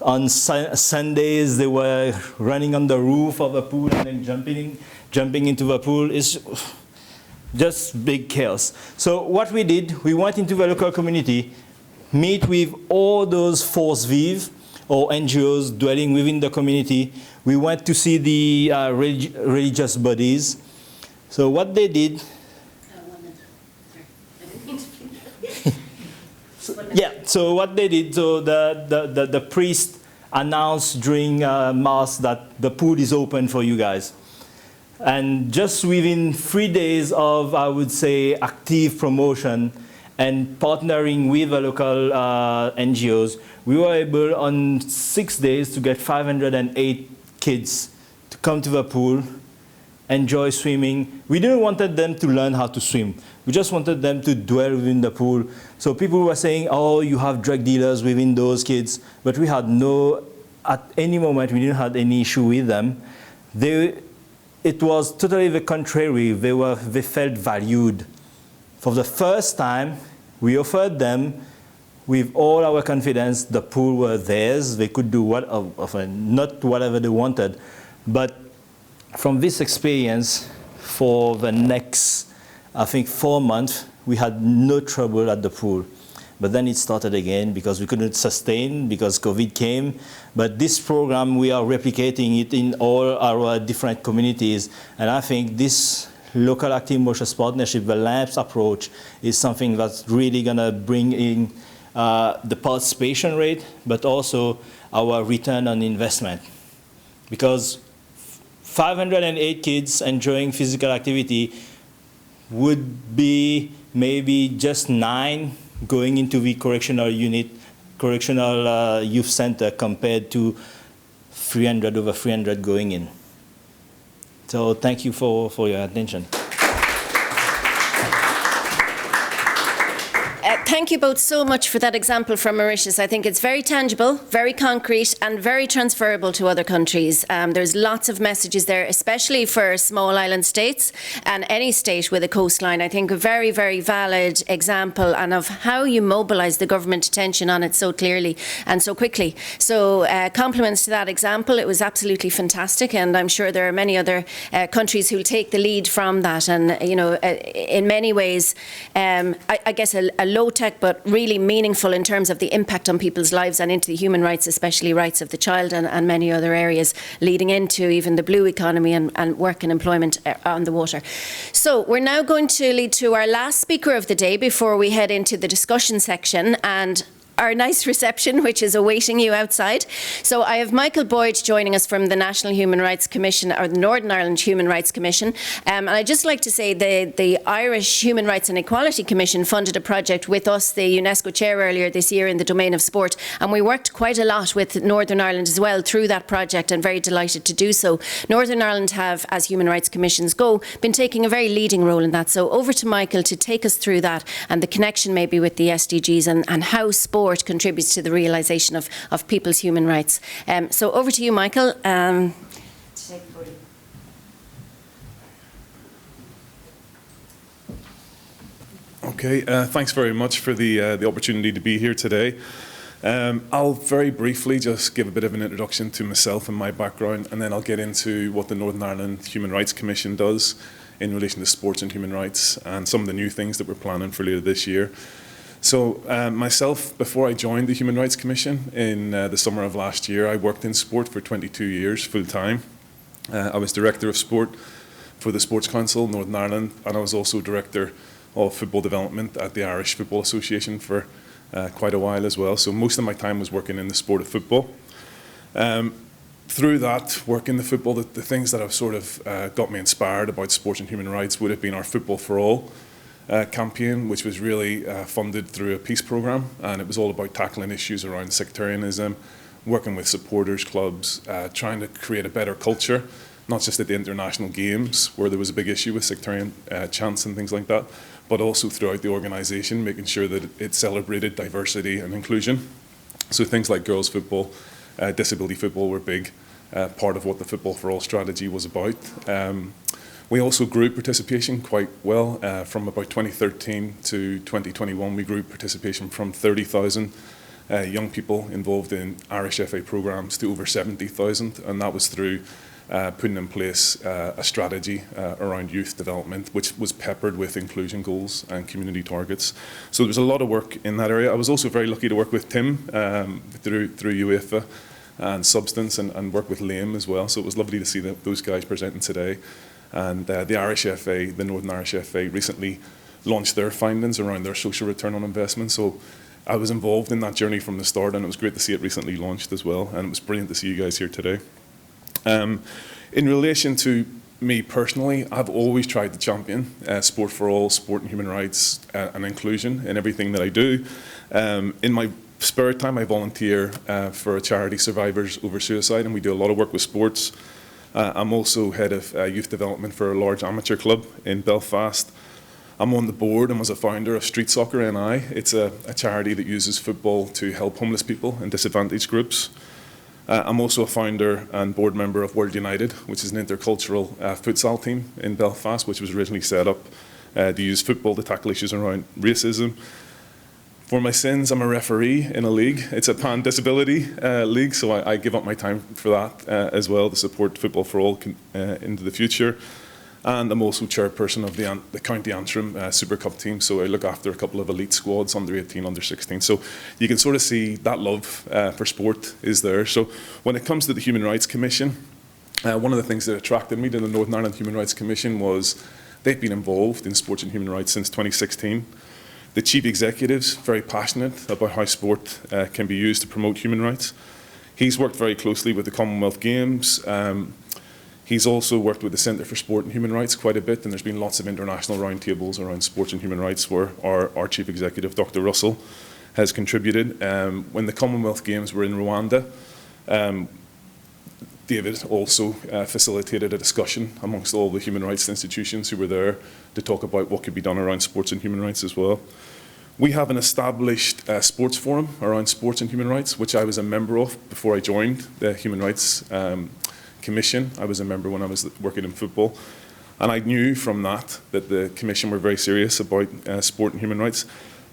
On Sundays, they were running on the roof of the pool and then jumping into the pool. It's just big chaos. So what we did, we went into the local community, meet with all those force vives or NGOs dwelling within the community. We went to see the religious bodies. So what they did, so what they did, so the priest announced during Mass that the pool is open for you guys. And just within 3 days of, I would say, active promotion and partnering with the local NGOs, we were able on 6 days to get 508 kids to come to the pool, enjoy swimming. We didn't want them to learn how to swim. We just wanted them to dwell within the pool. So people were saying, oh, you have drug dealers within those kids, but we had at any moment, we didn't have any issue with them. It was totally the contrary. They felt valued. For the first time, we offered them, with all our confidence, the pool was theirs. They could do not whatever they wanted. But from this experience, for the next, I think, 4 months, we had no trouble at the pool. But then it started again because we couldn't sustain because COVID came. But this program, we are replicating it in all our different communities. And I think this local active motion partnership, the LAMPS approach, is something that's really going to bring in the participation rate, but also our return on investment. Because 508 kids enjoying physical activity would be maybe just 9 going into the correctional youth center compared to over 300 going in. So thank you for your attention. Thank you both so much for that example from Mauritius. I think it's very tangible, very concrete, and very transferable to other countries. There's lots of messages there, especially for small island states and any state with a coastline. I think a very, very valid example and of how you mobilise the government attention on it so clearly and so quickly. So compliments to that example. It was absolutely fantastic, and I'm sure there are many other countries who will take the lead from that. And you know, in many ways, I guess a low-tech but really meaningful in terms of the impact on people's lives and into the human rights, especially rights of the child and many other areas leading into even the blue economy and work and employment on the water. So we're now going to lead to our last speaker of the day before we head into the discussion section and our nice reception, which is awaiting you outside. So I have Michael Boyd joining us from the National Human Rights Commission, or the Northern Ireland Human Rights Commission. And I'd just like to say the Irish Human Rights and Equality Commission funded a project with us, the UNESCO chair, earlier this year in the domain of sport. And we worked quite a lot with Northern Ireland as well through that project, and very delighted to do so. Northern Ireland have, as human rights commissions go, been taking a very leading role in that. So over to Michael to take us through that and the connection maybe with the SDGs and how sport contributes to the realisation of people's human rights. So over to you, Michael. Okay, thanks very much for the opportunity to be here today. I'll very briefly just give a bit of an introduction to myself and my background, and then I'll get into what the Northern Ireland Human Rights Commission does in relation to sports and human rights and some of the new things that we're planning for later this year. So myself, before I joined the Human Rights Commission in the summer of last year, I worked in sport for 22 years full-time. I was Director of Sport for the Sports Council, Northern Ireland, and I was also Director of Football Development at the Irish Football Association for quite a while as well. So most of my time was working in the sport of football. Through that, work in the football, the things that have sort of got me inspired about sports and human rights would have been our Football for All campaign, which was really funded through a peace programme, and it was all about tackling issues around sectarianism, working with supporters clubs, trying to create a better culture, not just at the international games where there was a big issue with sectarian chants and things like that, but also throughout the organisation, making sure that it celebrated diversity and inclusion. So things like girls football, disability football were a big part of what the Football for All strategy was about. We also grew participation quite well. From about 2013 to 2021, we grew participation from 30,000 young people involved in Irish FA programmes to over 70,000, and that was through putting in place a strategy around youth development, which was peppered with inclusion goals and community targets. So there was a lot of work in that area. I was also very lucky to work with Tim through UEFA and Substance, and work with Liam as well. So it was lovely to see those guys presenting today. And the Irish FA, the Northern Irish FA, recently launched their findings around their social return on investment. So I was involved in that journey from the start, and it was great to see it recently launched as well. And it was brilliant to see you guys here today. In relation to me personally, I've always tried to champion sport for all, sport and human rights and inclusion in everything that I do. In my spare time, I volunteer for a charity, Survivors Over Suicide, and we do a lot of work with sports. I'm also head of youth development for a large amateur club in Belfast. I'm on the board and was a founder of Street Soccer NI. It's a charity that uses football to help homeless people and disadvantaged groups. I'm also a founder and board member of World United, which is an intercultural futsal team in Belfast, which was originally set up to use football to tackle issues around racism. For my sins, I'm a referee in a league. It's a pan-disability league, so I give up my time for that as well to support Football for All into the future. And I'm also chairperson of the County Antrim Super Cup team, so I look after a couple of elite squads, under 18, under 16. So you can sort of see that love for sport is there. So when it comes to the Human Rights Commission, one of the things that attracted me to the Northern Ireland Human Rights Commission was they've been involved in sports and human rights since 2016. The chief executive's very passionate about how sport can be used to promote human rights. He's worked very closely with the Commonwealth Games. He's also worked with the Centre for Sport and Human Rights quite a bit, and there's been lots of international roundtables around sports and human rights where our chief executive, Dr. Russell, has contributed. When the Commonwealth Games were in Rwanda, David also facilitated a discussion amongst all the human rights institutions who were there to talk about what could be done around sports and human rights as well. We have an established sports forum around sports and human rights, which I was a member of before I joined the Human Rights Commission. I was a member when I was working in football. And I knew from that the Commission were very serious about sport and human rights.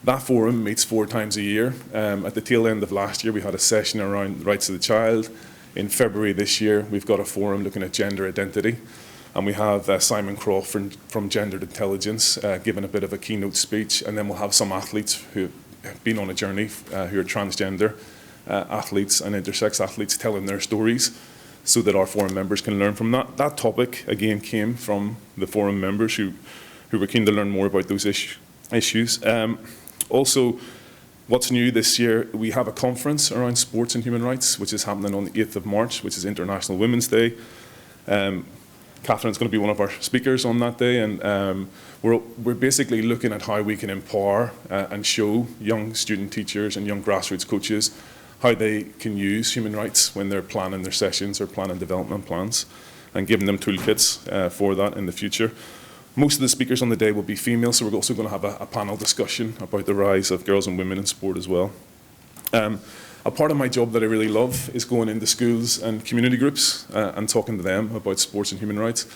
That forum meets 4 times a year. At the tail end of last year, we had a session around the rights of the child. In February this year, we've got a forum looking at gender identity. And we have Simon Croft from Gendered Intelligence giving a bit of a keynote speech. And then we'll have some athletes who have been on a journey, who are transgender athletes and intersex athletes, telling their stories so that our forum members can learn from that. That topic, again, came from the forum members who were keen to learn more about those issues. Also, what's new this year, we have a conference around sports and human rights, which is happening on the 8th of March, which is International Women's Day. Catherine's going to be one of our speakers on that day, and we're basically looking at how we can empower and show young student teachers and young grassroots coaches how they can use human rights when they're planning their sessions or planning development plans, and giving them toolkits for that in the future. Most of the speakers on the day will be female, so we're also going to have a panel discussion about the rise of girls and women in sport as well. A part of my job that I really love is going into schools and community groups and talking to them about sports and human rights.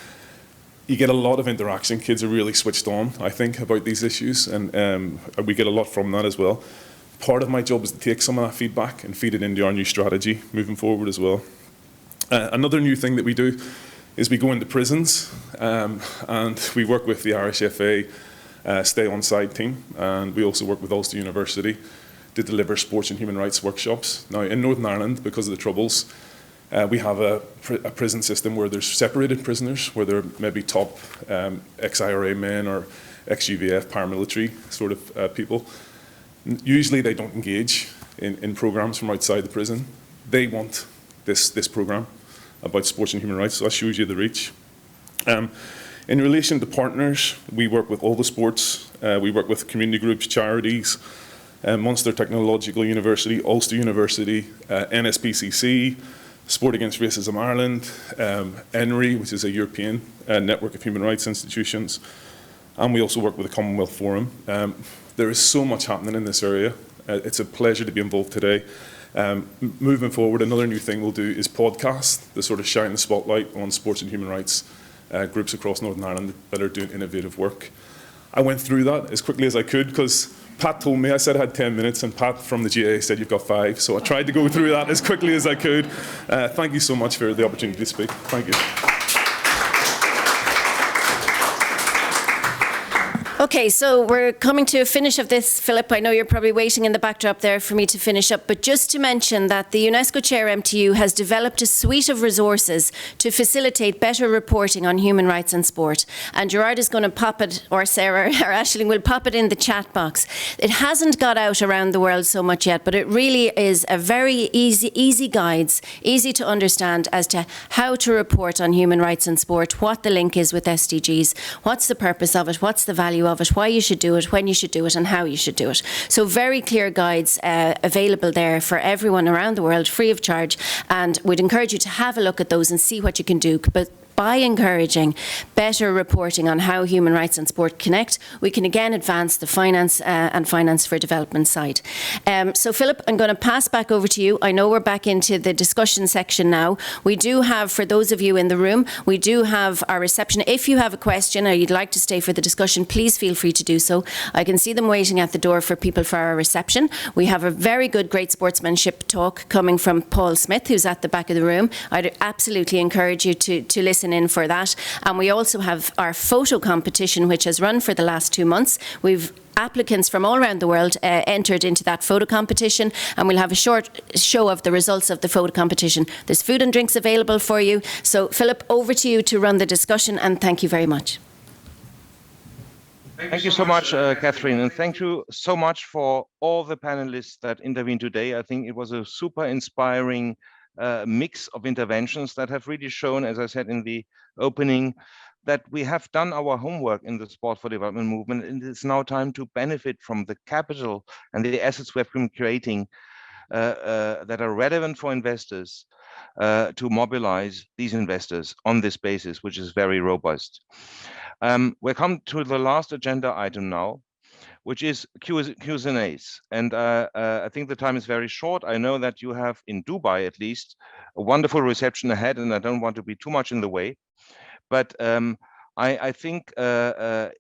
You get a lot of interaction. Kids are really switched on, I think, about these issues, and we get a lot from that as well. Part of my job is to take some of that feedback and feed it into our new strategy moving forward as well. Another new thing that we do is we go into prisons and we work with the Irish FA Stay On Side team, and we also work with Ulster University to deliver sports and human rights workshops. Now, in Northern Ireland, because of the Troubles, we have a prison system where there's separated prisoners, where they're maybe top ex-IRA men or ex-UVF paramilitary sort of people. Usually they don't engage in programs from outside the prison. They want this program about sports and human rights, so that shows you the reach. In relation to partners, we work with all the sports. We work with community groups, charities, Munster Technological University, Ulster University, NSPCC, Sport Against Racism Ireland, ENRI, which is a European network of human rights institutions, and we also work with the Commonwealth Forum. There is so much happening in this area. It's a pleasure to be involved today. Moving forward, another new thing we'll do is podcast, to sort of shine the spotlight on sports and human rights groups across Northern Ireland that are doing innovative work. I went through that as quickly as I could because Pat told me, I said I had 10 minutes, and Pat from the GA said you've got 5, so I tried to go through that as quickly as I could. Thank you so much for the opportunity to speak. Thank you. Okay, so we're coming to a finish of this, Philip. I know you're probably waiting in the backdrop there for me to finish up, but just to mention that the UNESCO Chair MTU has developed a suite of resources to facilitate better reporting on human rights in sport. And Gerard is going to pop it, or Sarah or Aisling will pop it in the chat box. It hasn't got out around the world so much yet, but it really is a very easy guides, easy to understand as to how to report on human rights in sport, what the link is with SDGs, what's the purpose of it, what's the value of it, why you should do it, when you should do it, and how you should do it. So very clear guides available there for everyone around the world, free of charge, and we'd encourage you to have a look at those and see what you can do. But by encouraging better reporting on how human rights and sport connect, we can again advance the finance and finance for development side. So Philip, I'm going to pass back over to you. I know we're back into the discussion section now. We do have, for those of you in the room, we do have our reception. If you have a question or you'd like to stay for the discussion, please feel free to do so. I can see them waiting at the door for people for our reception. We have a very good great sportsmanship talk coming from Paul Smith, who's at the back of the room. I'd absolutely encourage you to listen in for that. And we also have our photo competition, which has run for the last 2 months. We've applicants from all around the world entered into that photo competition, and we'll have a short show of the results of the photo competition. There's food and drinks available for you. So Philip, over to you to run the discussion, and thank you very much. Thank you so much, Catherine, and thank you so much for all the panelists that intervened today. I think it was a super inspiring mix of interventions that have really shown, as I said in the opening, that we have done our homework in the Sport for Development movement, and it's now time to benefit from the capital and the assets we have been creating that are relevant for investors to mobilize these investors on this basis, which is very robust. We come to the last agenda item now, which is Q's and A's. And I think the time is very short. I know that you have, in Dubai at least, a wonderful reception ahead, and I don't want to be too much in the way. But I think there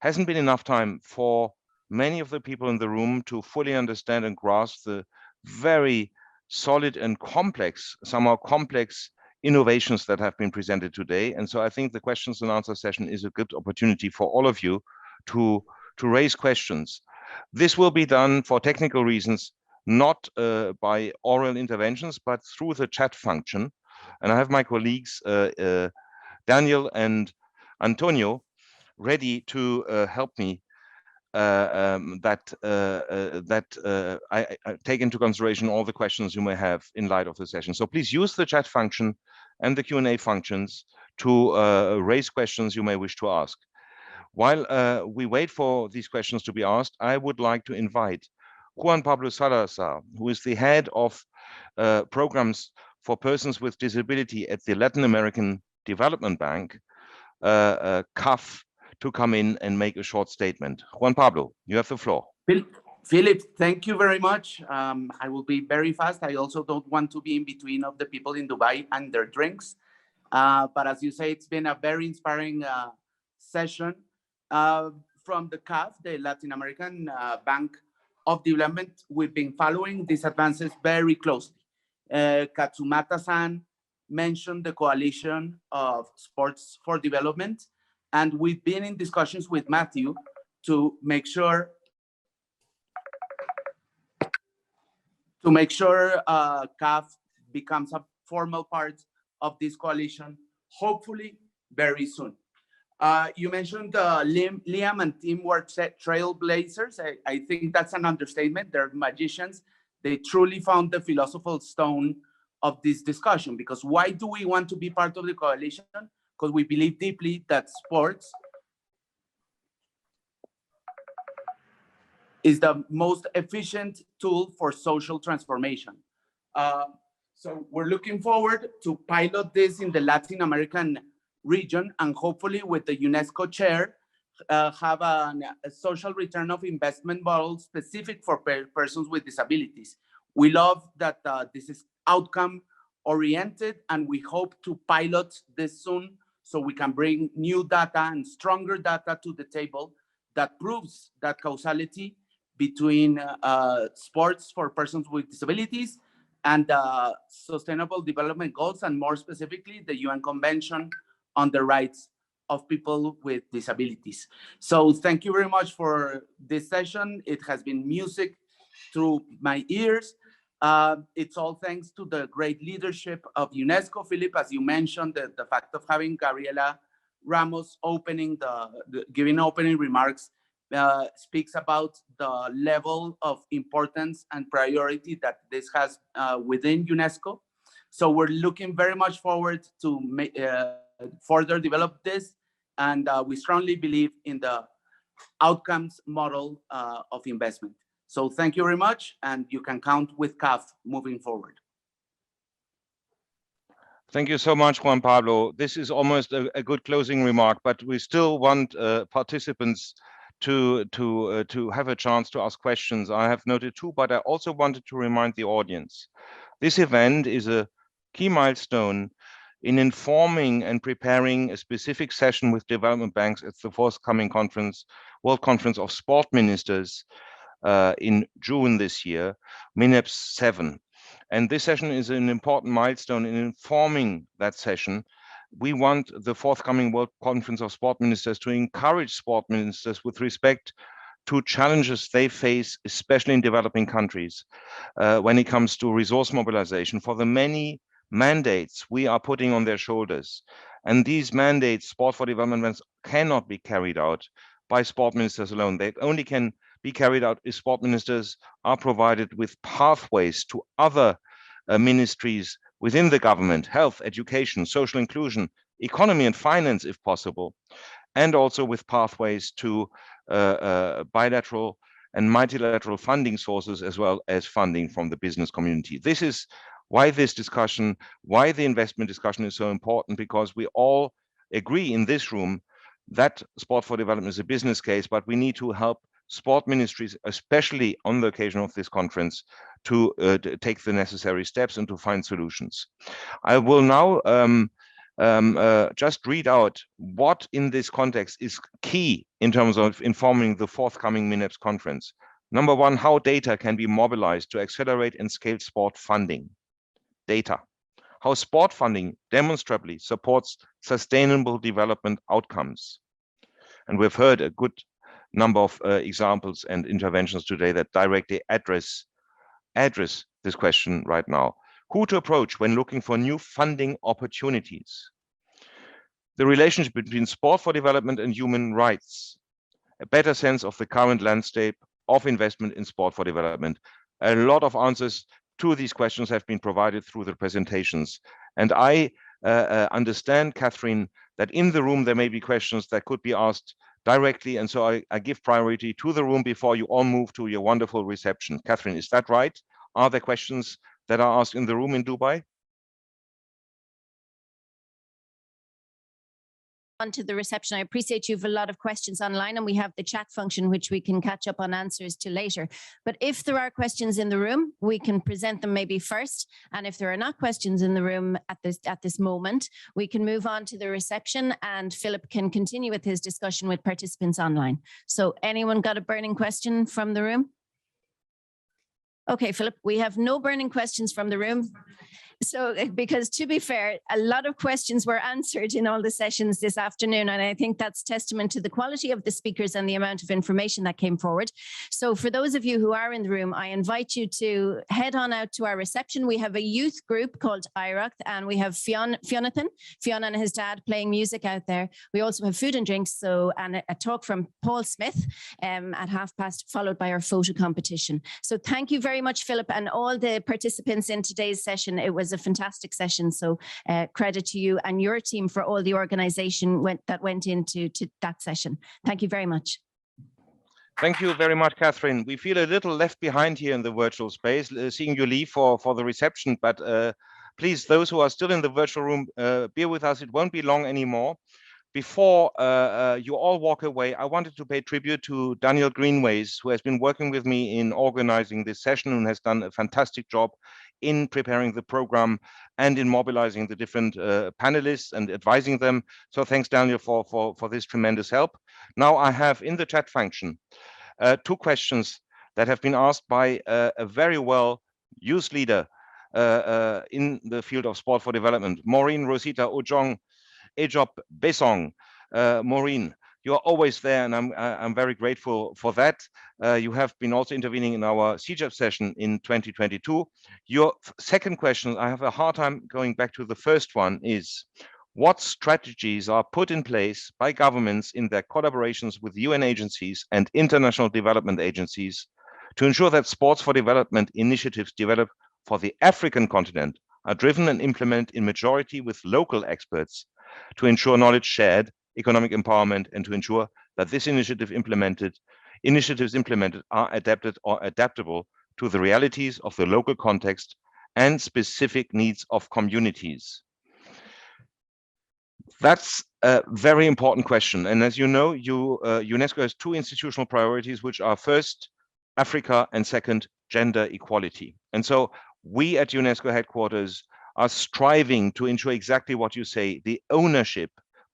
hasn't been enough time for many of the people in the room to fully understand and grasp the very solid and complex, somehow complex innovations that have been presented today. And so I think the questions and answer session is a good opportunity for all of you to raise questions. This will be done for technical reasons, not by oral interventions, but through the chat function. And I have my colleagues, Daniel and Antonio, ready to help me I take into consideration all the questions you may have in light of the session. So please use the chat function and the Q&A functions to raise questions you may wish to ask. While we wait for these questions to be asked, I would like to invite Juan Pablo Salazar, who is the head of programs for persons with disability at the Latin American Development Bank, CAF, to come in and make a short statement. Juan Pablo, you have the floor. Philip, thank you very much. I will be very fast. I also don't want to be in between of the people in Dubai and their drinks. But as you say, it's been a very inspiring session from the CAF, the Latin American Bank of Development. We've been following these advances very closely. Katsumata-san mentioned the Coalition of Sports for Development, and we've been in discussions with Matthew to make sure CAF becomes a formal part of this coalition, hopefully very soon. You mentioned Liam and team were trailblazers. I think that's an understatement. They're magicians. They truly found the philosophical stone of this discussion, because why do we want to be part of the coalition? Because we believe deeply that sports is the most efficient tool for social transformation. So we're looking forward to pilot this in the Latin American region, and hopefully with the UNESCO chair, have a social return of investment model specific for persons with disabilities. We love that this is outcome oriented, and we hope to pilot this soon so we can bring new data and stronger data to the table that proves that causality between sports for persons with disabilities and Sustainable Development Goals, and more specifically, the UN Convention on the Rights of people with disabilities. So thank you very much for this session. It has been music through my ears. It's all thanks to the great leadership of UNESCO. Philip, as you mentioned, the fact of having Gabriela Ramos giving opening remarks speaks about the level of importance and priority that this has within UNESCO. So we're looking very much forward to further develop this, and we strongly believe in the outcomes model of investment. So thank you very much, and you can count with CAF moving forward. Thank you so much, Juan Pablo. This is almost a good closing remark, but we still want participants to have a chance to ask questions. I have noted two, but I also wanted to remind the audience. This event is a key milestone in informing and preparing a specific session with development banks at the forthcoming conference, World Conference of Sport Ministers in June this year, MINEPS 7. And this session is an important milestone in informing that session. We want the forthcoming World Conference of Sport Ministers to encourage sport ministers with respect to challenges they face, especially in developing countries, when it comes to resource mobilization for the many mandates we are putting on their shoulders. And these mandates, Sport for Development, cannot be carried out by sport ministers alone. They only can be carried out if sport ministers are provided with pathways to other ministries within the government: health, education, social inclusion, economy and finance, if possible, and also with pathways to bilateral and multilateral funding sources, as well as funding from the business community. This is why this discussion, why the investment discussion is so important, because we all agree in this room that Sport for Development is a business case, but we need to help sport ministries, especially on the occasion of this conference, to take the necessary steps and to find solutions. I will now just read out what in this context is key in terms of informing the forthcoming MINEPS conference. Number one, how data can be mobilized to accelerate and scale sport funding. Data. How sport funding demonstrably supports sustainable development outcomes. And we've heard a good number of examples and interventions today that directly address this question right now. Who to approach when looking for new funding opportunities. The relationship between sport for development and human rights. A better sense of the current landscape of investment in sport for development. A lot of answers to these questions have been provided through the presentations. And I understand, Catherine, that in the room there may be questions that could be asked directly, and so I give priority to the room before you all move to your wonderful reception. Catherine, is that right? Are there questions that are asked in the room in Dubai? To the reception. I appreciate you have a lot of questions online, and we have the chat function which we can catch up on answers to later. But if there are questions in the room, we can present them maybe first, and if there are not questions in the room at this moment, we can move on to the reception, and Philip can continue with his discussion with participants online. So anyone got a burning question from the room? Okay, Philip, we have no burning questions from the room. So, because to be fair, a lot of questions were answered in all the sessions this afternoon, and I think that's testament to the quality of the speakers and the amount of information that came forward. So for those of you who are in the room, I invite you to head on out to our reception. We have a youth group called IROC, and we have Fiona and his dad playing music out there. We also have food and drinks, and a talk from Paul Smith at 12:30, followed by our photo competition. So thank you very much, Philip, and all the participants in today's session. It was a fantastic session, so credit to you and your team for all the organization that went into that session. Thank you very much. Thank you very much, Catherine. We feel a little left behind here in the virtual space, seeing you leave for the reception, but please, those who are still in the virtual room, bear with us, it won't be long anymore. Before you all walk away, I wanted to pay tribute to Daniel Greenways, who has been working with me in organizing this session and has done a fantastic job in preparing the program and in mobilizing the different panelists and advising them. So thanks, Daniel, for this tremendous help. Now I have in the chat function two questions that have been asked by a very well youth leader in the field of sport for development, Maureen Rosita Ojong Ejop Besong. Maureen, you're always there, and I'm very grateful for that. You have been also intervening in our CJEP session in 2022. Your second question, I have a hard time going back to the first one, is what strategies are put in place by governments in their collaborations with UN agencies and international development agencies to ensure that sports for development initiatives developed for the African continent are driven and implemented in majority with local experts to ensure knowledge shared, economic empowerment, and to ensure that this initiatives implemented are adapted or adaptable to the realities of the local context and specific needs of communities? That's a very important question. And as you know, UNESCO has two institutional priorities, which are first, Africa, and second, gender equality. And so we at UNESCO headquarters are striving to ensure exactly what you say, the ownership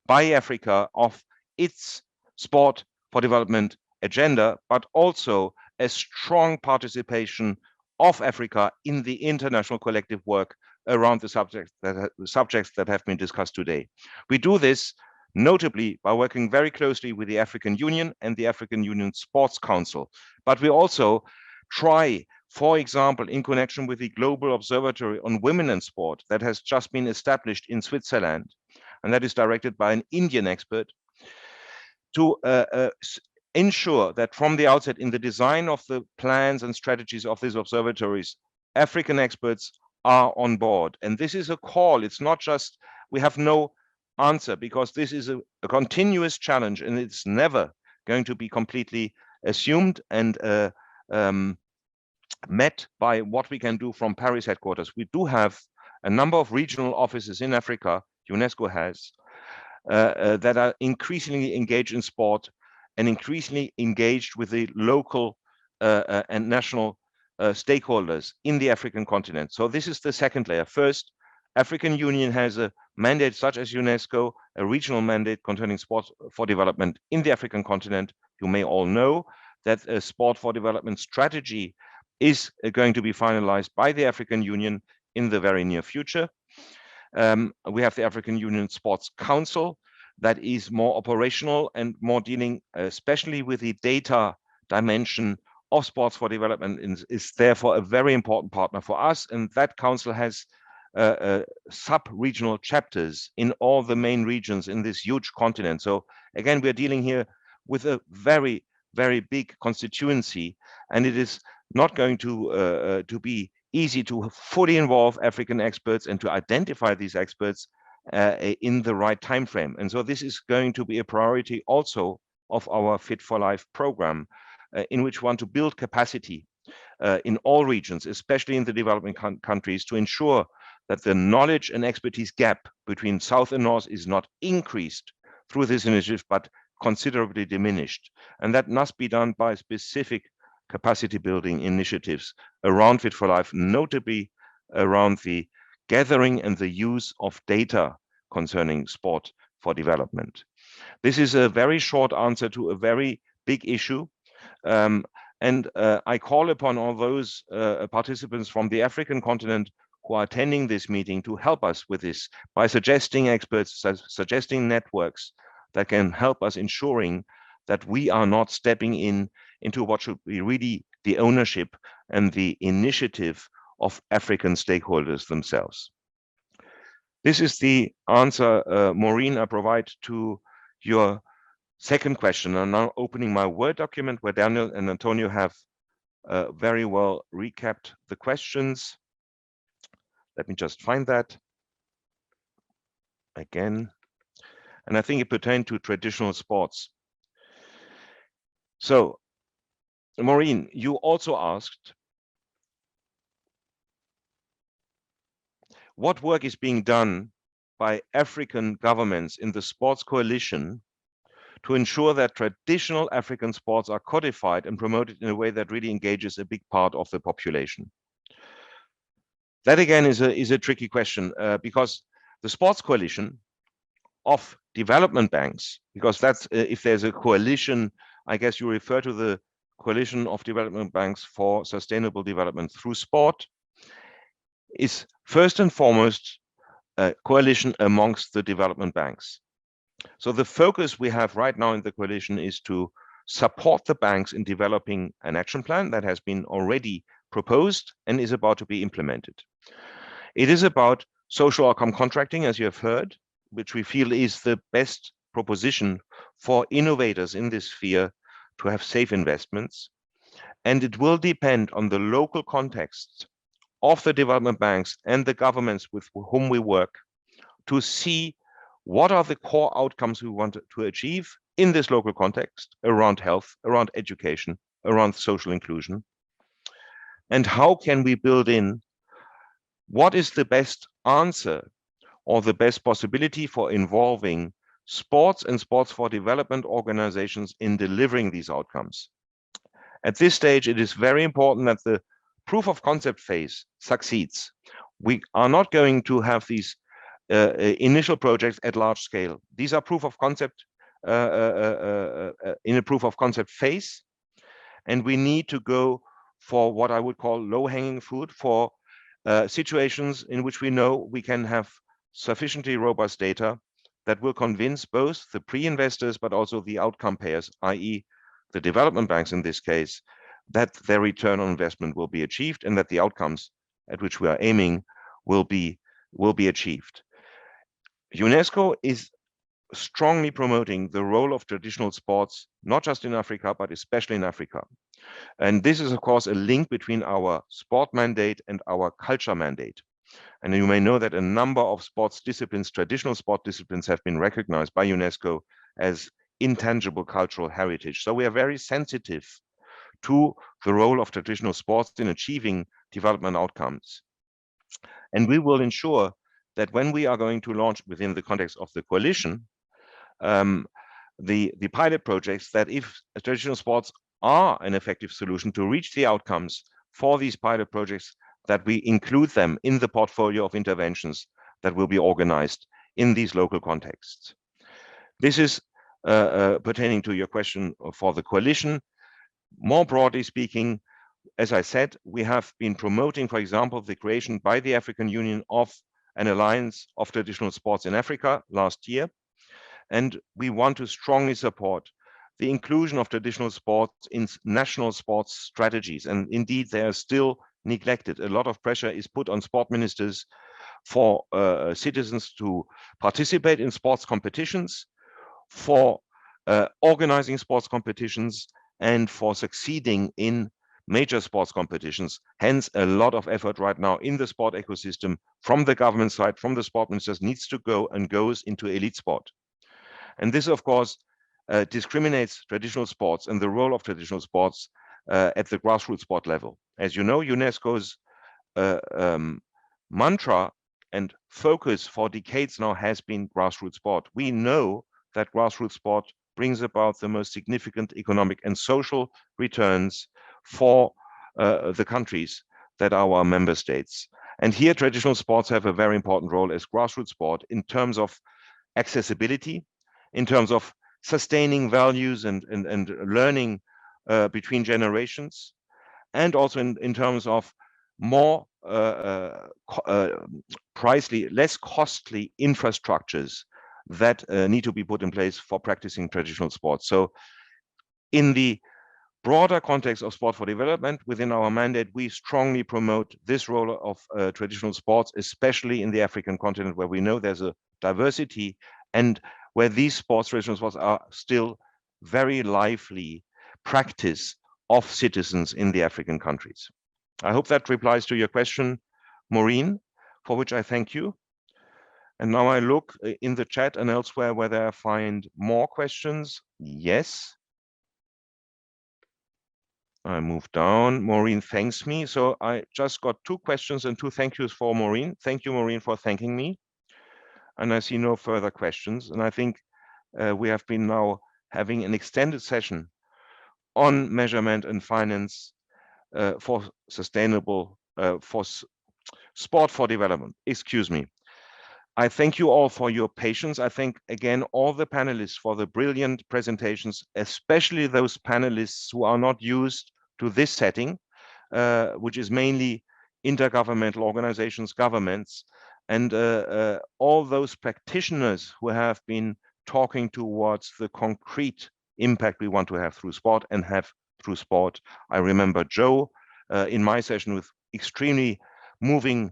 by Africa of its sport for development agenda, but also a strong participation of Africa in the international collective work around the subjects that have been discussed today. We do this notably by working very closely with the African Union and the African Union Sports Council. But we also try, for example, in connection with the Global Observatory on Women in Sport that has just been established in Switzerland, and that is directed by an Indian expert, to ensure that from the outset in the design of the plans and strategies of these observatories, African experts are on board. And this is a call. It's not just, we have no answer, because this is a continuous challenge, and it's never going to be completely assumed and met by what we can do from Paris headquarters. We do have a number of regional offices in Africa, UNESCO has, that are increasingly engaged in sport and increasingly engaged with the local and national stakeholders in the African continent. So this is the second layer. First, African Union has a mandate such as UNESCO, a regional mandate concerning sport for development in the African continent. You may all know that a sport for development strategy is going to be finalized by the African Union in the very near future. We have the African Union Sports Council that is more operational and more dealing especially with the data dimension of sports for development, and is therefore a very important partner for us. And that council has sub-regional chapters in all the main regions in this huge continent. So again, we're dealing here with a very, very big constituency, and it is not going to be easy to fully involve African experts and to identify these experts in the right time frame. And so this is going to be a priority also of our Fit for Life program, in which we want to build capacity in all regions, especially in the developing countries, to ensure that the knowledge and expertise gap between South and North is not increased through this initiative, but considerably diminished. And that must be done by specific capacity building initiatives around Fit for Life, notably around the gathering and the use of data concerning sport for development. This is a very short answer to a very big issue. And I call upon all those participants from the African continent who are attending this meeting to help us with this by suggesting experts, suggesting networks that can help us ensuring that we are not stepping into what should be really the ownership and the initiative of African stakeholders themselves. This is the answer, Maureen, I provide to your second question. I'm now opening my Word document where Daniel and Antonio have very well recapped the questions. Let me just find that again. And I think it pertained to traditional sports. So, Maureen, you also asked, what work is being done by African governments in the sports coalition to ensure that traditional African sports are codified and promoted in a way that really engages a big part of the population? That again is a tricky question, because the sports coalition of development banks, because that's if there's a coalition, I guess you refer to the coalition of development banks for sustainable development through sport, is first and foremost a coalition amongst the development banks. So the focus we have right now in the coalition is to support the banks in developing an action plan that has been already proposed and is about to be implemented. It is about social outcome contracting, as you have heard, which we feel is the best proposition for innovators in this sphere to have safe investments. And it will depend on the local context of the development banks and the governments with whom we work to see what are the core outcomes we want to achieve in this local context around health, around education, around social inclusion. And how can we build in what is the best answer or the best possibility for involving sports and sports for development organizations in delivering these outcomes. At this stage, it is very important that the proof of concept phase succeeds. We are not going to have these initial projects at large scale. These are proof of concept in a proof of concept phase, and we need to go for what I would call low-hanging fruit, for situations in which we know we can have sufficiently robust data that will convince both the pre-investors but also the outcome payers, i.e. the development banks in this case, that their return on investment will be achieved and that the outcomes at which we are aiming will be achieved. UNESCO is strongly promoting the role of traditional sports, not just in Africa, but especially in Africa. And this is, of course, a link between our sport mandate and our culture mandate. And you may know that a number of sports disciplines, traditional sport disciplines, have been recognized by UNESCO as intangible cultural heritage. So we are very sensitive to the role of traditional sports in achieving development outcomes. And we will ensure that when we are going to launch within the context of the coalition, the pilot projects, that if traditional sports are an effective solution to reach the outcomes for these pilot projects, that we include them in the portfolio of interventions that will be organized in these local contexts. This is pertaining to your question for the coalition. More broadly speaking, as I said, we have been promoting, for example, the creation by the African Union of an alliance of traditional sports in Africa last year. And we want to strongly support the inclusion of traditional sports in national sports strategies. And indeed, they are still neglected. A lot of pressure is put on sport ministers for citizens to participate in sports competitions, for organizing sports competitions, and for succeeding in major sports competitions. Hence, a lot of effort right now in the sport ecosystem from the government side, from the sport ministers, needs to go and goes into elite sport. And this, of course, discriminates traditional sports and the role of traditional sports at the grassroots sport level. As you know, UNESCO's mantra and focus for decades now has been grassroots sport. We know that grassroots sport brings about the most significant economic and social returns for the countries that are our member states. And here, traditional sports have a very important role as grassroots sport in terms of accessibility, in terms of sustaining values and learning between generations, and also in terms of more less costly infrastructures that need to be put in place for practicing traditional sports. So in the broader context of sport for development, within our mandate, we strongly promote this role of traditional sports, especially in the African continent, where we know there's a diversity and where these traditional sports are still very lively practice of citizens in the African countries. I hope that replies to your question, Maureen, for which I thank you. And now I look in the chat and elsewhere whether I find more questions. Yes. I move down. Maureen thanks me. So I just got 2 questions and 2 thank yous for Maureen. Thank you, Maureen, for thanking me. And I see no further questions. And I think we have been now having an extended session on measurement and finance for sustainable, for sport for development. Excuse me. I thank you all for your patience. I thank again all the panelists for the brilliant presentations, especially those panelists who are not used to this setting, which is mainly intergovernmental organizations, governments, and all those practitioners who have been talking towards the concrete impact we want to have through sport and have through sport. I remember Joe in my session with extremely moving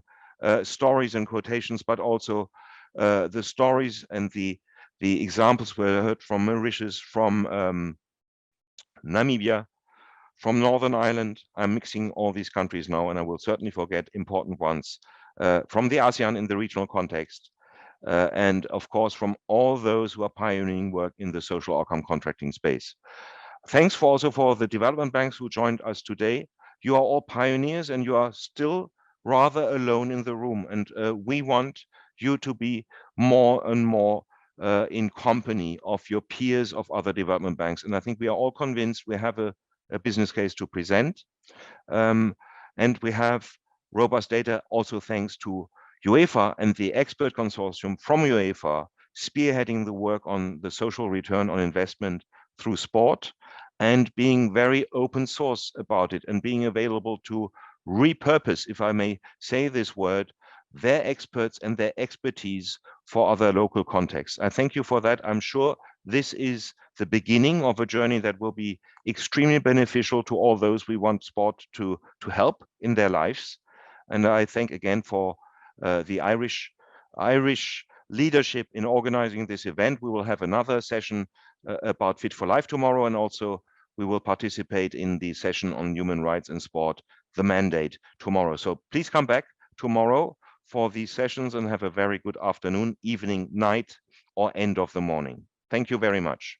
stories and quotations, but also the stories and the examples were heard from Mauritius, from Namibia, from Northern Ireland. I'm mixing all these countries now, and I will certainly forget important ones, from the ASEAN in the regional context, and of course from all those who are pioneering work in the social outcome contracting space. Thanks also for the development banks who joined us today. You are all pioneers and you are still rather alone in the room, and we want you to be more and more in company of your peers of other development banks. And I think we are all convinced we have a business case to present. And we have robust data also thanks to UEFA and the expert consortium from UEFA spearheading the work on the social return on investment through sport and being very open source about it and being available to repurpose, if I may say this word, their experts and their expertise for other local contexts. I thank you for that. I'm sure this is the beginning of a journey that will be extremely beneficial to all those we want sport to help in their lives. And I thank again for the Irish leadership in organizing this event. We will have another session about Fit for Life tomorrow, and also we will participate in the session on human rights and sport, the mandate, tomorrow. So please come back tomorrow for these sessions and have a very good afternoon, evening, night, or end of the morning. Thank you very much.